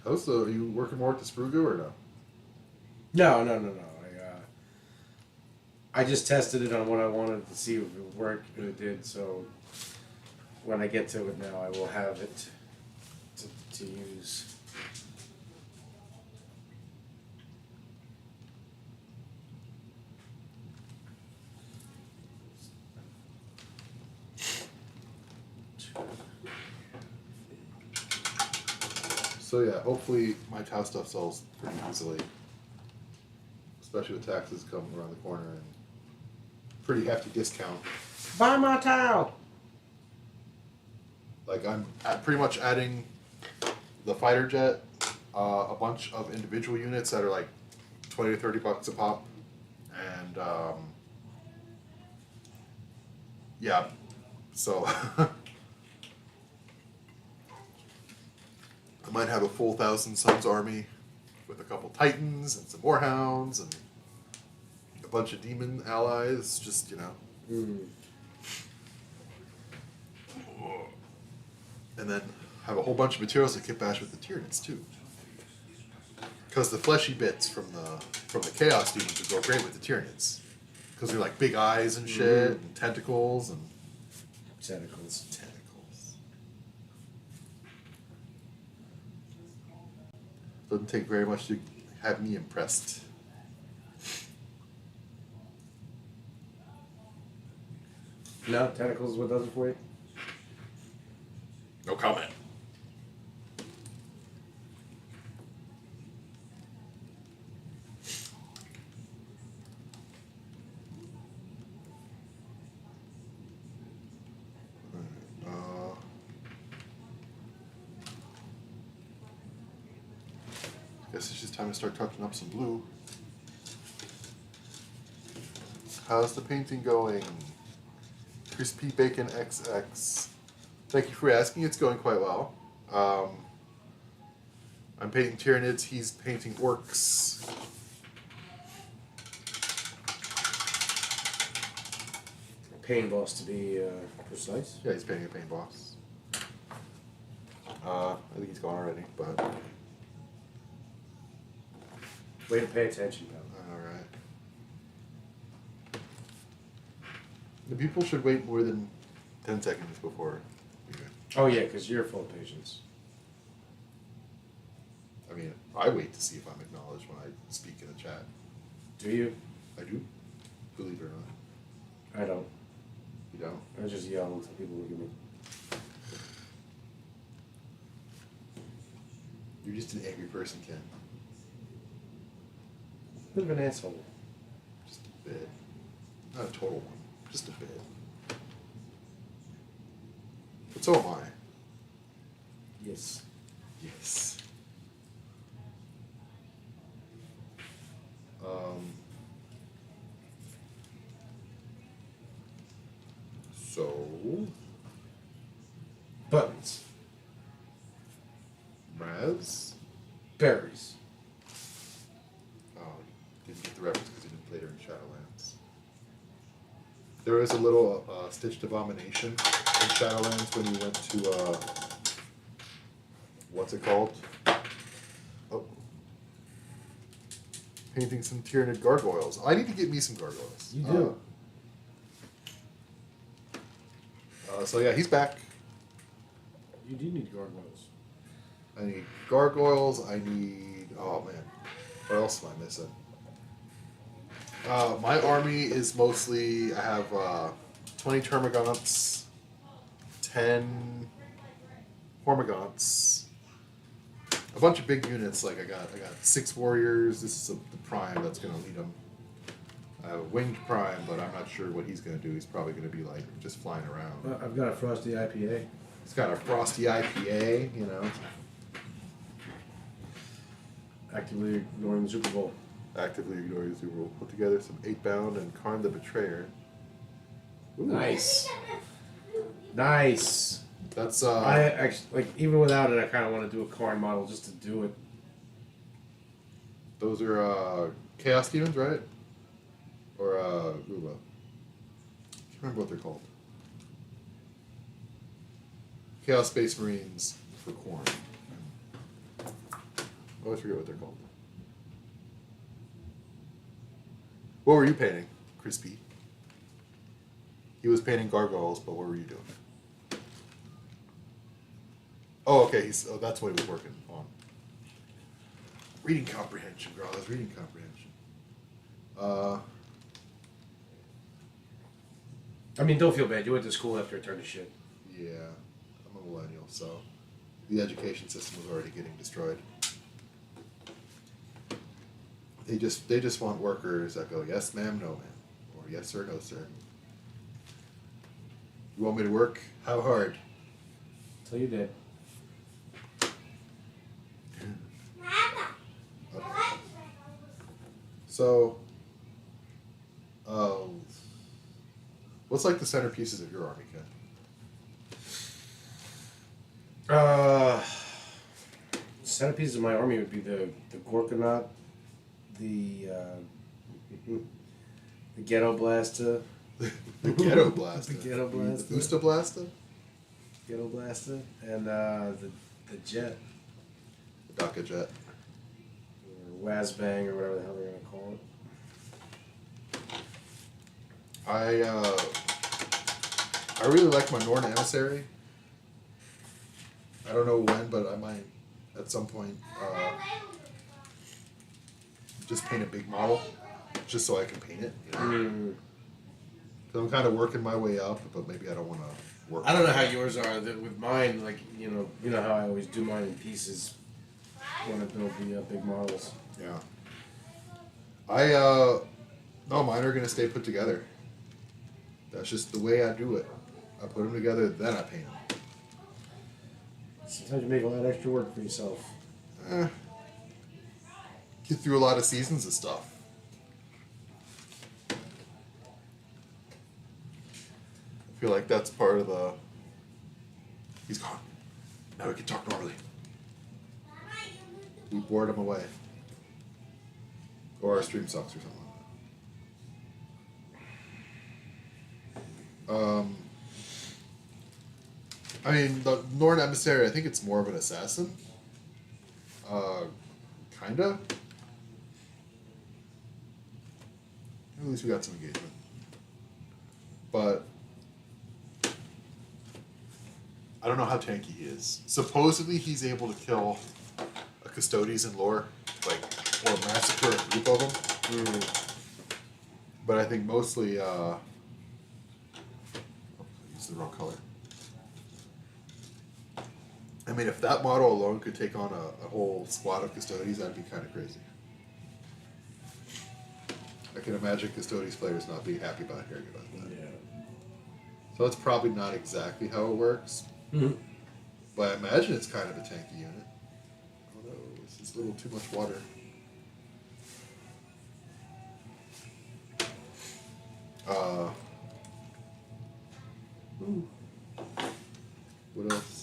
[SPEAKER 1] Are you working more at the Sprugu or no?
[SPEAKER 2] No. I just tested it on what I wanted to see if it would work, and it did. So when I get to it now, I will have it to use.
[SPEAKER 1] So yeah, hopefully my Tau stuff sells pretty easily, especially with taxes coming around the corner and pretty hefty discount.
[SPEAKER 2] Buy my towel.
[SPEAKER 1] Like I'm pretty much adding the fighter jet, a bunch of individual units that are like $20 to $30 a pop, and yeah, so I might have a full Thousand Sons army with a couple Titans and some Warhounds and a bunch of demon allies, just, and then have a whole bunch of materials to kitbash with the Tyranids too. Because the fleshy bits from the Chaos Demons would go great with the Tyranids. Because they're like big eyes and shit, and tentacles and
[SPEAKER 2] Tentacles.
[SPEAKER 1] Doesn't take very much to have me impressed.
[SPEAKER 2] No, tentacles is what does it for you?
[SPEAKER 1] No comment. Guess it's just time to start touching up some blue. How's the painting going? Crispy Bacon XX. Thank you for asking. It's going quite well. I'm painting Tyranids. He's painting Orcs.
[SPEAKER 2] Pain boss to be precise.
[SPEAKER 1] Yeah, he's painting a paint boss. I think he's gone already, but
[SPEAKER 2] Way to pay attention, pal.
[SPEAKER 1] all right. The people should wait more than 10 seconds before.
[SPEAKER 2] Oh yeah, because you're full of patience.
[SPEAKER 1] I mean, I wait to see if I'm acknowledged when I speak in the chat.
[SPEAKER 2] Do you?
[SPEAKER 1] I do, believe it or not.
[SPEAKER 2] I don't.
[SPEAKER 1] You don't?
[SPEAKER 2] I just yell until people look at me.
[SPEAKER 1] You're just an angry person, Ken.
[SPEAKER 2] Bit of an asshole.
[SPEAKER 1] Just a bit. Not a total one. Just a bit. But so am I.
[SPEAKER 2] Yes.
[SPEAKER 1] Yes. So
[SPEAKER 2] Buttons.
[SPEAKER 1] Raz.
[SPEAKER 2] Berries.
[SPEAKER 1] Oh, didn't get the reference because he didn't play during Shadowlands. There is a little Stitched Abomination in Shadowlands when you went to what's it called? Oh, painting some Tyranid gargoyles. I need to get me some gargoyles.
[SPEAKER 2] You do.
[SPEAKER 1] So yeah, he's back.
[SPEAKER 2] You do need gargoyles.
[SPEAKER 1] I need gargoyles. I need. Oh man, what else am I missing? My army is mostly. I have 20 Termagants, 10 Hormagaunts, a bunch of big units. Like I got 6 warriors. This is the prime that's gonna lead them. I have a winged prime, but I'm not sure what he's gonna do. He's probably gonna be like just flying around.
[SPEAKER 2] I've got a frosty IPA.
[SPEAKER 1] He's got a frosty IPA, you know.
[SPEAKER 2] Actively ignoring the Super Bowl.
[SPEAKER 1] Actively ignoring the Super Bowl. Put together some 8-bound and Karn the Betrayer. Ooh.
[SPEAKER 2] Nice. Nice.
[SPEAKER 1] That's
[SPEAKER 2] I actually like even without it. I kind of want to do a Karn model just to do it.
[SPEAKER 1] those are Chaos Demons, right? Or Ruba. Can't remember what they're called. Chaos Space Marines for Khorne. I always forget what they're called. What were you painting, Crispy? He was painting gargoyles, but what were you doing? Oh, okay. That's what he was working on. Reading comprehension, girl. That's reading comprehension.
[SPEAKER 2] I mean, don't feel bad. You went to school after it turned to shit.
[SPEAKER 1] Yeah, I'm a millennial, so the education system was already getting destroyed. They just want workers that go, yes ma'am, no ma'am, or yes sir, no sir. You want me to work? How hard?
[SPEAKER 2] Until you did.
[SPEAKER 1] Okay. So, what's like the centerpieces of your army, Ken?
[SPEAKER 2] Centerpieces of my army would be the Gorkanaut, the Ghetto Blaster,
[SPEAKER 1] The Ghetto Blaster.
[SPEAKER 2] The Ghetto Blaster.
[SPEAKER 1] The Booster Blaster?
[SPEAKER 2] Ghetto Blaster, and the Jet,
[SPEAKER 1] The Daka Jet.
[SPEAKER 2] or Wazbang, or whatever the hell they're gonna call it.
[SPEAKER 1] I really like my Norn Emissary. I don't know when, but I might at some point just paint a big model, just so I can paint it. You know? So I'm kind of working my way up, but maybe I don't want to work.
[SPEAKER 2] I don't know how yours are. With mine, like you know how I always do mine in pieces when I build the big models.
[SPEAKER 1] Yeah. No, mine are gonna stay put together. That's just the way I do it. I put them together, then I paint them.
[SPEAKER 2] Sometimes you make a lot of extra work for yourself.
[SPEAKER 1] Get through a lot of seasons of stuff. feel like that's part of the. He's gone. Now we can talk normally. We bored him away. Or our stream sucks or something like that. I mean, the Norn Emissary, I think it's more of an assassin. Kinda. At least we got some engagement. But I don't know how tanky he is. Supposedly he's able to kill a Custodes in lore, like, or massacre a group of them. But I think mostly, use the wrong color. I mean, if that model alone could take on a whole squad of Custodes, that'd be kind of crazy. I can imagine Custodes players not being happy about hearing about that.
[SPEAKER 2] Yeah.
[SPEAKER 1] So that's probably not exactly how it works. But I imagine it's kind of a tanky unit. Oh no, this is a little too much water. What else?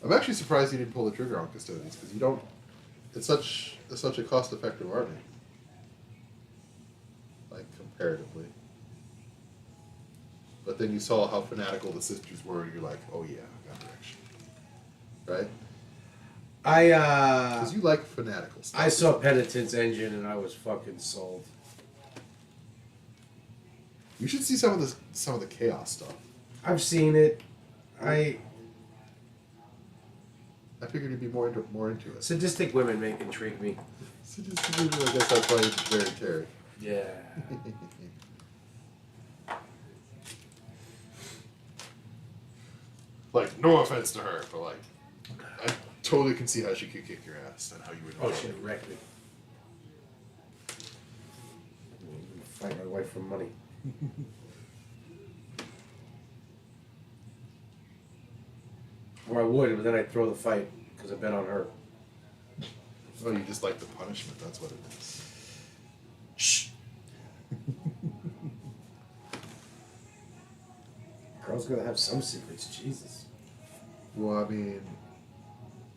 [SPEAKER 1] I'm actually surprised you didn't pull the trigger on Custodes, because you don't. It's such a cost-effective army, like comparatively. But then you saw how fanatical the sisters were, and you're like, oh yeah, I got direction, right? Because you like fanatical stuff.
[SPEAKER 2] I saw Penitent's Engine and I was fucking sold.
[SPEAKER 1] You should see some of the chaos stuff.
[SPEAKER 2] I've seen it. I
[SPEAKER 1] figured you'd be more into it.
[SPEAKER 2] sadistic women intrigue me.
[SPEAKER 1] I guess that's why it's very Terry.
[SPEAKER 2] Yeah.
[SPEAKER 1] Like, no offense to her, but like, I totally can see how she could kick your ass and how you would.
[SPEAKER 2] Oh shit, wrecked me. Fight my wife for money. Or I would, but then I'd throw the fight because I bet on her.
[SPEAKER 1] Oh, you just like the punishment. That's what it is.
[SPEAKER 2] Shh. Girl's gonna have some secrets. Jesus.
[SPEAKER 1] Well, I mean,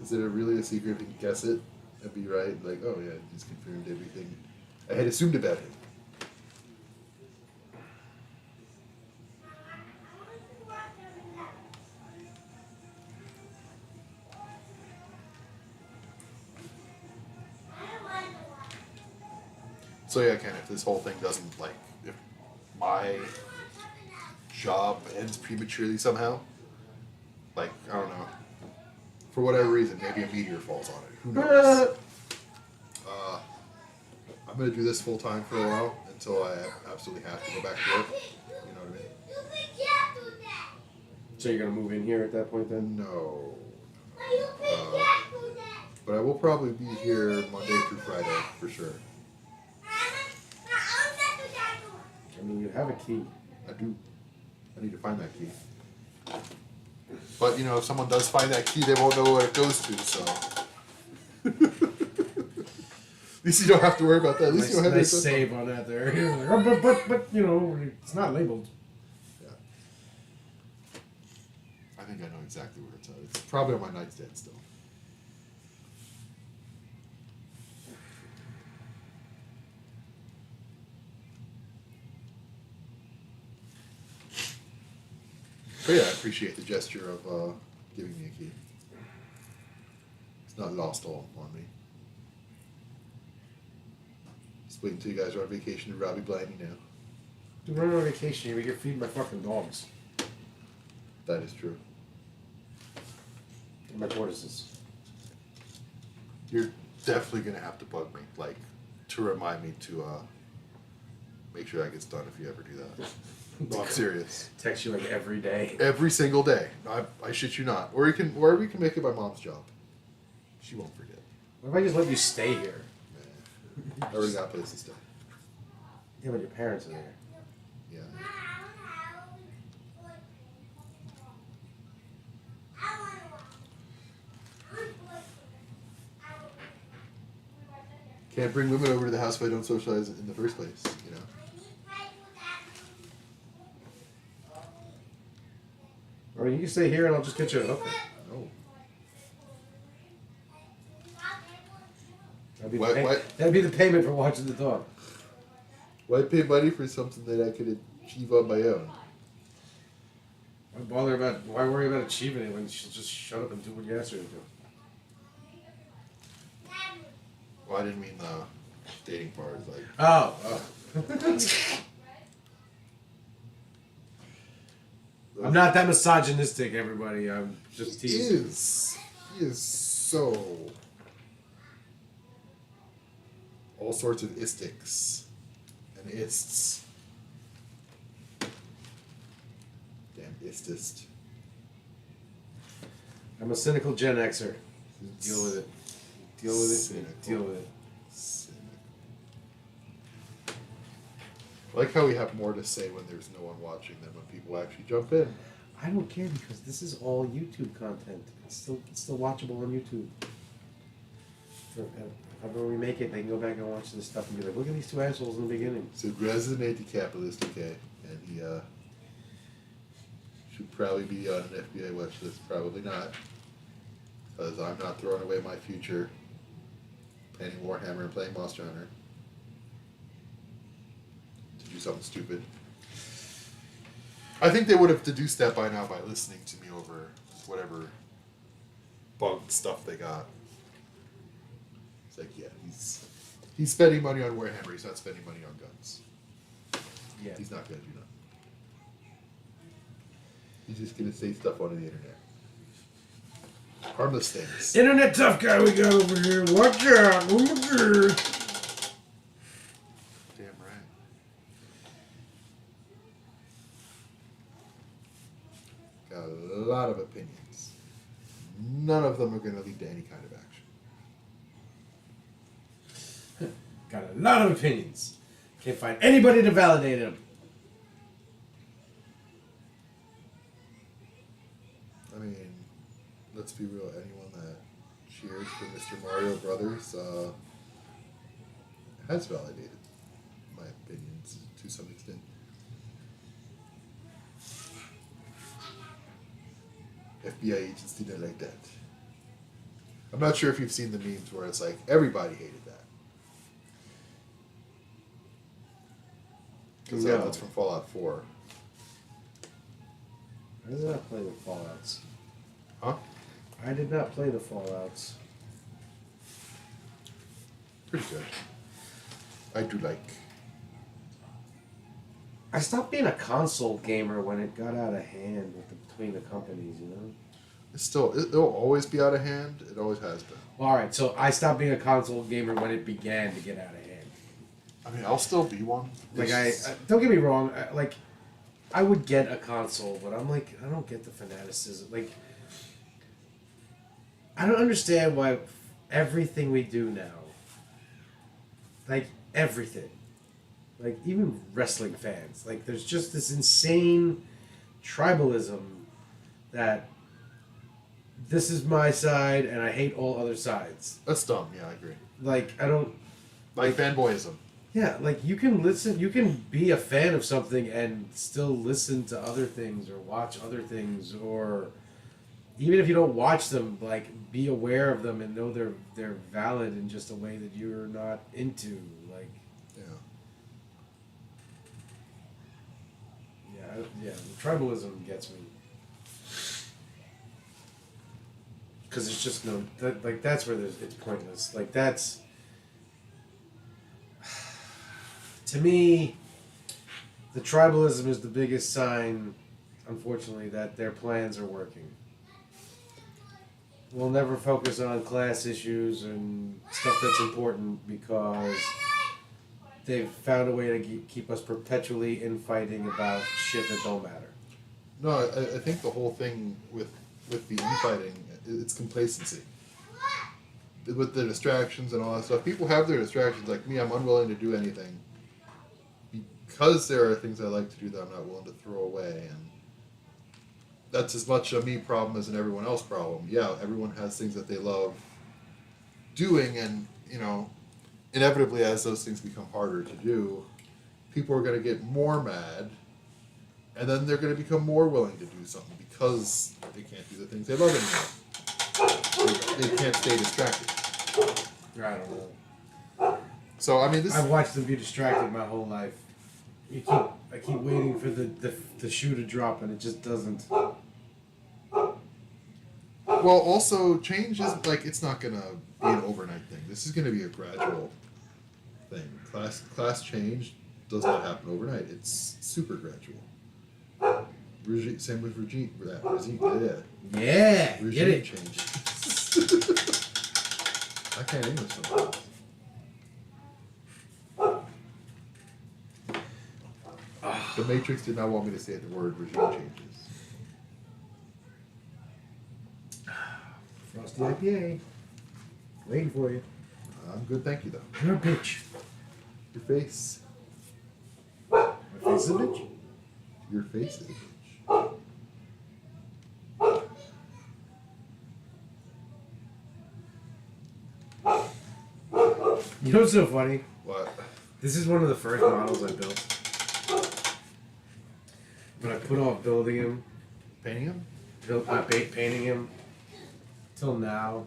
[SPEAKER 1] is it really a secret if you can guess it and be right? Like, oh yeah, you just confirmed everything I had assumed about him. So yeah, Ken, if this whole thing doesn't, like, if my job ends prematurely somehow, like, I don't know, for whatever reason, maybe a meteor falls on it. Who knows? I'm going to do this full time for a while until I absolutely have to go back to work. You know what I mean?
[SPEAKER 2] So you're gonna move in here at that point then?
[SPEAKER 1] No. But I will probably be here Monday through Friday for sure.
[SPEAKER 2] I mean, you have a key.
[SPEAKER 1] I do. I need to find that key. But, you know, if someone does find that key, they won't know where it goes to, so. At least you don't have to worry about that. At least you don't have
[SPEAKER 2] nice
[SPEAKER 1] to
[SPEAKER 2] save on that there. But, you know, it's not labeled.
[SPEAKER 1] Yeah. I think I know exactly where it's at. It's probably on my nightstand still. But yeah, I appreciate the gesture of giving me a key. It's not lost all on me. Just wait until you guys are on vacation to Robbie blind you now.
[SPEAKER 2] Dude, we're on vacation. We can feed my fucking dogs.
[SPEAKER 1] That is true.
[SPEAKER 2] And my tortoises.
[SPEAKER 1] You're definitely gonna have to bug me, like, to remind me to make sure that gets done if you ever do that. I'm serious.
[SPEAKER 2] Text you like every day.
[SPEAKER 1] Every single day. I shit you not. Or we can make it my mom's job. She won't forget.
[SPEAKER 2] What if I just let you stay here?
[SPEAKER 1] I already got a place to stay.
[SPEAKER 2] Yeah, but your parents are there.
[SPEAKER 1] Yeah. Can't bring women over to the house if I don't socialize in the first place, you know.
[SPEAKER 2] Or you can stay here and I'll just get you a hooker.
[SPEAKER 1] No.
[SPEAKER 2] That'd be the payment for watching the dog.
[SPEAKER 1] Why pay money for something that I could achieve on my own?
[SPEAKER 2] Why worry about achieving it when she'll just shut up and do what you ask her to do?
[SPEAKER 1] Well, I didn't mean the dating part. Like,
[SPEAKER 2] Oh. I'm not that misogynistic, everybody. I'm just teasing.
[SPEAKER 1] He is so all sorts of istics and ists. Damn istist.
[SPEAKER 2] I'm a cynical Gen Xer. Deal with it. Deal with it.
[SPEAKER 1] Cynical.
[SPEAKER 2] Deal with it.
[SPEAKER 1] Cynical. I like how we have more to say when there's no one watching than when people actually jump in.
[SPEAKER 2] I don't care because this is all YouTube content. It's still watchable on YouTube. However we make it, they can go back and watch this stuff and be like, look at these two assholes in the beginning.
[SPEAKER 1] So Grahz is an anti-capitalist, okay, and he should probably be on an FBI watch list. Probably not, because I'm not throwing away my future playing Warhammer and playing Monster Hunter to do something stupid. I think they would have deduced that by now by listening to me over whatever bugged stuff they got. It's like, yeah, he's spending money on Warhammer. He's not spending money on guns.
[SPEAKER 2] Yeah.
[SPEAKER 1] He's not going to do that. He's just going to say stuff on the internet. Harmless things.
[SPEAKER 2] Internet tough guy we got over here. Watch out. Oh my God.
[SPEAKER 1] Damn right. Got a lot of opinions. None of them are going to lead to any kind of action.
[SPEAKER 2] Got a lot of opinions. Can't find anybody to validate them.
[SPEAKER 1] I mean, let's be real. Anyone that cheered for Mr. Mario Brothers has validated my opinions to some extent. FBI agents did it like that. I'm not sure if you've seen the memes where it's like everybody hated that. Because
[SPEAKER 2] No.
[SPEAKER 1] that's from Fallout 4.
[SPEAKER 2] I did not play the Fallouts.
[SPEAKER 1] Huh?
[SPEAKER 2] I did not play the Fallouts.
[SPEAKER 1] Pretty good. I do like.
[SPEAKER 2] I stopped being a console gamer when it got out of hand between the companies, you know?
[SPEAKER 1] It'll always be out of hand. It always has been.
[SPEAKER 2] Alright, so I stopped being a console gamer when it began to get out of hand.
[SPEAKER 1] I mean, I'll still be one.
[SPEAKER 2] Like, I don't get me wrong, I would get a console, but I'm like, I don't get the fanaticism. Like, I don't understand why everything we do now, like, everything, like, even wrestling fans, like, there's just this insane tribalism that this is my side and I hate all other sides.
[SPEAKER 1] That's dumb. Yeah, I agree.
[SPEAKER 2] Like, I don't...
[SPEAKER 1] Like fanboyism.
[SPEAKER 2] Yeah, like, you can be a fan of something and still listen to other things or watch other things, or even if you don't watch them, like, be aware of them and know they're valid in just a way that you're not into. Like, yeah, the tribalism gets me. Because it's just that's where it's pointless. Like, that's... To me, the tribalism is the biggest sign, unfortunately, that their plans are working. We'll never focus on class issues and stuff that's important because they've found a way to keep us perpetually infighting about shit that don't matter.
[SPEAKER 1] No, I think the whole thing with the infighting, it's complacency. With the distractions and all that stuff, people have their distractions. Like me, I'm unwilling to do anything because there are things I like to do that I'm not willing to throw away, and that's as much a me problem as an everyone else problem. Yeah, everyone has things that they love doing, and inevitably, as those things become harder to do, people are going to get more mad, and then they're going to become more willing to do something because they can't do the things they love anymore. They can't stay distracted.
[SPEAKER 2] I don't know.
[SPEAKER 1] So I mean, this.
[SPEAKER 2] I've watched them be distracted my whole life. I keep waiting for the shoe to drop, and it just doesn't.
[SPEAKER 1] Well, also change is like it's not gonna be an overnight thing. This is gonna be a gradual thing. Class change does not happen overnight. It's super gradual. Same with regime.
[SPEAKER 2] Yeah,
[SPEAKER 1] Regime
[SPEAKER 2] get it.
[SPEAKER 1] change. I can't English sometimes. The Matrix did not want me to say the word regime changes.
[SPEAKER 2] Frosty IPA. Waiting for you.
[SPEAKER 1] I'm good, thank you though.
[SPEAKER 2] You're a bitch.
[SPEAKER 1] Your face.
[SPEAKER 2] My face is a bitch.
[SPEAKER 1] Your face is a bitch.
[SPEAKER 2] You know what's so funny?
[SPEAKER 1] What?
[SPEAKER 2] This is one of the first models I built. But I put off building him,
[SPEAKER 1] Painting him?
[SPEAKER 2] painting him, till now.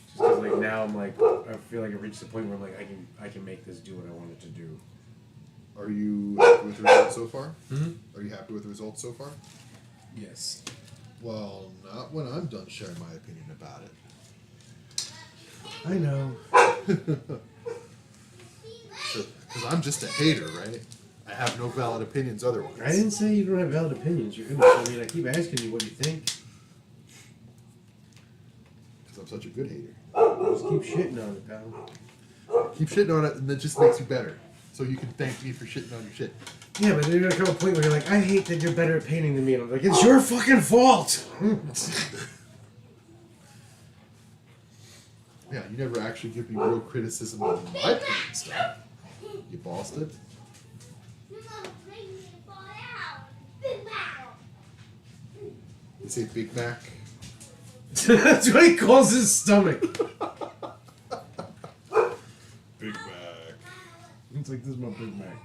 [SPEAKER 2] Just 'cause, like, now I'm like, I feel like I've reached the point where I'm like, I can make this do what I want it to do.
[SPEAKER 1] Are you happy with the results so far?
[SPEAKER 2] Mm-hmm.
[SPEAKER 1] Are you happy with the results so far?
[SPEAKER 2] Yes.
[SPEAKER 1] Well, not when I'm done sharing my opinion about it.
[SPEAKER 2] I know.
[SPEAKER 1] Because I'm just a hater, right? I have no valid opinions otherwise.
[SPEAKER 2] I didn't say you don't have valid opinions. You're I mean, I keep asking you what you think.
[SPEAKER 1] Because I'm such a good hater.
[SPEAKER 2] Just keep shitting on it, pal.
[SPEAKER 1] Keep shitting on it, and that just makes you better. So you can thank me for shitting on your shit.
[SPEAKER 2] Yeah, but there's gonna come a point where you're like, I hate that you're better at painting than me. And I'm like, it's your fucking fault!
[SPEAKER 1] Yeah, you never actually give me real criticism on my painting stuff. You bossed it. You say Big Mac?
[SPEAKER 2] That's what he calls his stomach.
[SPEAKER 1] Big Mac.
[SPEAKER 2] It's like, this is my Big Mac.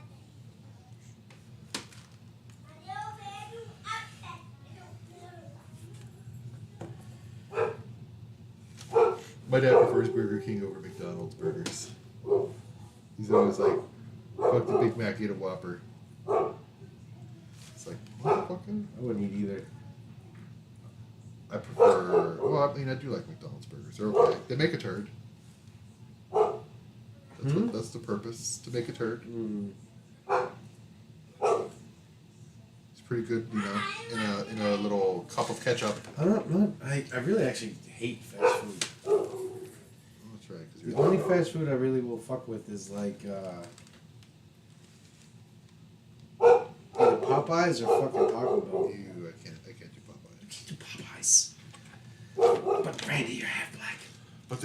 [SPEAKER 1] My dad prefers Burger King over McDonald's burgers. He's always like, fuck the Big Mac, eat a Whopper. It's like, motherfucker.
[SPEAKER 2] I wouldn't eat either.
[SPEAKER 1] I prefer, well, I mean, I do like McDonald's burgers. They're okay. They make a turd. That's the purpose, to make a turd.
[SPEAKER 2] Mm.
[SPEAKER 1] It's pretty good, you know, in a little cup of ketchup.
[SPEAKER 2] I really actually hate fast food.
[SPEAKER 1] Oh, that's right. 'Cause
[SPEAKER 2] The
[SPEAKER 1] you're
[SPEAKER 2] only fast food I really will fuck with is like either Popeyes or fucking Taco Bell.
[SPEAKER 1] Ew, I can't do Popeyes.
[SPEAKER 2] Do Popeyes. But Randy, you're half black.
[SPEAKER 1] But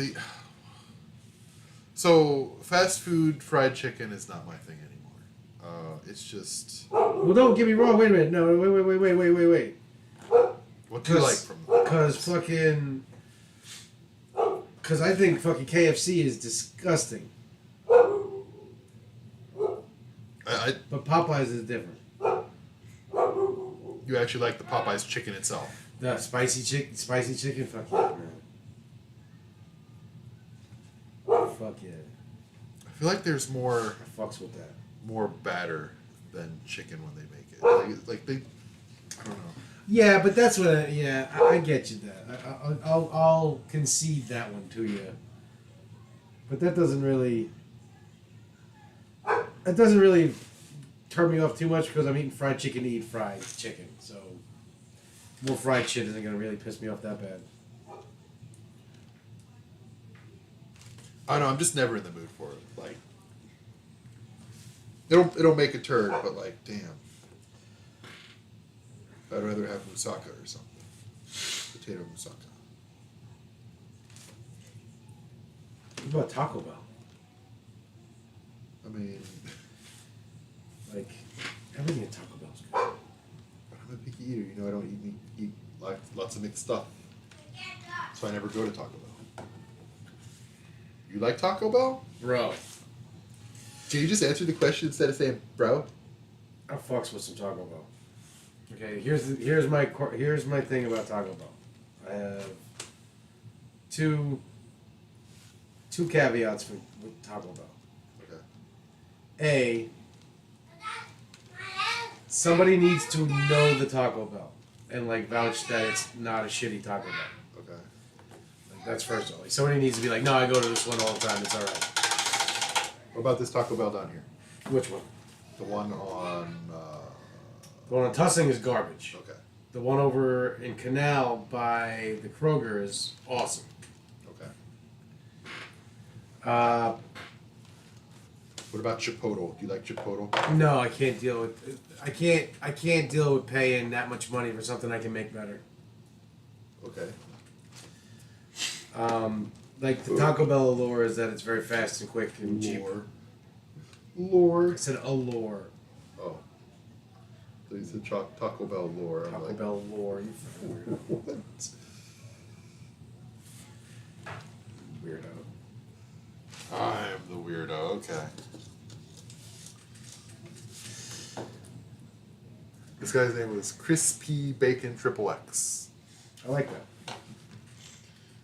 [SPEAKER 1] so fast food fried chicken is not my thing anymore. It's just,
[SPEAKER 2] Well, don't get me wrong. Wait a minute. No, wait.
[SPEAKER 1] what do you like from them?
[SPEAKER 2] Cause I think fucking KFC is disgusting. But Popeyes is different.
[SPEAKER 1] You actually like the Popeyes chicken itself.
[SPEAKER 2] The spicy chicken, fuck yeah, man. Fuck yeah.
[SPEAKER 1] I feel like there's more
[SPEAKER 2] I fucks with that.
[SPEAKER 1] batter than chicken when they make it. Like they, I don't know.
[SPEAKER 2] Yeah, but that's what. I get you that. I'll concede that one to you. But that doesn't really. It doesn't really turn me off too much because I'm eating fried chicken to eat fried chicken. So more fried shit isn't gonna really piss me off that bad.
[SPEAKER 1] I don't know. I'm just never in the mood for it. Like, it'll make a turd, but like, damn. I'd rather have moussaka or something. Potato moussaka.
[SPEAKER 2] What about Taco Bell?
[SPEAKER 1] I mean,
[SPEAKER 2] Like, everything at Taco Bell's good.
[SPEAKER 1] I'm a picky eater. You know, I don't eat like lots of mixed stuff. So I never go to Taco Bell. You like Taco Bell?
[SPEAKER 2] Bro,
[SPEAKER 1] Did you just answer the question instead of saying bro?
[SPEAKER 2] I fucks with some Taco Bell. Okay, here's my thing about Taco Bell. I have two caveats with Taco Bell.
[SPEAKER 1] Okay.
[SPEAKER 2] A, somebody needs to know the Taco Bell and like vouch that it's not a shitty Taco Bell.
[SPEAKER 1] Okay.
[SPEAKER 2] Like, that's first of all. Like, somebody needs to be like, no, I go to this one all the time. It's all right.
[SPEAKER 1] What about this Taco Bell down here?
[SPEAKER 2] Which one?
[SPEAKER 1] The one on.
[SPEAKER 2] The one on Tussing is garbage.
[SPEAKER 1] Okay.
[SPEAKER 2] The one over in Canal by the Kroger is awesome.
[SPEAKER 1] Okay. What about Chipotle? Do you like Chipotle?
[SPEAKER 2] No, I can't deal with. I can't deal with paying that much money for something I can make better.
[SPEAKER 1] Okay.
[SPEAKER 2] Like the Taco Bell allure is that it's very fast and quick and cheap. I
[SPEAKER 1] Lore.
[SPEAKER 2] said allure.
[SPEAKER 1] Oh. So you said Taco Bell lore. I'm
[SPEAKER 2] Taco
[SPEAKER 1] like,
[SPEAKER 2] Bell lore. You fucking weirdo.
[SPEAKER 1] what?
[SPEAKER 2] Weirdo.
[SPEAKER 1] I'm the weirdo. Okay. This guy's name was Crispy Bacon Triple X.
[SPEAKER 2] I like that.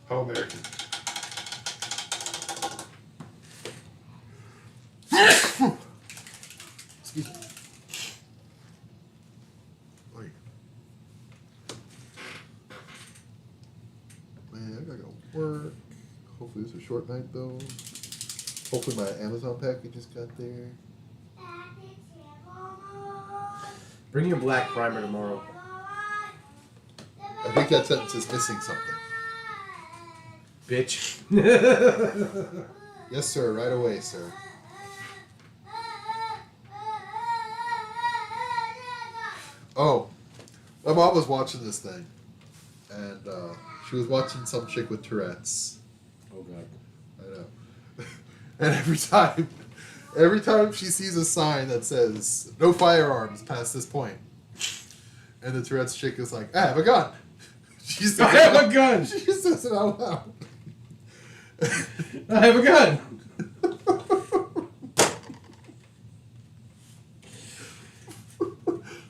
[SPEAKER 1] How American. Excuse me. Oy. Man, I gotta go work. Hopefully it's a short night though. Hopefully my Amazon package just got there.
[SPEAKER 2] Bring your black primer tomorrow.
[SPEAKER 1] I think that sentence is missing something.
[SPEAKER 2] Bitch.
[SPEAKER 1] Yes, sir. Right away, sir. Oh, my mom was watching this thing, and she was watching some chick with Tourette's.
[SPEAKER 2] Oh god.
[SPEAKER 1] I know. And every time she sees a sign that says "No firearms past this point," and the Tourette's chick is like, "I have a gun." She says
[SPEAKER 2] I have a gun.
[SPEAKER 1] She says it out loud.
[SPEAKER 2] I have a gun.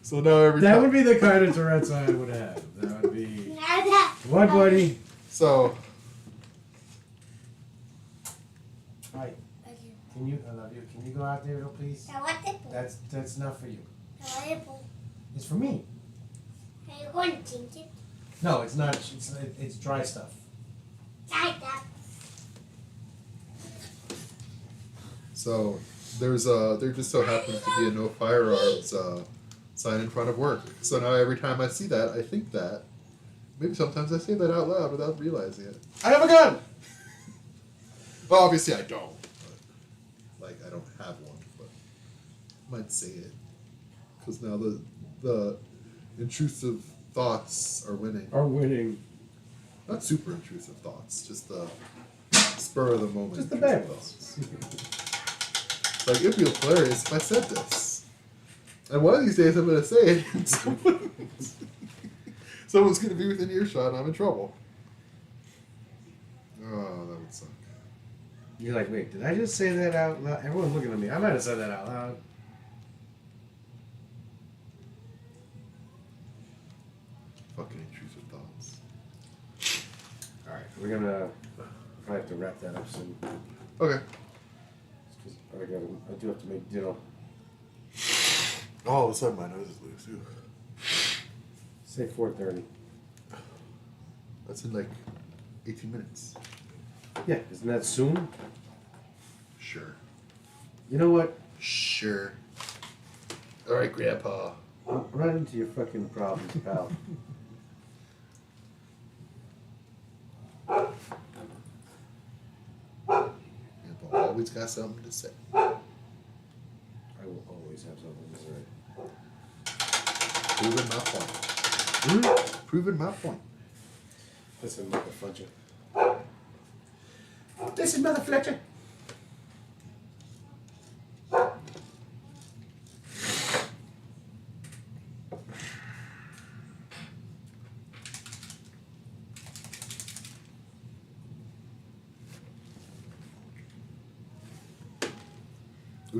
[SPEAKER 1] So now every
[SPEAKER 2] That
[SPEAKER 1] time.
[SPEAKER 2] would be the kind of Tourette's I would have. That would be. What, buddy?
[SPEAKER 1] So
[SPEAKER 2] Hi. Can you? I love you. Can you go out there, please? That's not for you. It's for me. No, it's not. It's dry stuff.
[SPEAKER 1] So there just so happens to be a no firearms sign in front of work. So now every time I see that, I think that. Maybe sometimes I say that out loud without realizing it.
[SPEAKER 2] I have a gun.
[SPEAKER 1] Well, obviously I don't. But, like, I don't have one, but I might say it. Because now the intrusive thoughts are winning.
[SPEAKER 2] Are winning.
[SPEAKER 1] Not super intrusive thoughts, just the spur of the moment.
[SPEAKER 2] Just the
[SPEAKER 1] intrusive
[SPEAKER 2] bad
[SPEAKER 1] thoughts. Like, it'd be hilarious if I said this. And one of these days I'm going to say it, and someone's going to be within earshot, and I'm in trouble. Oh, that would suck.
[SPEAKER 2] You're like, wait, did I just say that out loud? Everyone's looking at me. I might have said that out loud.
[SPEAKER 1] Fucking intrusive thoughts.
[SPEAKER 2] Alright, we're gonna probably have to wrap that up soon.
[SPEAKER 1] Okay.
[SPEAKER 2] I do have to make dinner.
[SPEAKER 1] All of a sudden my nose is loose, too.
[SPEAKER 2] Say 4:30.
[SPEAKER 1] That's in like 18 minutes.
[SPEAKER 2] Yeah, isn't that soon?
[SPEAKER 1] Sure.
[SPEAKER 2] You know what?
[SPEAKER 1] Sure. Alright, Grandpa.
[SPEAKER 2] Run into your fucking problems, pal.
[SPEAKER 1] Grandpa always got something to say.
[SPEAKER 2] I will always have something to say.
[SPEAKER 1] Proving my point. Proving my point.
[SPEAKER 2] Listen, Mother Fletcher. Listen, Mother Fletcher.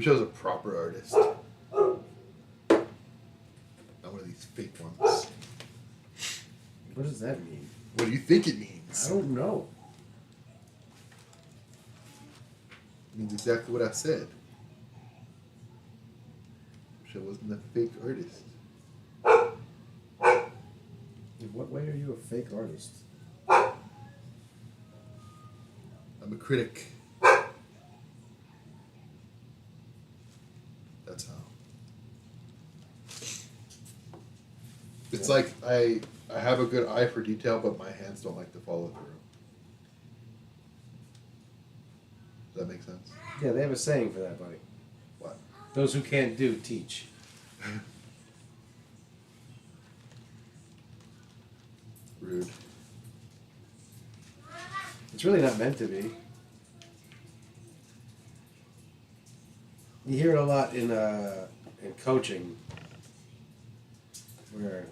[SPEAKER 1] Wish I was a proper artist. Not one of these fake ones.
[SPEAKER 2] What does that mean?
[SPEAKER 1] What do you think it means?
[SPEAKER 2] I don't know.
[SPEAKER 1] It means exactly what I said. Wish I wasn't a fake artist.
[SPEAKER 2] In what way are you a fake artist?
[SPEAKER 1] I'm a critic. That's how. It's like I have a good eye for detail, but my hands don't like to follow through. Does that make sense?
[SPEAKER 2] Yeah, they have a saying for that, buddy.
[SPEAKER 1] What?
[SPEAKER 2] Those who can't do, teach.
[SPEAKER 1] Rude.
[SPEAKER 2] It's really not meant to be. You hear it a lot in coaching, where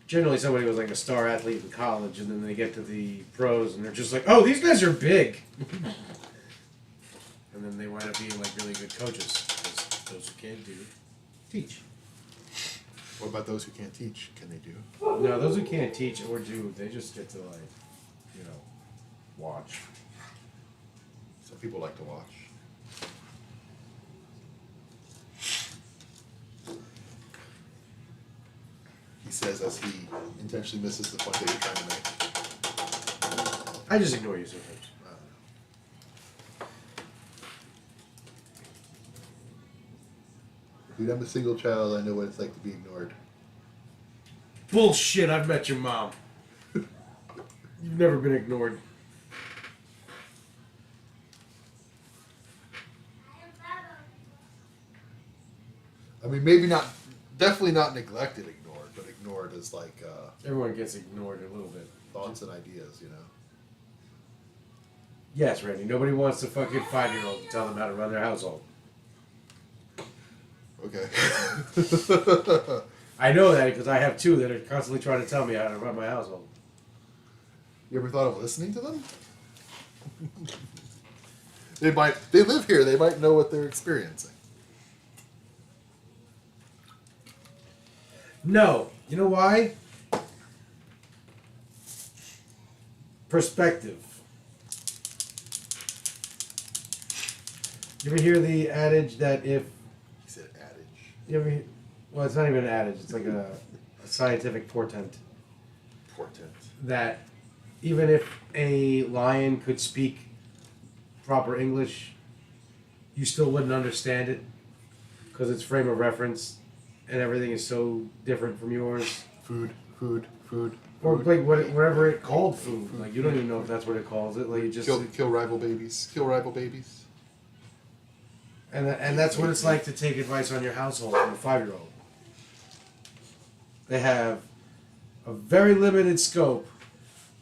[SPEAKER 2] generally somebody was like a star athlete in college, and then they get to the pros, and they're just like, "Oh, these guys are big," and then they wind up being like really good coaches. Because those who can't do, teach.
[SPEAKER 1] What about those who can't teach? Can they do?
[SPEAKER 2] No, those who can't teach or do, they just get to like, watch.
[SPEAKER 1] Some people like to watch. He says as he intentionally misses the point that you're trying to make.
[SPEAKER 2] I just ignore you sometimes.
[SPEAKER 1] I don't know. Dude, I'm a single child. I know what it's like to be ignored.
[SPEAKER 2] Bullshit! I've met your mom. You've never been ignored.
[SPEAKER 1] I mean, maybe not, definitely not neglected ignored, but ignored as like
[SPEAKER 2] Everyone gets ignored a little bit.
[SPEAKER 1] thoughts and ideas, you know?
[SPEAKER 2] Yes, Randy. Nobody wants a fucking 5-year-old to tell them how to run their household.
[SPEAKER 1] Okay.
[SPEAKER 2] I know that because I have two that are constantly trying to tell me how to run my household.
[SPEAKER 1] You ever thought of listening to them? They live here, they might know what they're experiencing.
[SPEAKER 2] No. You know why? Perspective. You ever hear the adage that if...
[SPEAKER 1] He said adage.
[SPEAKER 2] You ever hear, well, it's not even an adage. It's like a scientific portent.
[SPEAKER 1] Portent.
[SPEAKER 2] That even if a lion could speak proper English, you still wouldn't understand it because its frame of reference and everything is so different from yours.
[SPEAKER 1] Food.
[SPEAKER 2] Or like whatever it called food. Like you don't even know if that's what it calls it. Like you just
[SPEAKER 1] Kill rival babies. Kill rival babies.
[SPEAKER 2] and that's what it's like to take advice on your household from a 5-year-old. They have a very limited scope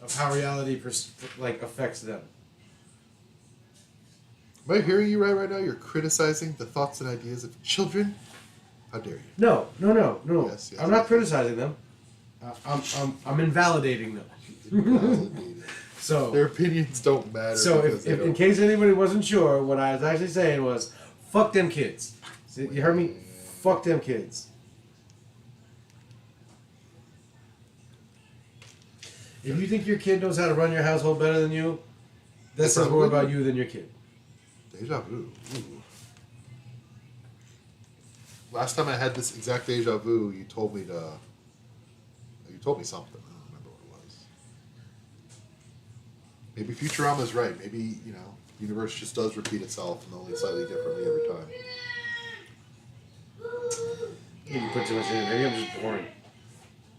[SPEAKER 2] of how reality affects them.
[SPEAKER 1] Am I hearing you right now? You're criticizing the thoughts and ideas of children? How dare you?
[SPEAKER 2] No.
[SPEAKER 1] Yes,
[SPEAKER 2] I'm not criticizing them. I'm invalidating them.
[SPEAKER 1] Invalidated.
[SPEAKER 2] So
[SPEAKER 1] Their opinions don't matter.
[SPEAKER 2] So
[SPEAKER 1] because
[SPEAKER 2] if in case anybody wasn't sure, what I was actually saying was, fuck them kids. See, you heard me? Fuck them kids. If you think your kid knows how to run your household better than you, this says more about you than your kid.
[SPEAKER 1] Deja vu. Ooh. Last time I had this exact deja vu, you told me something. I don't remember what it was. Maybe Futurama's right. Maybe, the universe just does repeat itself and only slightly differently every time.
[SPEAKER 2] I think you put too much in it. Maybe I'm just boring.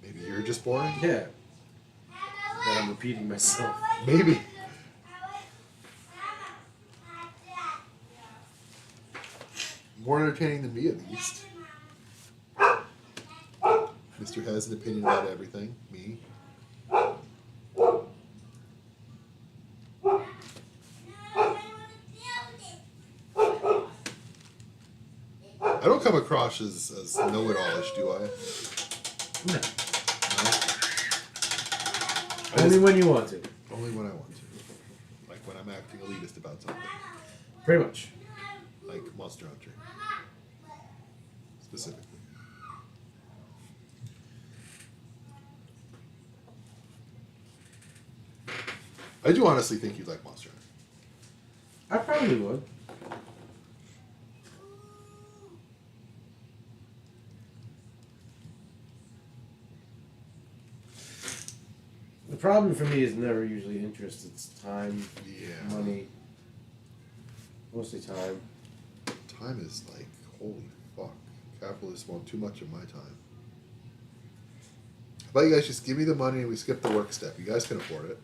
[SPEAKER 1] Maybe you're just boring?
[SPEAKER 2] Yeah. That I'm repeating myself.
[SPEAKER 1] Maybe. More entertaining than me, at least. Mr. has an opinion about everything. Me. I don't come across as know-it-allish, do I?
[SPEAKER 2] No.
[SPEAKER 1] No?
[SPEAKER 2] Only when you want to.
[SPEAKER 1] Only when I want to. Like when I'm acting elitist about something.
[SPEAKER 2] Pretty much.
[SPEAKER 1] Like Monster Hunter. specifically. I do honestly think you'd like Monster Hunter.
[SPEAKER 2] I probably would. The problem for me is never usually interest. It's time,
[SPEAKER 1] Yeah.
[SPEAKER 2] money, mostly time.
[SPEAKER 1] Time is like, holy fuck. Capitalists want too much of my time. How about you guys just give me the money and we skip the work step? You guys can afford it.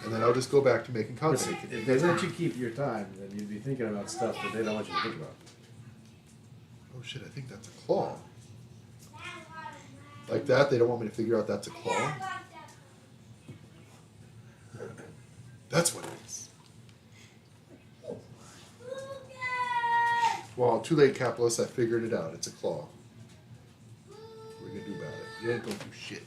[SPEAKER 1] And then I'll just go back to making content.
[SPEAKER 2] If they let you keep your time, then you'd be thinking about stuff that they don't want you to think about.
[SPEAKER 1] Oh shit, I think that's a claw. Like that? They don't want me to figure out that's a claw? That's what it is. Well, too late, capitalists. I figured it out. It's a claw. What are you gonna do about it? You ain't gonna do shit.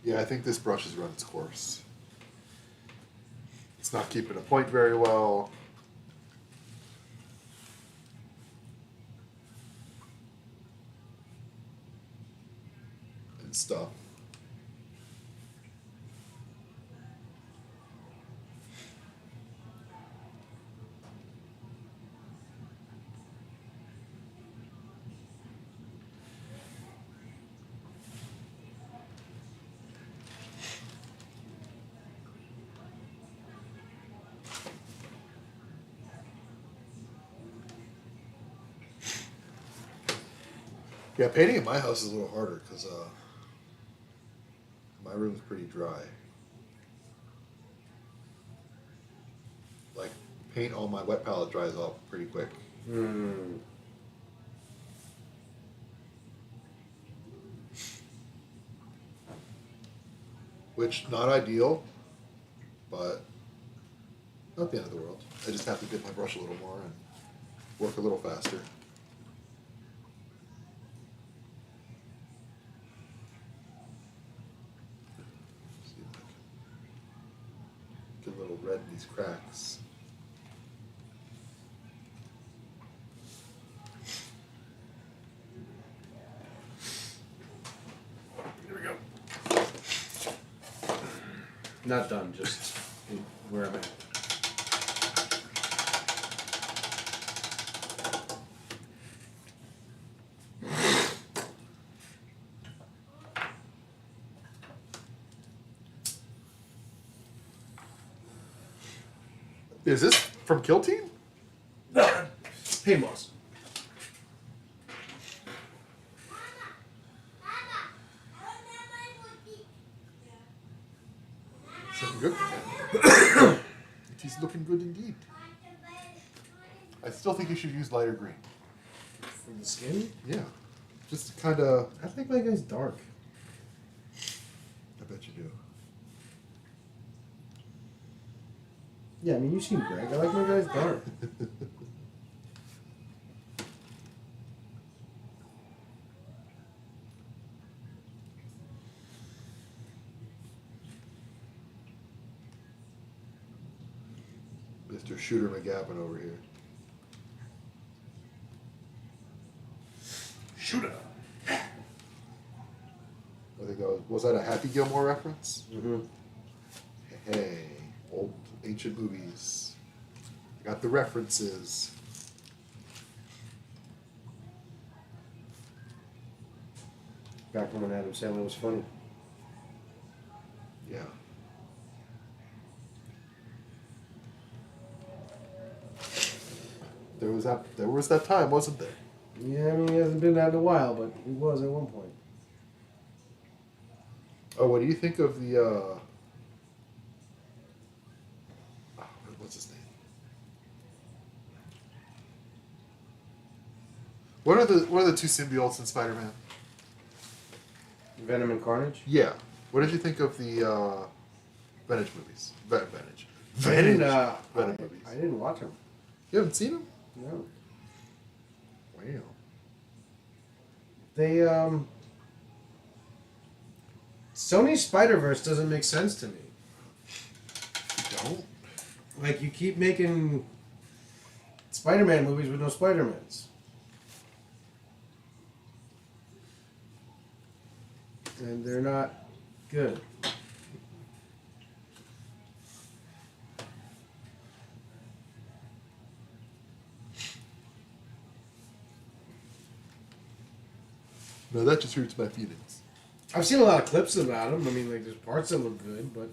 [SPEAKER 1] Yeah, I think this brush has run its course. It's not keeping a point very well. And stuff. Yeah, painting in my house is a little harder because my room's pretty dry. Like, paint on my wet palette dries off pretty quick. Which, not ideal, but not the end of the world. I just have to dip my brush a little more and work a little faster. See if I can get a little red in these cracks. Here we go.
[SPEAKER 2] Not done, just where I'm at.
[SPEAKER 1] Is this from Kill Team?
[SPEAKER 2] Hey, Moss.
[SPEAKER 1] It's looking good. It is looking good indeed. I still think you should use lighter green.
[SPEAKER 2] For the skin?
[SPEAKER 1] Yeah. Just kind of.
[SPEAKER 2] I think my guy's dark.
[SPEAKER 1] I bet you do.
[SPEAKER 2] Yeah, I mean, you've seen Greg. I like my guy's dark.
[SPEAKER 1] Mr. Shooter McGavin over here.
[SPEAKER 2] Shooter.
[SPEAKER 1] I think was that a Happy Gilmore reference?
[SPEAKER 2] Mm-hmm.
[SPEAKER 1] Hey, old ancient movies. I got the references.
[SPEAKER 2] Back when Adam Sandler was funny.
[SPEAKER 1] Yeah. There was that time, wasn't there?
[SPEAKER 2] Yeah, I mean, he hasn't been that in a while, but he was at one point.
[SPEAKER 1] Oh, what do you think of the what's his name? What are the two symbiotes in Spider-Man?
[SPEAKER 2] Venom and Carnage?
[SPEAKER 1] Yeah. What did you think of the Venom movies? Venom. Venom movies.
[SPEAKER 2] I didn't watch them.
[SPEAKER 1] You haven't seen them?
[SPEAKER 2] No.
[SPEAKER 1] Wow.
[SPEAKER 2] They, Sony's Spider-Verse doesn't make sense to me.
[SPEAKER 1] You don't?
[SPEAKER 2] Like, you keep making Spider-Man movies with no Spider-Mans. And they're not good.
[SPEAKER 1] No, that just hurts my feelings.
[SPEAKER 2] I've seen a lot of clips about him. I mean, like, there's parts that look good, but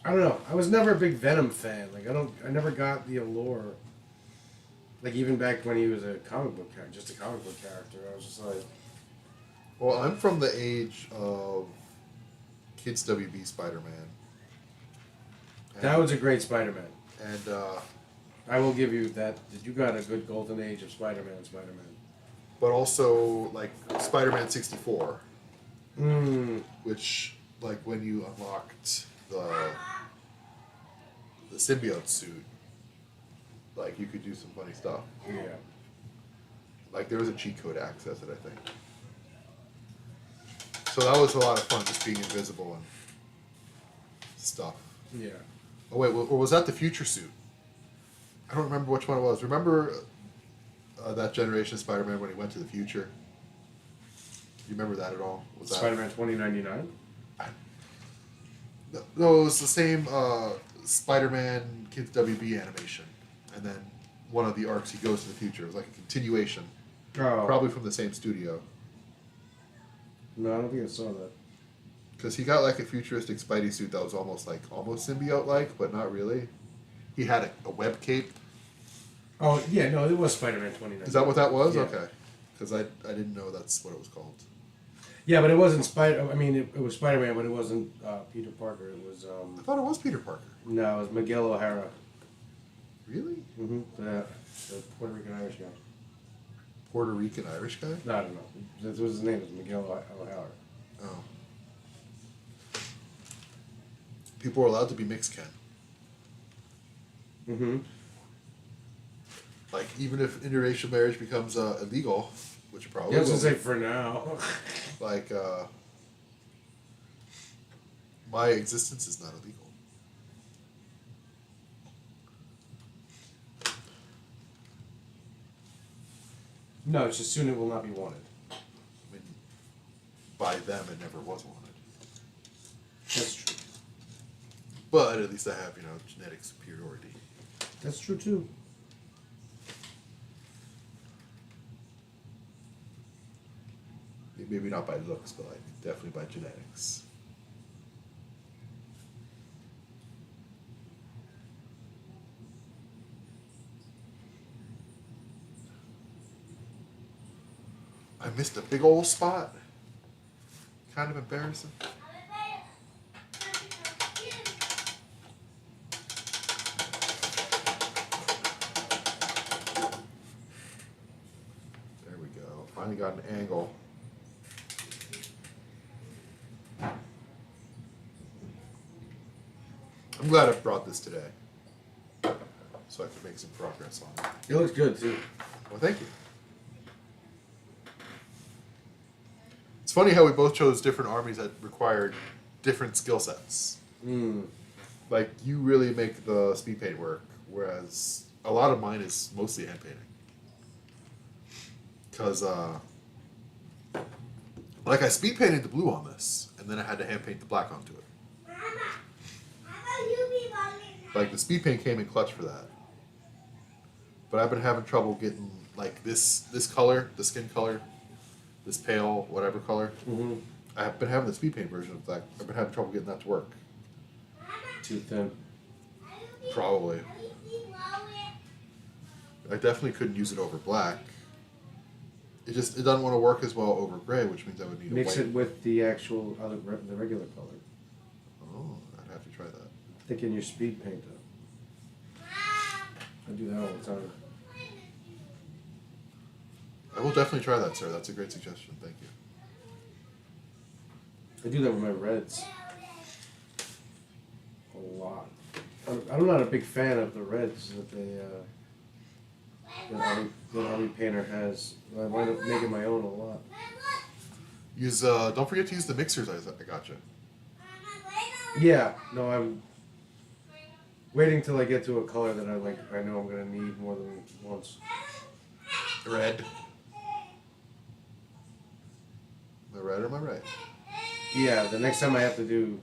[SPEAKER 2] I don't know. I was never a big Venom fan. Like, I never got the allure. Like, even back when he was a comic book character, just a comic book character, I was just like,
[SPEAKER 1] Well, I'm from the age of Kids WB Spider-Man.
[SPEAKER 2] that was a great Spider-Man.
[SPEAKER 1] And
[SPEAKER 2] I will give you that. You got a good golden age of Spider-Man.
[SPEAKER 1] but also like Spider-Man 64,
[SPEAKER 2] Mm.
[SPEAKER 1] which like when you unlocked the symbiote suit, like you could do some funny stuff.
[SPEAKER 2] Yeah.
[SPEAKER 1] Like there was a cheat code to access it, I think. So that was a lot of fun, just being invisible and stuff.
[SPEAKER 2] Yeah.
[SPEAKER 1] Oh wait, or was that the future suit? I don't remember which one it was. Remember that generation of Spider-Man when he went to the future? You remember that at all? Was that
[SPEAKER 2] Spider-Man 2099?
[SPEAKER 1] No, it was the same Spider-Man Kids WB animation, and then one of the arcs he goes to the future. It was like a continuation,
[SPEAKER 2] Oh.
[SPEAKER 1] probably from the same studio,
[SPEAKER 2] No, I don't think I saw that.
[SPEAKER 1] because he got like a futuristic Spidey suit that was almost symbiote-like, but not really. He had a web cape.
[SPEAKER 2] Oh, yeah, no, it was Spider-Man 2099.
[SPEAKER 1] Is that what that was?
[SPEAKER 2] Yeah.
[SPEAKER 1] Okay, because I didn't know that's what it was called.
[SPEAKER 2] Yeah, but it wasn't Spider. I mean, it was Spider-Man, but it wasn't Peter Parker. It was
[SPEAKER 1] I thought it was Peter Parker.
[SPEAKER 2] no, it was Miguel O'Hara.
[SPEAKER 1] Really?
[SPEAKER 2] Mm-hmm. The Puerto Rican Irish guy.
[SPEAKER 1] Puerto Rican Irish guy?
[SPEAKER 2] No, I don't know. That was his name. It was Miguel O'Hara.
[SPEAKER 1] Oh. People are allowed to be mixed, Ken.
[SPEAKER 2] Mm-hmm.
[SPEAKER 1] Like, even if interracial marriage becomes illegal, which it probably
[SPEAKER 2] Yeah, I was
[SPEAKER 1] will
[SPEAKER 2] gonna
[SPEAKER 1] be,
[SPEAKER 2] say for now.
[SPEAKER 1] like, my existence is not illegal.
[SPEAKER 2] No, it's just soon it will not be wanted.
[SPEAKER 1] I mean, by them, it never was wanted.
[SPEAKER 2] That's true.
[SPEAKER 1] But at least I have, genetic superiority.
[SPEAKER 2] That's true too.
[SPEAKER 1] Maybe not by looks, but like definitely by genetics. I missed a big old spot. Kind of embarrassing. There we go. Finally got an angle. I'm glad I brought this today, so I could make some progress on it.
[SPEAKER 2] It looks good too.
[SPEAKER 1] Well, thank you. It's funny how we both chose different armies that required different skill sets.
[SPEAKER 2] Mm.
[SPEAKER 1] Like, you really make the speed paint work, whereas a lot of mine is mostly hand painting. Because, like, I speed painted the blue on this, and then I had to hand paint the black onto it. Like, the speed paint came in clutch for that. But I've been having trouble getting, like, this color, the skin color, this pale, whatever color.
[SPEAKER 2] Mm-hmm.
[SPEAKER 1] I've been having the speed paint version of that. I've been having trouble getting that to work.
[SPEAKER 2] Too thin.
[SPEAKER 1] Probably. I definitely couldn't use it over black. It doesn't want to work as well over gray, which means I would need
[SPEAKER 2] Mix
[SPEAKER 1] a white.
[SPEAKER 2] it with the actual the regular color.
[SPEAKER 1] Oh, I'd have to try that.
[SPEAKER 2] Thicken your speed paint up. I do that all the time.
[SPEAKER 1] I will definitely try that, sir. That's a great suggestion. Thank you.
[SPEAKER 2] I do that with my reds. A lot. I'm not a big fan of the reds that the Army painter has. I wind up making my own a lot.
[SPEAKER 1] Don't forget to use the mixers I got you.
[SPEAKER 2] Yeah, no, I'm waiting till I get to a color that I like. I know I'm gonna need more than once.
[SPEAKER 1] Red. Am I right or am I right?
[SPEAKER 2] Yeah, the next time I have to do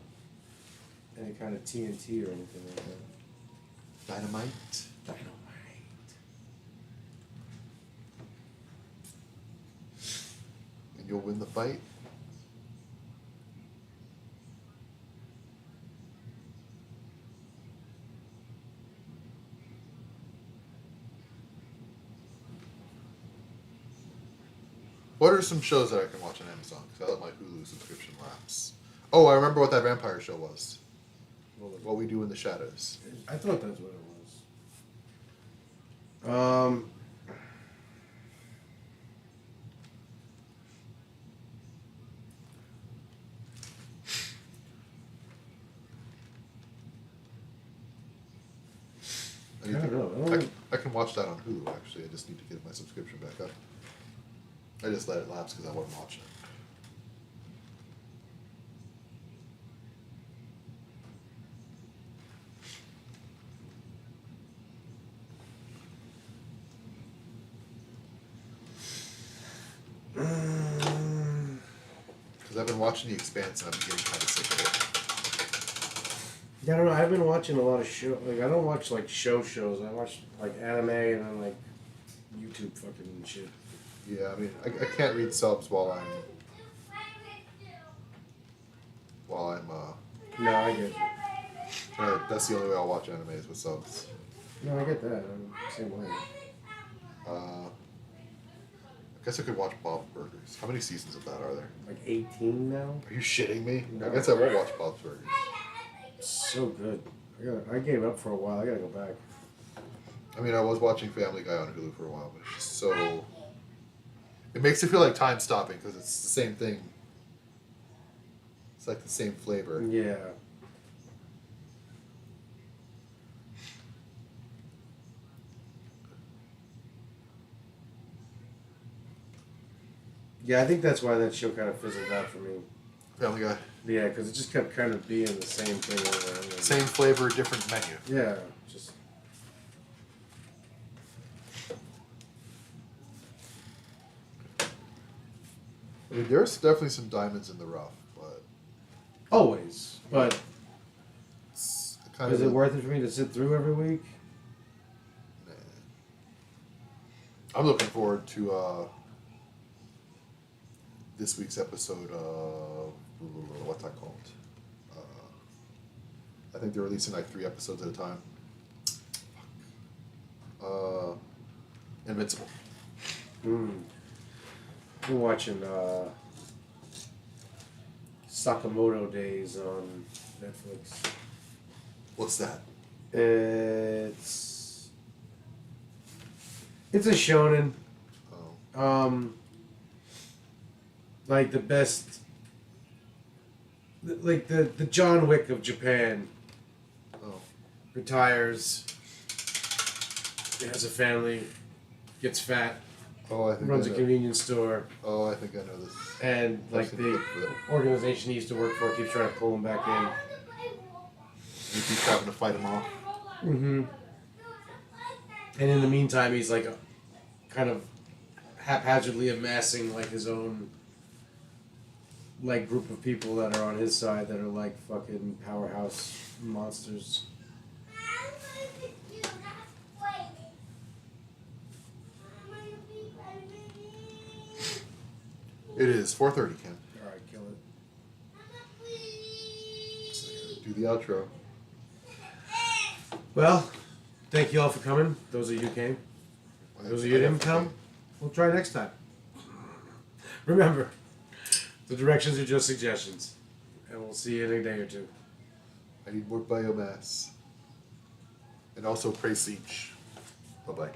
[SPEAKER 2] any kind of TNT or anything like that.
[SPEAKER 1] Dynamite. And you'll win the fight. What are some shows that I can watch on Amazon? Because I let my Hulu subscription lapse. Oh, I remember what that vampire show was. What We Do in the Shadows.
[SPEAKER 2] I thought that's what it was. I don't know.
[SPEAKER 1] I can watch that on Hulu, actually. I just need to get my subscription back up. I just let it lapse because I wasn't watching it. Because I've been watching The Expanse and I'm getting kind of sick of it.
[SPEAKER 2] Yeah, I don't know. I've been watching a lot of show. Like I don't watch like shows. I watch like anime and then like YouTube fucking shit.
[SPEAKER 1] Yeah, I mean, I can't read subs while I'm
[SPEAKER 2] No, I get you.
[SPEAKER 1] that's the only way I'll watch anime is with subs.
[SPEAKER 2] No, I get that. I'm the same way.
[SPEAKER 1] I guess I could watch Bob's Burgers. How many seasons of that are there?
[SPEAKER 2] Like 18 now.
[SPEAKER 1] Are you shitting me?
[SPEAKER 2] No.
[SPEAKER 1] I guess I will watch Bob's Burgers.
[SPEAKER 2] It's so good. I gave up for a while. I gotta go back.
[SPEAKER 1] I mean, I was watching Family Guy on Hulu for a while, but it's just so... It makes it feel like time stopping because it's the same thing. It's like the same flavor.
[SPEAKER 2] Yeah. Yeah, I think that's why that show kind of fizzled out for me.
[SPEAKER 1] Family Guy.
[SPEAKER 2] Yeah, because it just kept kind of being the same thing over and over.
[SPEAKER 1] Same flavor, different menu.
[SPEAKER 2] Yeah, just.
[SPEAKER 1] I mean, there's definitely some diamonds in the rough, but
[SPEAKER 2] Always. But
[SPEAKER 1] it's kind
[SPEAKER 2] is
[SPEAKER 1] of
[SPEAKER 2] it worth it for me to sit through every week?
[SPEAKER 1] Nah. I'm looking forward to this week's episode of what's that called? I think they're releasing like 3 episodes at a time. Invincible.
[SPEAKER 2] We're watching Sakamoto Days on Netflix.
[SPEAKER 1] What's that?
[SPEAKER 2] It's a shonen.
[SPEAKER 1] Oh.
[SPEAKER 2] Like the best, like the John Wick of Japan.
[SPEAKER 1] Oh.
[SPEAKER 2] Retires, has a family, gets fat,
[SPEAKER 1] Oh, I think
[SPEAKER 2] runs
[SPEAKER 1] I
[SPEAKER 2] a
[SPEAKER 1] know.
[SPEAKER 2] convenience store,
[SPEAKER 1] Oh, I think I know this.
[SPEAKER 2] and like
[SPEAKER 1] I've seen
[SPEAKER 2] the
[SPEAKER 1] it before.
[SPEAKER 2] organization he used to work for keeps trying to pull him back in.
[SPEAKER 1] He keeps having to fight him off.
[SPEAKER 2] Mm-hmm. And in the meantime, he's like kind of haphazardly amassing like his own like group of people that are on his side that are like fucking powerhouse monsters.
[SPEAKER 1] It is 4:30, Ken.
[SPEAKER 2] All right, kill it.
[SPEAKER 1] Do the outro.
[SPEAKER 2] Well, thank you all for coming. Those of you who came. Those of you who didn't come, we'll try next time. Remember, the directions are just suggestions. And we'll see you in a day or two.
[SPEAKER 1] I need more biomass. And also pray siege. Bye-bye.